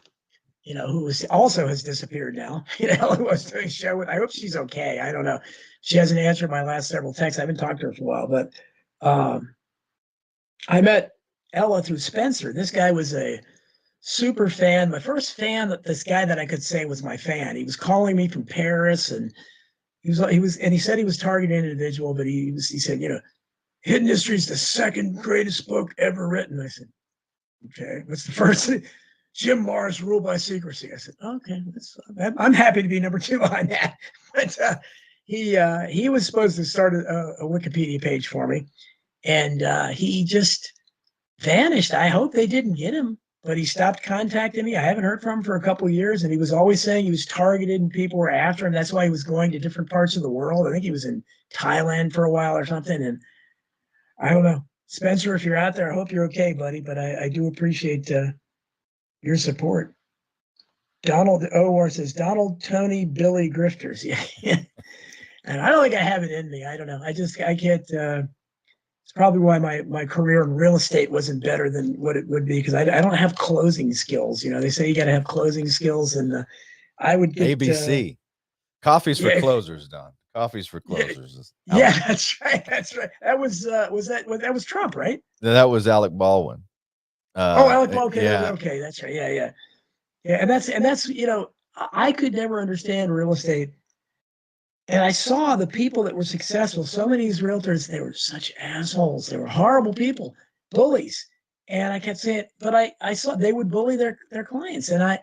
who also has disappeared now, who was doing a show with. I hope she's okay. I don't know. She hasn't answered my last several texts. I haven't talked to her for a while, but I met Ella through Spencer. This guy was a super fan. My first fan, this guy that I could say was my fan. He was calling me from Paris, and he said he was targeting an individual, but he said, Hidden History is the second greatest book ever written. I said, okay, what's the first? Jim Morris, Rule by Secrecy. I said, okay, I'm happy to be number 2 on that. But he was supposed to start a Wikipedia page for me, and he just vanished. I hope they didn't get him, but he stopped contacting me. I haven't heard from him for a couple of years, and he was always saying he was targeted and people were after him. That's why he was going to different parts of the world. I think he was in Thailand for a while or something, and I don't know. Spencer, if you're out there, I hope you're okay, buddy, but I do appreciate your support. Donald O.R. says, Donald, Tony, Billy, Grifters. Yeah. And I don't think I have it in me. I don't know. I can't. It's probably why my career in real estate wasn't better than what it would be, because I don't have closing skills. They say you got to have closing skills, and I would get ABC. Coffee's for closers, Don. Coffee's for closers. Yeah, that's right. That's right. That was Trump, right? That was Alec Baldwin. Alec Baldwin. Okay, yeah. Okay, that's right. Yeah. And that's I could never understand real estate. And I saw the people that were successful. So many of these realtors, they were such assholes. They were horrible people, bullies. And I kept saying, but I saw they would bully their clients, and I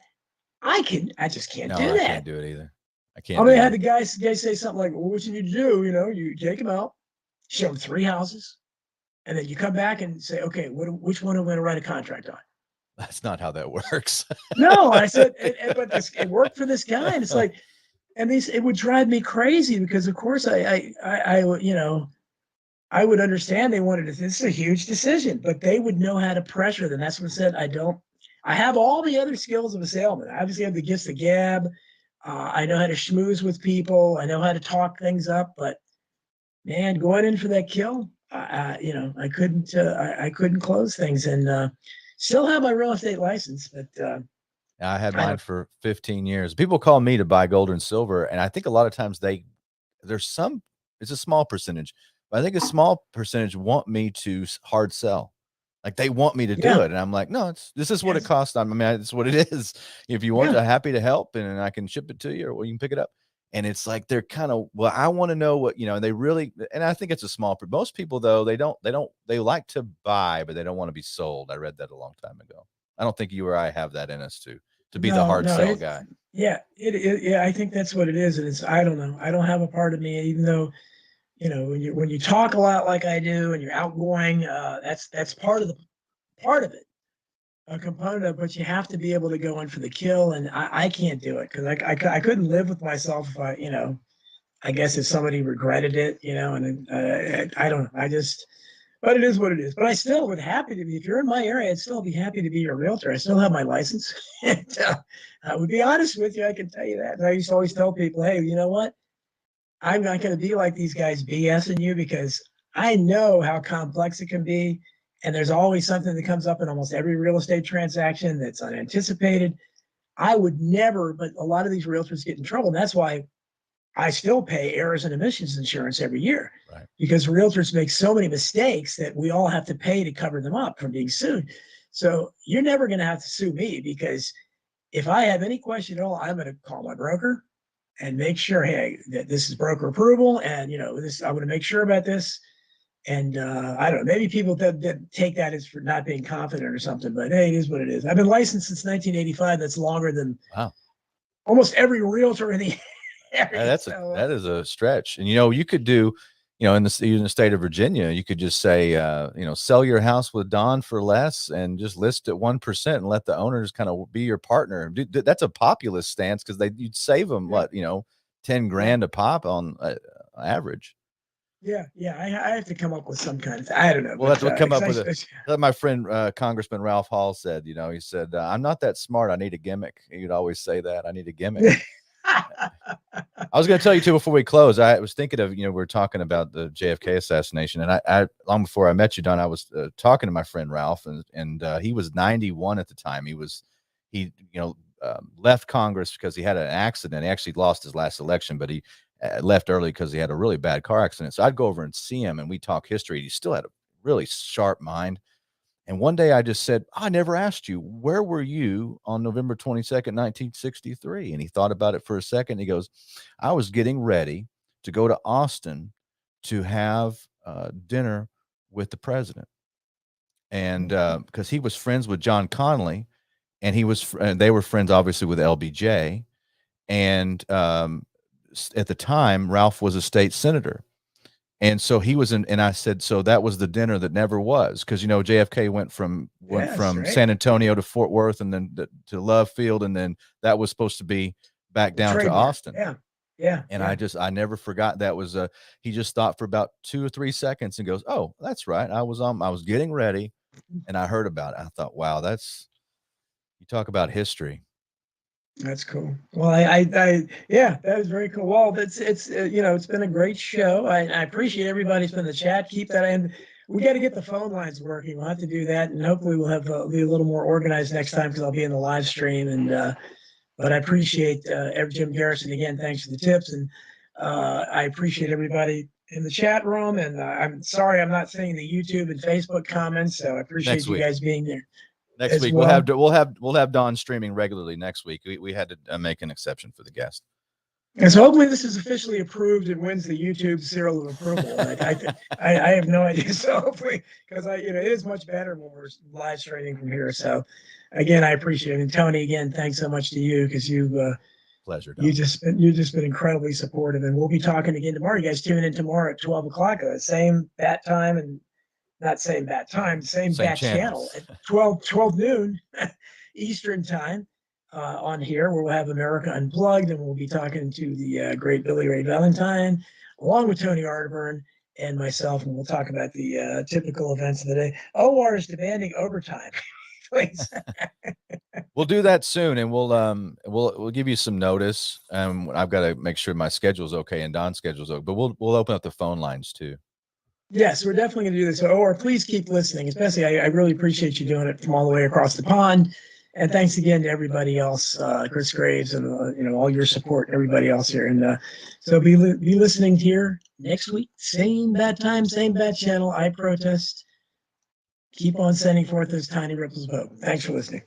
just can't do that. I can't do it either. I can't. I had the guy say something like, well, what you need to do, you take them out, show them 3 houses, and then you come back and say, okay, which one am I going to write a contract on? That's not how that works. No, I said, but it worked for this guy, and it's like, and it would drive me crazy, because of course I would understand they wanted this is a huge decision, but they would know how to pressure them. That's what I said. I have all the other skills of a salesman. I obviously have the gifts of gab. I know how to schmooze with people. I know how to talk things up, but man, going in for that kill, I couldn't close things, and still have my real estate license, but I had mine for 15 years. People call me to buy gold and silver, and I think a lot of times it's a small percentage, but I think a small percentage want me to hard sell. Like they want me to do it. And I'm like, no, this is what it costs. It's what it is. If you want, I'm happy to help, and I can ship it to you, or you can pick it up. And it's like, they're kind of, well, I want to know what, and they really, and I think it's a small, most people though, they like to buy, but they don't want to be sold. I read that a long time ago. I don't think you or I have that in us to be the hard sell guy. Yeah, I think that's what it is. And I don't know. I don't have a part of me, even though, when you talk a lot like I do and you're outgoing, that's part of it, a component of, but you have to be able to go in for the kill. And I can't do it, because I couldn't live with myself if I guess if somebody regretted it, and I don't know. But it is what it is. But I still would happy to be, if you're in my area, I'd still be happy to be your realtor. I still have my license. And, I would be honest with you. I can tell you that. And I used to always tell people, hey, you know what? I'm not going to be like these guys BSing you, because I know how complex it can be. And there's always something that comes up in almost every real estate transaction that's unanticipated. I would never, but a lot of these realtors get in trouble. And that's why I still pay errors and omissions insurance every year, right? Because realtors make so many mistakes that we all have to pay to cover them up from being sued. So you're never going to have to sue me, because if I have any question at all, I'm going to call my broker and make sure, hey, that this is broker approval, and this, I want to make sure about this. And I don't know, maybe people that take that as for not being confident or something, but hey, it is what it is. I've been licensed since 1985. That's longer than almost every realtor in the area. That is a stretch. And you could do, in the state of Virginia, you could just say, sell your house with Don for less, and just list at 1% and let the owners kind of be your partner. That's a populist stance, because you'd save them 10 grand a pop on average. Yeah, I have to come up with some kind of, I don't know. We'll have to come up with my friend Congressman Ralph Hall said, he said, I'm not that smart. I need a gimmick. He'd always say that. I need a gimmick. I was going to tell you too, before we close, I was thinking of, we were talking about the JFK assassination, and I long before I met you, Don, I was talking to my friend Ralph, and he was 91 at the time. He left Congress because he had an accident. He actually lost his last election, but he left early because he had a really bad car accident. So I'd go over and see him, and we talk history. He still had a really sharp mind. And one day I just said, I never asked you, where were you on November 22nd, 1963? And he thought about it for a second. He goes, I was getting ready to go to Austin to have dinner with the president. And because he was friends with John Connally, and they were friends, obviously, with LBJ. And at the time, Ralph was a state senator. And so he was in, and I said, so that was the dinner that never was, because JFK went from Yes, right. San Antonio to Fort Worth, and then to Love Field, and then that was supposed to be back down to Trademark. Austin. Yeah. And I never forgot that was he just thought for about 2 or 3 seconds and goes, oh, that's right. I was getting ready, and I heard about it. I thought, wow, you talk about history. That's cool. Well, yeah, that was very cool. Well, it's it's been a great show. I appreciate everybody's been in the chat. Keep that in. We got to get the phone lines working. We'll have to do that, and hopefully we'll have be a little more organized next time, because I'll be in the live stream. And but I appreciate Jim Garrison again. Thanks for the tips, and I appreciate everybody in the chat room. And I'm sorry I'm not seeing the YouTube and Facebook comments, so I appreciate you guys being there. Next week well. we'll have Don streaming regularly next week. We had to make an exception for the guest. And so hopefully this is officially approved and wins the YouTube seal of approval. I have no idea. So hopefully, because it is much better when we're live streaming from here. So again, I appreciate it. And Tony, again, thanks so much to you, because pleasure. You've just been incredibly supportive. And we'll be talking again tomorrow. You guys tune in tomorrow at 12 o'clock, same bat time, and not same bat time, same bat channel at 12 noon Eastern time. On here, where we'll have America Unplugged, and we'll be talking to the great Billy Ray Valentine, along with Tony Arterburn and myself, and we'll talk about the typical events of the day. OR is demanding overtime. Please. We'll do that soon, and we'll give you some notice. I've got to make sure my schedule's okay and Don's schedule's okay, but we'll open up the phone lines too. Yes, we're definitely going to do this. Or please keep listening. Especially, I really appreciate you doing it from all the way across the pond. And thanks again to everybody else, Chris Graves, and all your support, everybody else here. And so be listening here next week. Same bad time, same bad channel. I protest. Keep on sending forth those tiny ripples of hope. Thanks for listening.